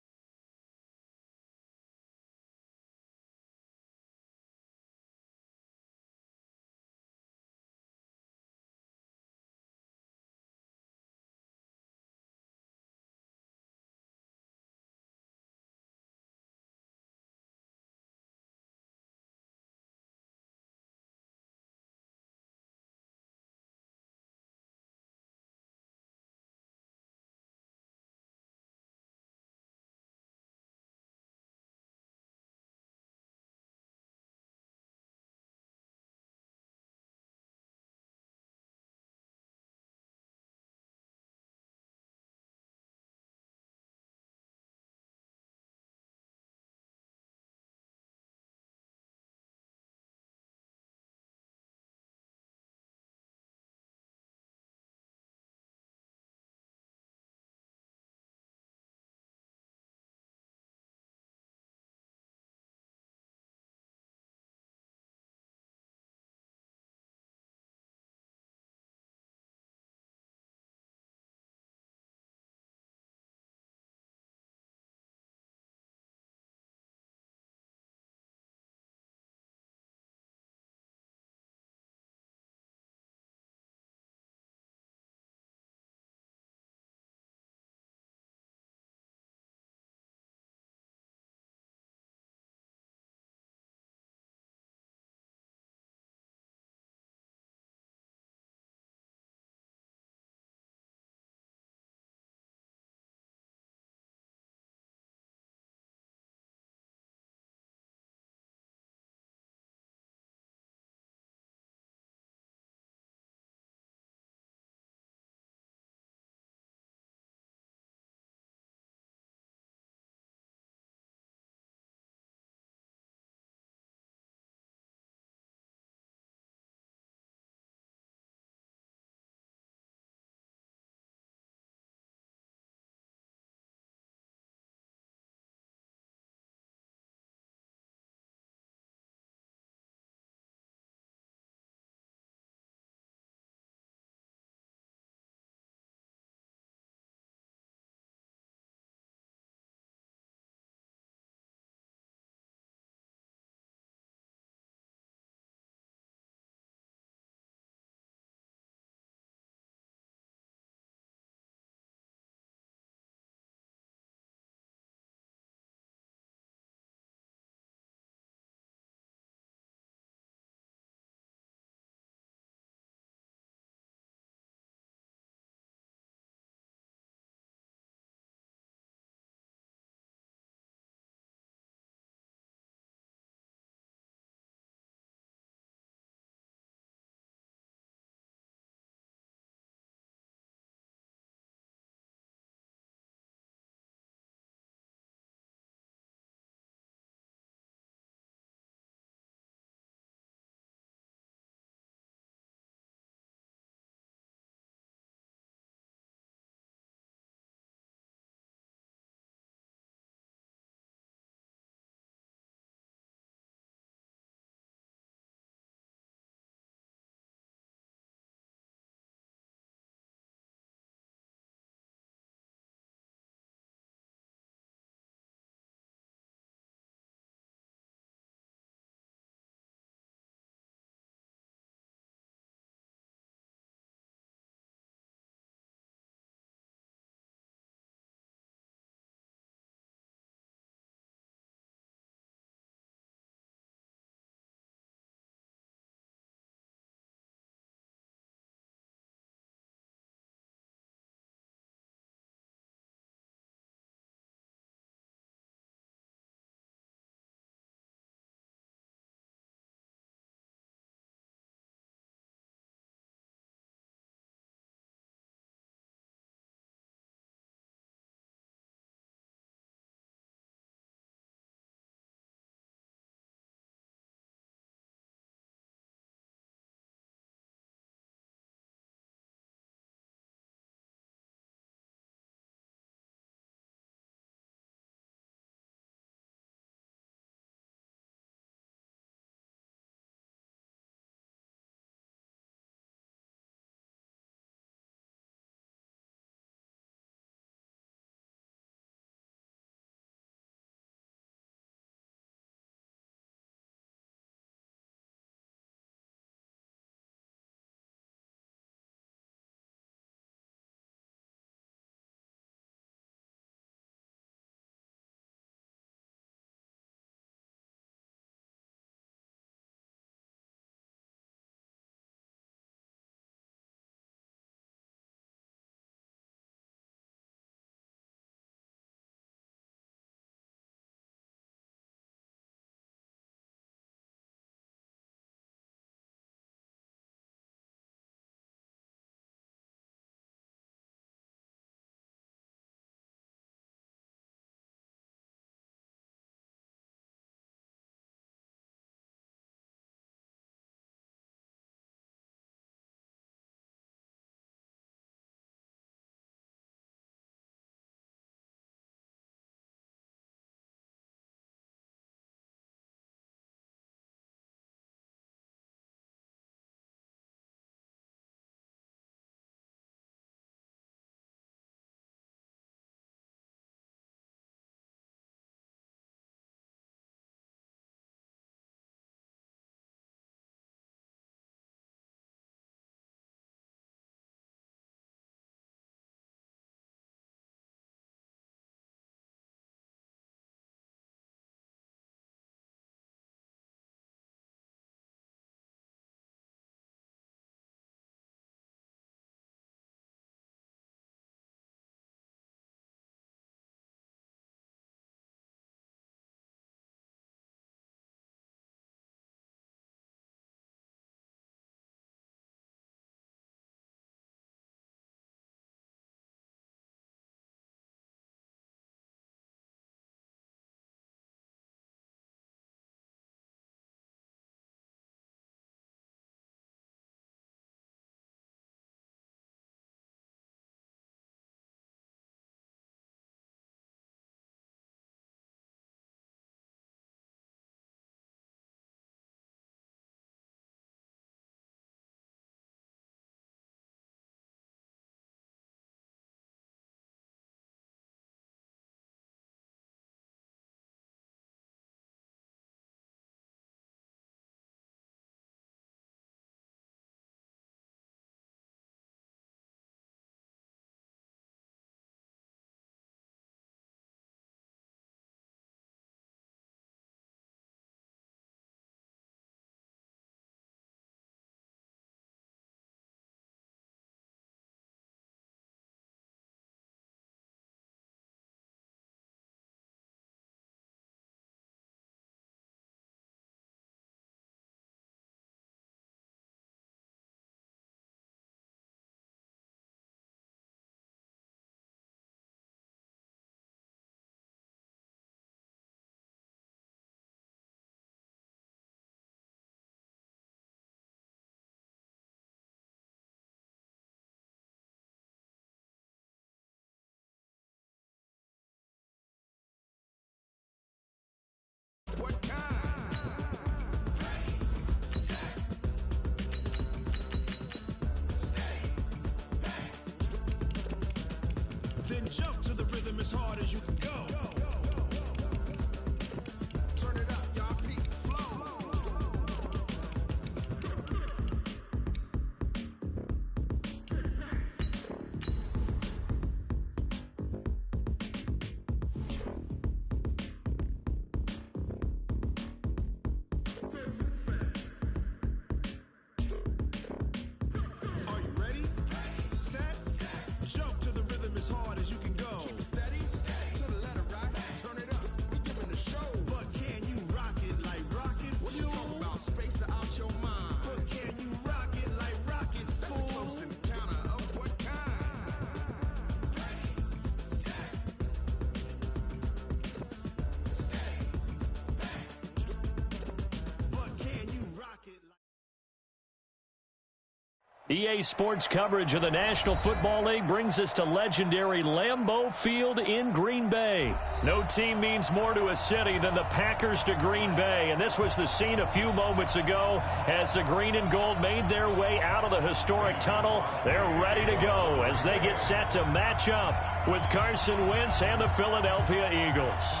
EA Sports coverage of the National Football League brings us to legendary Lambeau Field in Green Bay. No team means more to a city than the Packers to Green Bay, and this was the scene a few moments ago as the green and gold made their way out of the historic tunnel. They're ready to go as they get set to match up with Carson Wentz and the Philadelphia Eagles.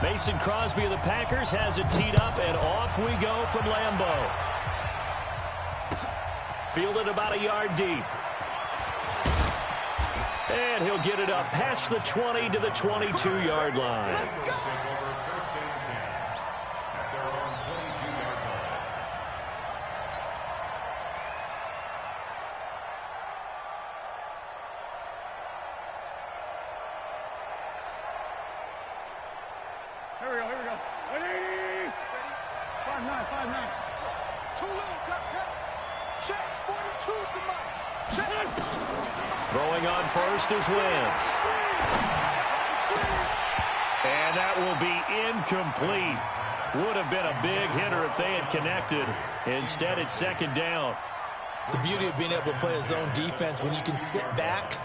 Mason Crosby of the Packers has it teed up, and off we go from Lambeau. Fielded about a yard deep. And he'll get it up past the 20 to the 22-yard line. Here we go. 180. 5'9". Too little, check. 42 to Mike. Check. Throwing on first is Wentz. And that will be incomplete. Would have been a big hitter if they had connected. Instead, it's second down. The beauty of being able to play a zone defense when you can sit back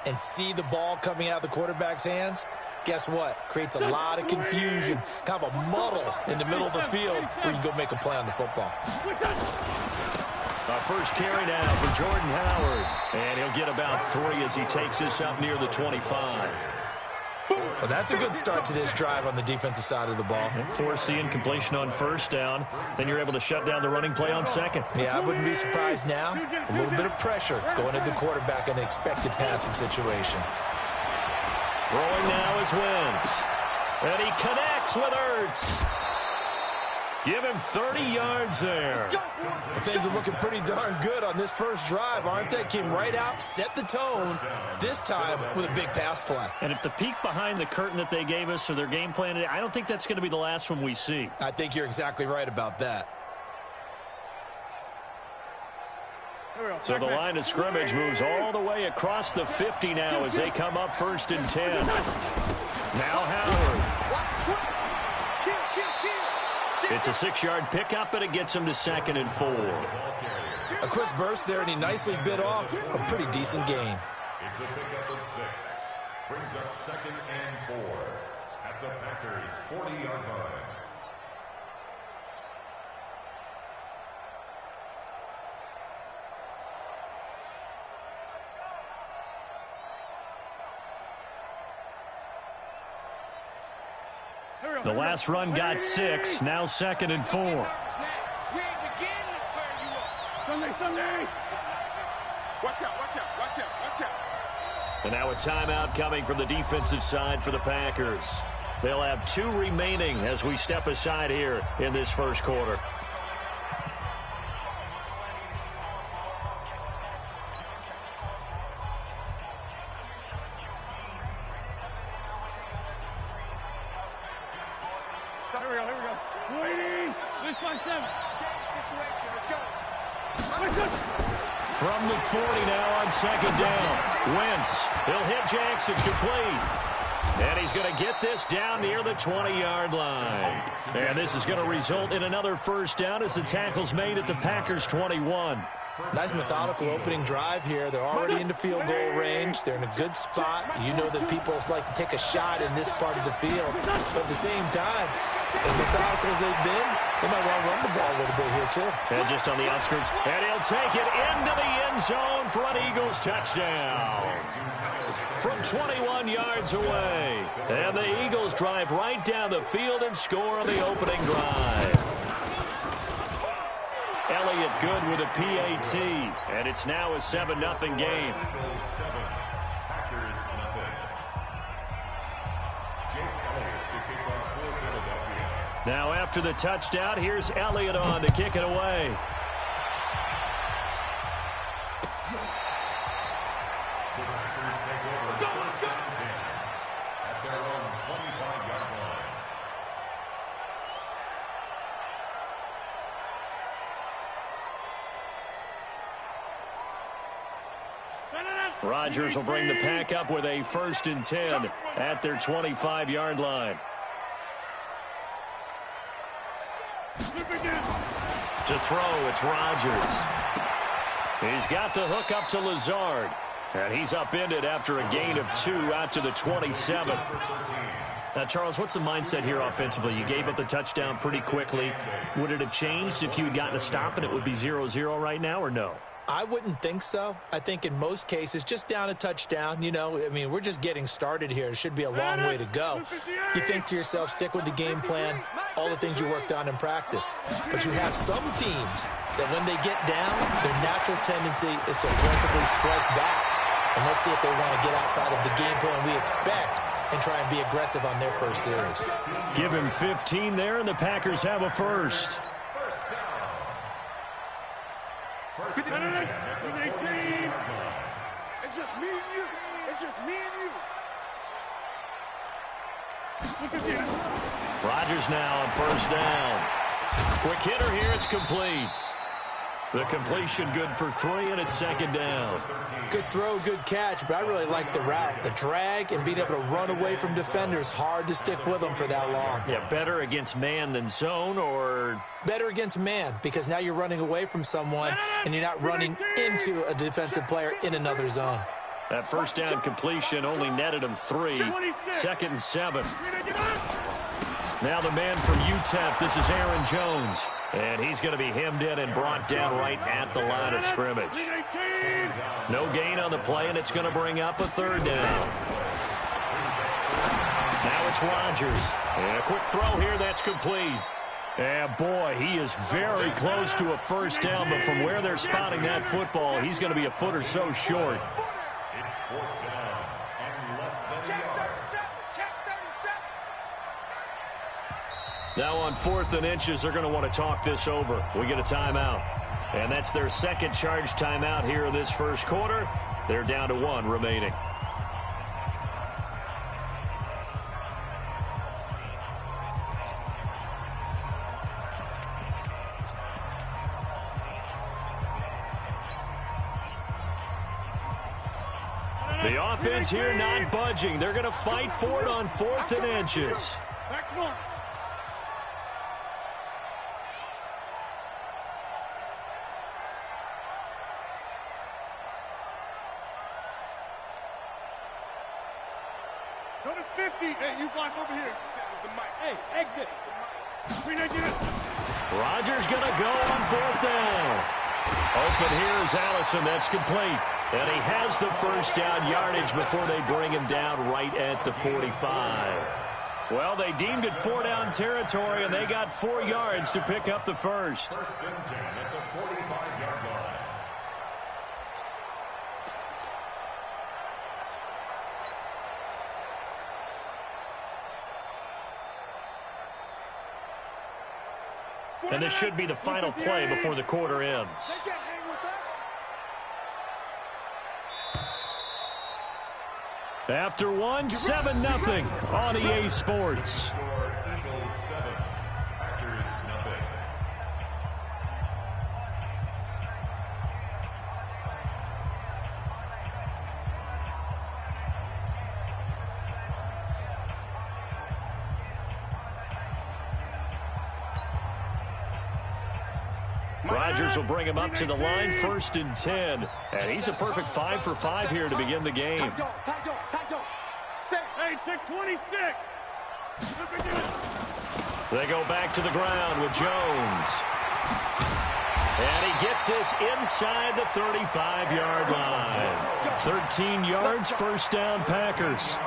and see the ball coming out of the quarterback's hands, guess what? Creates a lot of confusion, kind of a muddle in the middle of the field where you can go make a play on the football. A first carry now for Jordan Howard. And he'll get about 3 as he takes this up near the 25. Well, that's a good start to this drive on the defensive side of the ball. And force the incompletion on first down. Then you're able to shut down the running play on second. Yeah, I wouldn't be surprised now. A little bit of pressure going at the quarterback in an expected passing situation. Throwing now is Wentz. And he connects with Ertz. Give him 30 yards there. Well, things are looking pretty darn good on this first drive, aren't they? Came right out, set the tone, this time with a big pass play. And if the peek behind the curtain that they gave us or their game plan, I don't think that's going to be the last one we see. I think you're exactly right about that. So the line of scrimmage moves all the way across the 50 now as they come up 1st and 10. Now Howard. It's a 6-yard pickup, and it gets him to 2nd and 4. A quick burst there, and he nicely bit off a pretty decent gain. It's a pickup of 6. Brings up 2nd and 4 at the Packers' 40-yard line. The last run got 6, now 2nd and 4. Sunday. Watch out. And now a timeout coming from the defensive side for the Packers. They'll have 2 remaining as we step aside here in this first quarter. From the 40 now on 2nd down. Wentz, he'll hit Jackson complete. And he's going to get this down near the 20-yard line. And this is going to result in another first down as the tackle's made at the Packers' 21. Nice methodical opening drive here. They're already into field goal range. They're in a good spot. You know that people like to take a shot in this part of the field. But at the same time, as methodical as they've been, they might want to run the ball a little bit here, too. And just on the outskirts. And he'll take it into the end zone for an Eagles touchdown. From 21 yards away. And the Eagles drive right down the field and score on the opening drive. Elliott good with a PAT. And it's now a 7-0 game. Now after the touchdown, here's Elliott on to kick it away. Rodgers will bring the pack up with a 1st and 10 at their 25-yard line. To throw, it's Rodgers. He's got the hook up to Lazard. And he's upended after a gain of 2 out to the 27. Now, Charles, what's the mindset here offensively? You gave up the touchdown pretty quickly. Would it have changed if you had gotten a stop and it would be 0-0 right now, or no? I wouldn't think so. I think in most cases, just down a touchdown, you know, I mean, we're just getting started here. It should be a long way to go. You think to yourself, stick with the game plan, all the things you worked on in practice. But you have some teams that when they get down, their natural tendency is to aggressively strike back. And let's see if they want to get outside of the game plan we expect and try and be aggressive on their first series. Give him 15 there, and the Packers have a first. It's just me and you. It's just me and you. Rodgers now on first down. Quick hitter here. It's complete. The completion good for 3, and it's second down. Good throw, good catch, but I really like the route. The drag and being able to run away from defenders, hard to stick with them for that long. Yeah, better against man than zone, or? Better against man, because now you're running away from someone and you're not running into a defensive player in another zone. That first down completion only netted him 3. Second and 7. Now the man from UTEP, this is Aaron Jones. And he's going to be hemmed in and brought down right at the line of scrimmage. No gain on the play, and it's going to bring up a third down. Now it's Rodgers. And a quick throw here, that's complete. And boy, he is very close to a first down, but from where they're spotting that football, he's going to be a foot or so short. It's 4th down and less than a yard. Now on 4th and inches, they're going to want to talk this over. We get a timeout. And that's their second charge timeout here in this first quarter. They're down to 1 remaining. The offense here not budging. They're going to fight for it on 4th and inches. Go to 50. Hey, you block over here. Hey, exit. Rodgers going to go on 4th down. Open here is Allison. That's complete. And he has the first down yardage before they bring him down right at the 45. Well, they deemed it 4-down territory, and they got 4 yards to pick up the first. First and 10 at the 45-yard line. And this should be the final play before the quarter ends. After 1, 7-0 on EA Sports. Eagles 7, Packers nothing. Rodgers will bring him up to the line, 1st and 10. And he's a perfect 5 for 5 here to begin the game. Hey, take 26. They go back to the ground with Jones. And he gets this inside the 35-yard line. 13 yards, first down, Packers.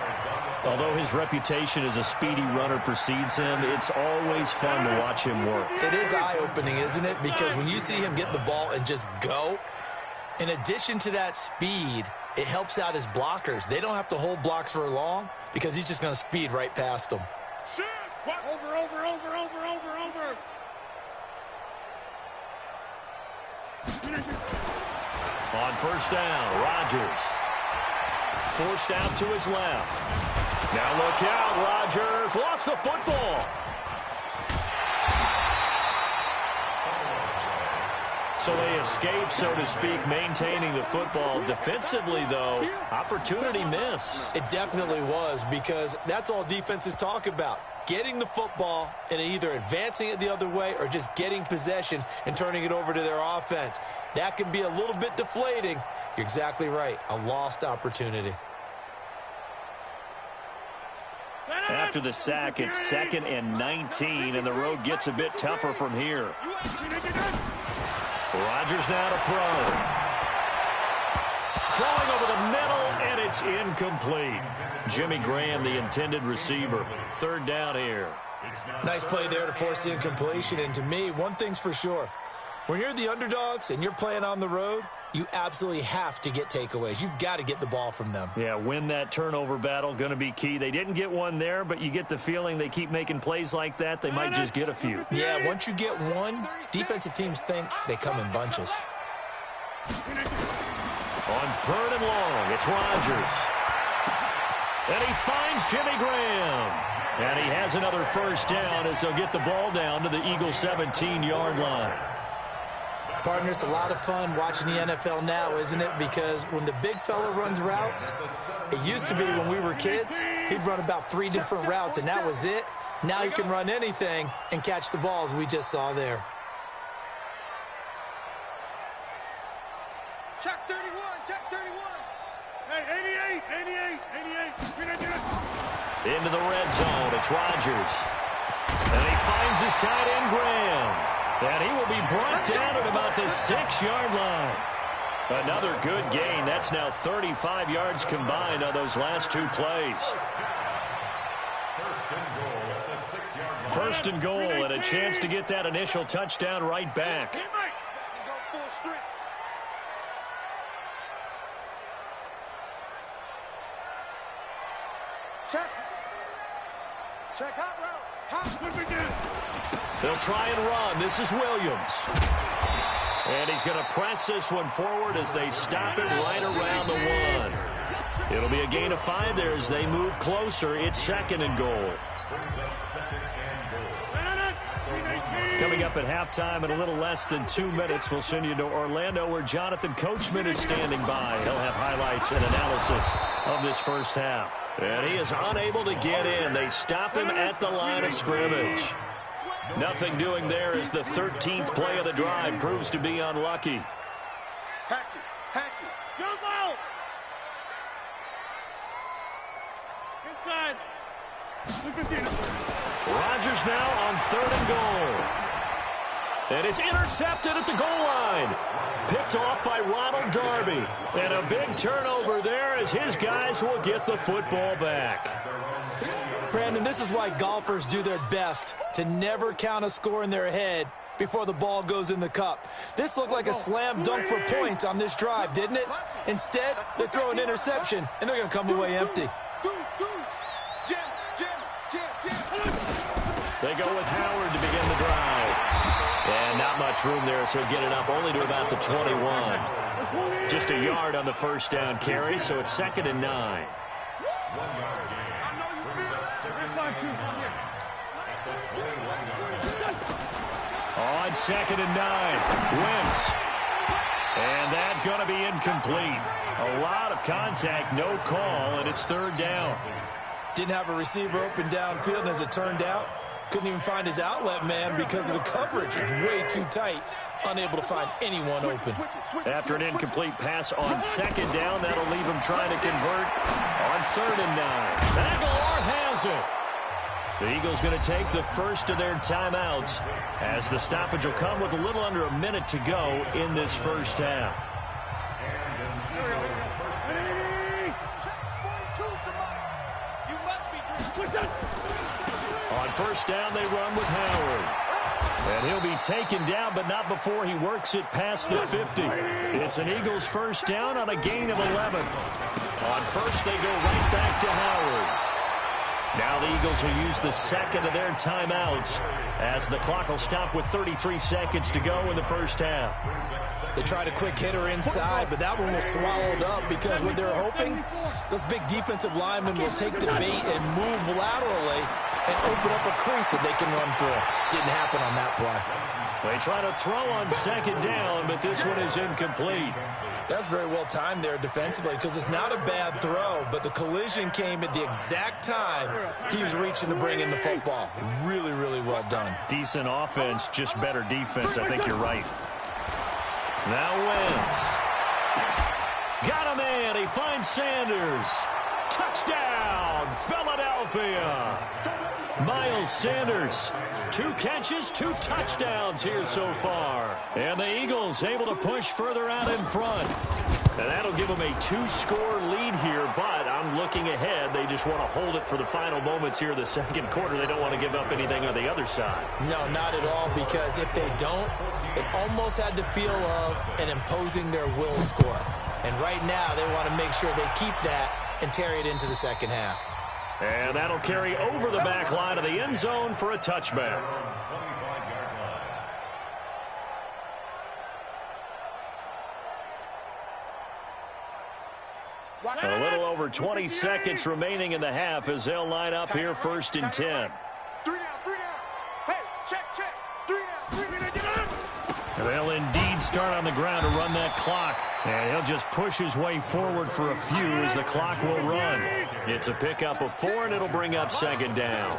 Although his reputation as a speedy runner precedes him, it's always fun to watch him work. It is eye-opening, isn't it? Because when you see him get the ball and just go, in addition to that speed, it helps out his blockers. They don't have to hold blocks for long because he's just going to speed right past them. Over. On first down, Rodgers. Forced out to his left. Now look out, Rodgers lost the football. So they escape, so to speak, maintaining the football. Defensively, though, opportunity miss. It definitely was, because that's all defenses talk about. getting the football and either advancing it the other way or just getting possession and turning it over to their offense. That can be a little bit deflating. You're exactly right. A lost opportunity. After the sack, it's 2nd and 19, and the road gets a bit tougher from here. Rodgers now to throw. Throwing over the middle, and it's incomplete. Jimmy Graham, the intended receiver. 3rd down here. Nice play there to force the incompletion, and to me, one thing's for sure. When you're the underdogs and you're playing on the road, you absolutely have to get takeaways. You've got to get the ball from them. Yeah, win that turnover battle, going to be key. They didn't get one there, but you get the feeling they keep making plays like that, they might just get a few. Yeah, once you get one, defensive teams think they come in bunches. On 3rd and long, it's Rodgers. And he finds Jimmy Graham. And he has another 1st down as they'll get the ball down to the Eagles' 17-yard line. Partner, it's a lot of fun watching the NFL now, isn't it? Because when the big fella runs routes, it used to be when we were kids, he'd run about 3 different routes, and that was it. Now he can run anything and catch the balls we just saw there. Check 31, check 31. Hey, 88. Into the red zone, it's Rodgers. And he finds his tight end, Graham. And he will be brought down at about the 6-yard line. Another good gain. That's now 35 yards combined on those last 2 plays. 1st and goal, and a chance to get that initial touchdown right back. Check hot route. They'll try and run. This is Williams. And he's going to press this one forward as they stop it right around the 1. It'll be a gain of 5 there as they move closer. It's 2nd and goal. Coming up at halftime in a little less than 2 minutes, we'll send you to Orlando where Jonathan Coachman is standing by. He'll have highlights and analysis of this first half. And he is unable to get in. They stop him at the line of scrimmage. Nothing doing there as the 13th play of the drive proves to be unlucky. Hatchet. Jump out. Inside. Rodgers now on 3rd and goal. And it's intercepted at the goal line. Picked off by Ronald Darby. And a big turnover there as his guys will get the football back. Brandon, this is why golfers do their best to never count a score in their head before the ball goes in the cup. This looked like a slam dunk for points on this drive, didn't it? Instead, they throw an interception, and they're going to come away empty. They go with Howard to begin the drive. And not much room there, so get it up only to about the 21. Just a yard on the 1st down carry, so it's 2nd and 9. On 2nd and 9, Wentz. And that's going to be incomplete. A lot of contact, no call, and it's 3rd down. Didn't have a receiver open downfield, and as it turned out, couldn't even find his outlet man because of the coverage. It's way too tight. Unable to find anyone open. After an incomplete pass on 2nd down, that'll leave him trying to convert on 3rd and 9. Aguilar has it. The Eagles going to take the first of their timeouts as the stoppage will come with a little under a minute to go in this first half. On 1st down, they run with Howard. And he'll be taken down, but not before he works it past the 50. It's an Eagles 1st down on a gain of 11. On 1st, they go right back to Howard. Now the Eagles will use the 2nd of their timeouts as the clock will stop with 33 seconds to go in the first half. They tried a quick hitter inside, but that one was swallowed up because what they're hoping, those big defensive linemen will take the bait and move laterally and open up a crease that they can run through. Didn't happen on that play. They try to throw on second down, but this one is incomplete. That's very well timed there defensively because it's not a bad throw, but the collision came at the exact time he was reaching to bring in the football. Really, really well done. Decent offense, just better defense. I think you're right. Now Wentz. Got a man. He finds Sanders. Touchdown, Philadelphia. Miles Sanders, 2 catches, 2 touchdowns here so far. And the Eagles able to push further out in front. And that'll give them a 2-score lead here, but I'm looking ahead. They just want to hold it for the final moments here in the second quarter. They don't want to give up anything on the other side. No, not at all, because if they don't, it almost had the feel of an imposing their will score. And right now, they want to make sure they keep that and carry it into the second half. And that'll carry over the back line of the end zone for a touchback. A little over 20 seconds remaining in the half as they'll line up here 1st and 10. 3 down. Hey, check. 3 down. They'll indeed start on the ground to run that clock. And he'll just push his way forward for a few as the clock will run. It's a pickup of 4, and it'll bring up second down.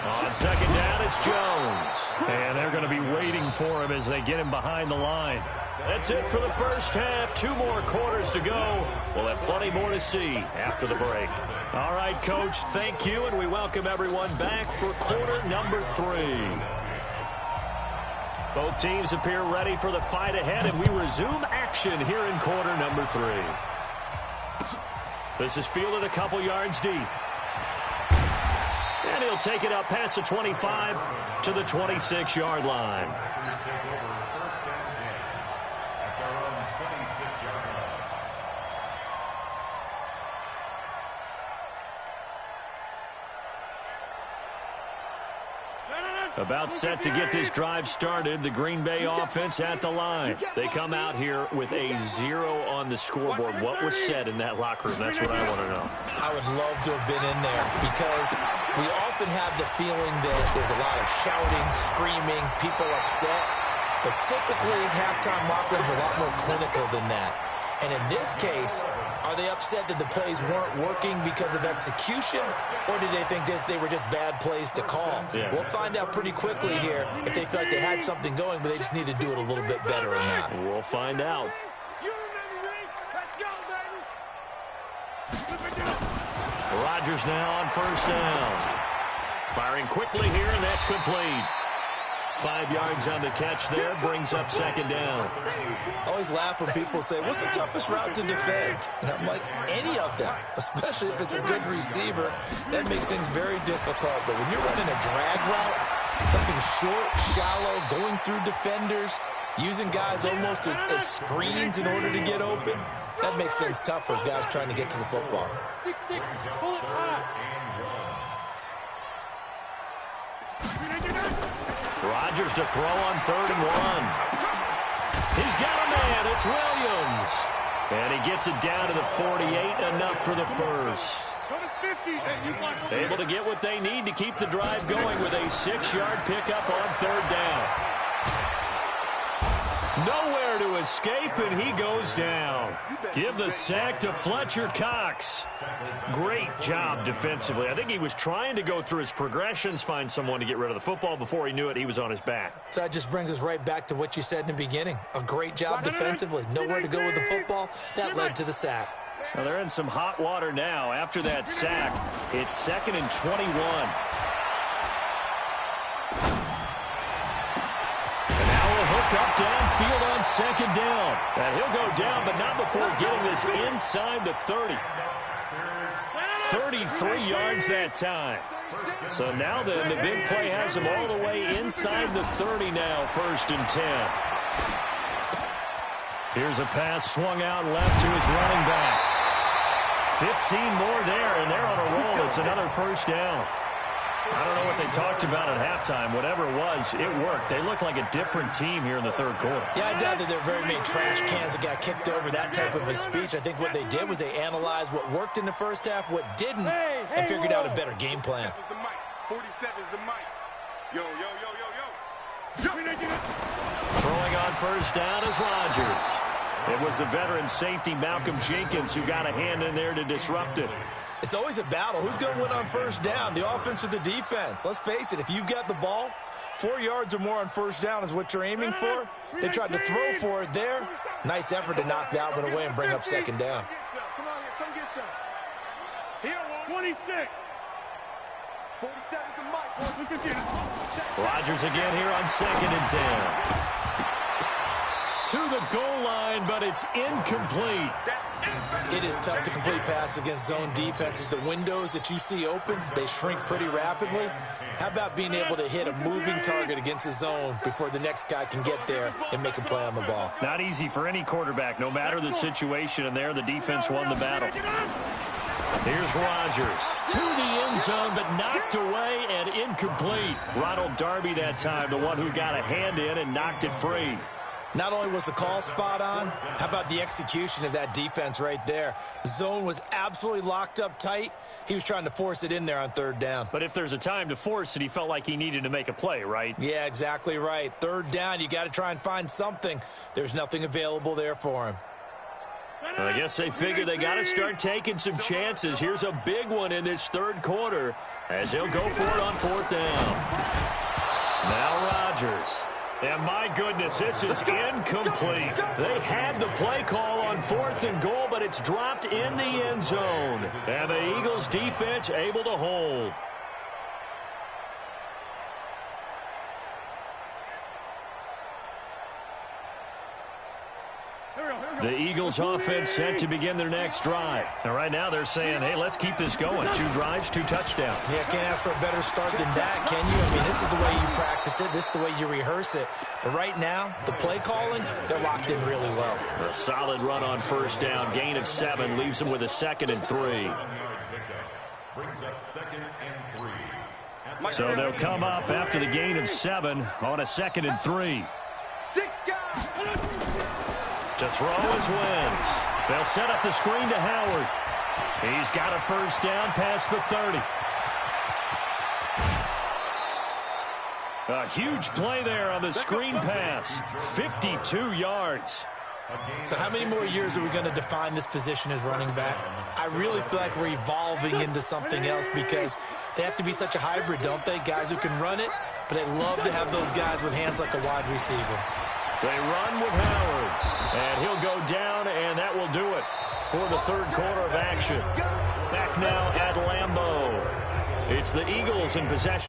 On second down, it's Jones. And they're going to be waiting for him as they get him behind the line. That's it for the first half. 2 more quarters to go. We'll have plenty more to see after the break. All right, Coach, thank you, and we welcome everyone back for quarter number 3. Both teams appear ready for the fight ahead, and we resume action here in quarter number 3. This is fielded a couple yards deep. And he'll take it up past the 25 to the 26-yard line. About set to get this drive started. The Green Bay offense at the line. They come out here with a 0 on the scoreboard. What was said in that locker room? That's what I want to know. I would love to have been in there because we often have the feeling that there's a lot of shouting, screaming, people upset. But typically, halftime locker rooms are a lot more clinical than that. And in this case, are they upset that the plays weren't working because of execution, or did they think they were just bad plays to call? Yeah. We'll find out pretty quickly here if they feel like they had something going, but they just need to do it a little bit better or not. We'll find out. Rodgers now on first down. Firing quickly here, and that's complete. 5 yards on the catch there, brings up second down. I always laugh when people say, what's the toughest route to defend? And I'm like, any of them, especially if it's a good receiver. That makes things very difficult. But when you're running a drag route, something short, shallow, going through defenders, using guys almost as screens in order to get open, that makes things tough for guys trying to get to the football. 6-6, pull it high. Rodgers to throw on 3rd and 1. He's got a man. It's Williams. And he gets it down to the 48, enough for the first. Able to get what they need to keep the drive going with a 6-yard pickup on 3rd down. Nowhere to escape, and he goes down. Give the sack to Fletcher Cox. Great job defensively. I think he was trying to go through his progressions, find someone to get rid of the football. Before he knew it, he was on his back. So that just brings us right back to what you said in the beginning. A great job defensively. Nowhere to go with the football. That led to the sack. Well, they're in some hot water now. After that sack, it's 2nd and 21. Up downfield on second down. And he'll go down, but not before getting this inside the 30. 33 yards that time. So now then, the big play has him all the way inside the 30 now, 1st and 10. Here's a pass swung out left to his running back. 15 more there, and they're on a roll. It's another first down. I don't know what they talked about at halftime. Whatever it was, it worked. They look like a different team here in the 3rd quarter. Yeah, I doubt that there are very many trash cans that got kicked over, that type of a speech. I think what they did was they analyzed what worked in the first half, what didn't, and figured out a better game plan. 47 is the mic. Yo, yo, yo, yo, yo. Throwing on first down is Rodgers. It was the veteran safety Malcolm Jenkins who got a hand in there to disrupt it. It's always a battle. Who's going to win on first down, the offense or the defense? Let's face it, if you've got the ball, 4 yards or more on first down is what you're aiming for. They tried to throw for it there. Nice effort to knock that one away and bring up second down. Come on here, come get some. Here, 26. 47 to Mike. Rodgers again here on 2nd and 10. To the goal line, but it's incomplete. It is tough to complete pass against zone defenses. The windows that you see open, they shrink pretty rapidly. How about being able to hit a moving target against a zone before the next guy can get there and make a play on the ball? Not easy for any quarterback, no matter the situation, and there the defense won the battle. Here's Rodgers to the end zone, but knocked away and incomplete. Ronald Darby that time, the one who got a hand in and knocked it free. Not only was the call spot on, how about the execution of that defense right there? The zone was absolutely locked up tight. He was trying to force it in there on third down. But if there's a time to force it, he felt like he needed to make a play, right? Yeah, exactly right. Third down, you got to try and find something. There's nothing available there for him. Well, I guess they figure they got to start taking some chances. Here's a big one in this third quarter as he'll go for it on fourth down. Now Rodgers. And my goodness, this is incomplete. They had the play call on 4th and goal, but it's dropped in the end zone. And the Eagles defense able to hold. The Eagles offense set to begin their next drive. And right now they're saying, hey, let's keep this going. 2 drives, 2 touchdowns. Yeah, can't ask for a better start than that, can you? I mean, this is the way you practice it. This is the way you rehearse it. But right now, the play calling, they're locked in really well. A solid run on first down. Gain of 7 leaves them with a 2nd and 3. Brings up 2nd and 3. So they'll come up after the gain of 7 on a 2nd and 3. 6 guys. To throw is Wentz. They'll set up the screen to Howard. He's got a first down past the 30. A huge play there on the screen pass. 52 yards. So how many more years are we going to define this position as running back? I really feel like we're evolving into something else because they have to be such a hybrid, don't they? Guys who can run it, but they love to have those guys with hands like a wide receiver. They run with Howard, and he'll go down, and that will do it for the third quarter of action. Back now at Lambeau. It's the Eagles in possession.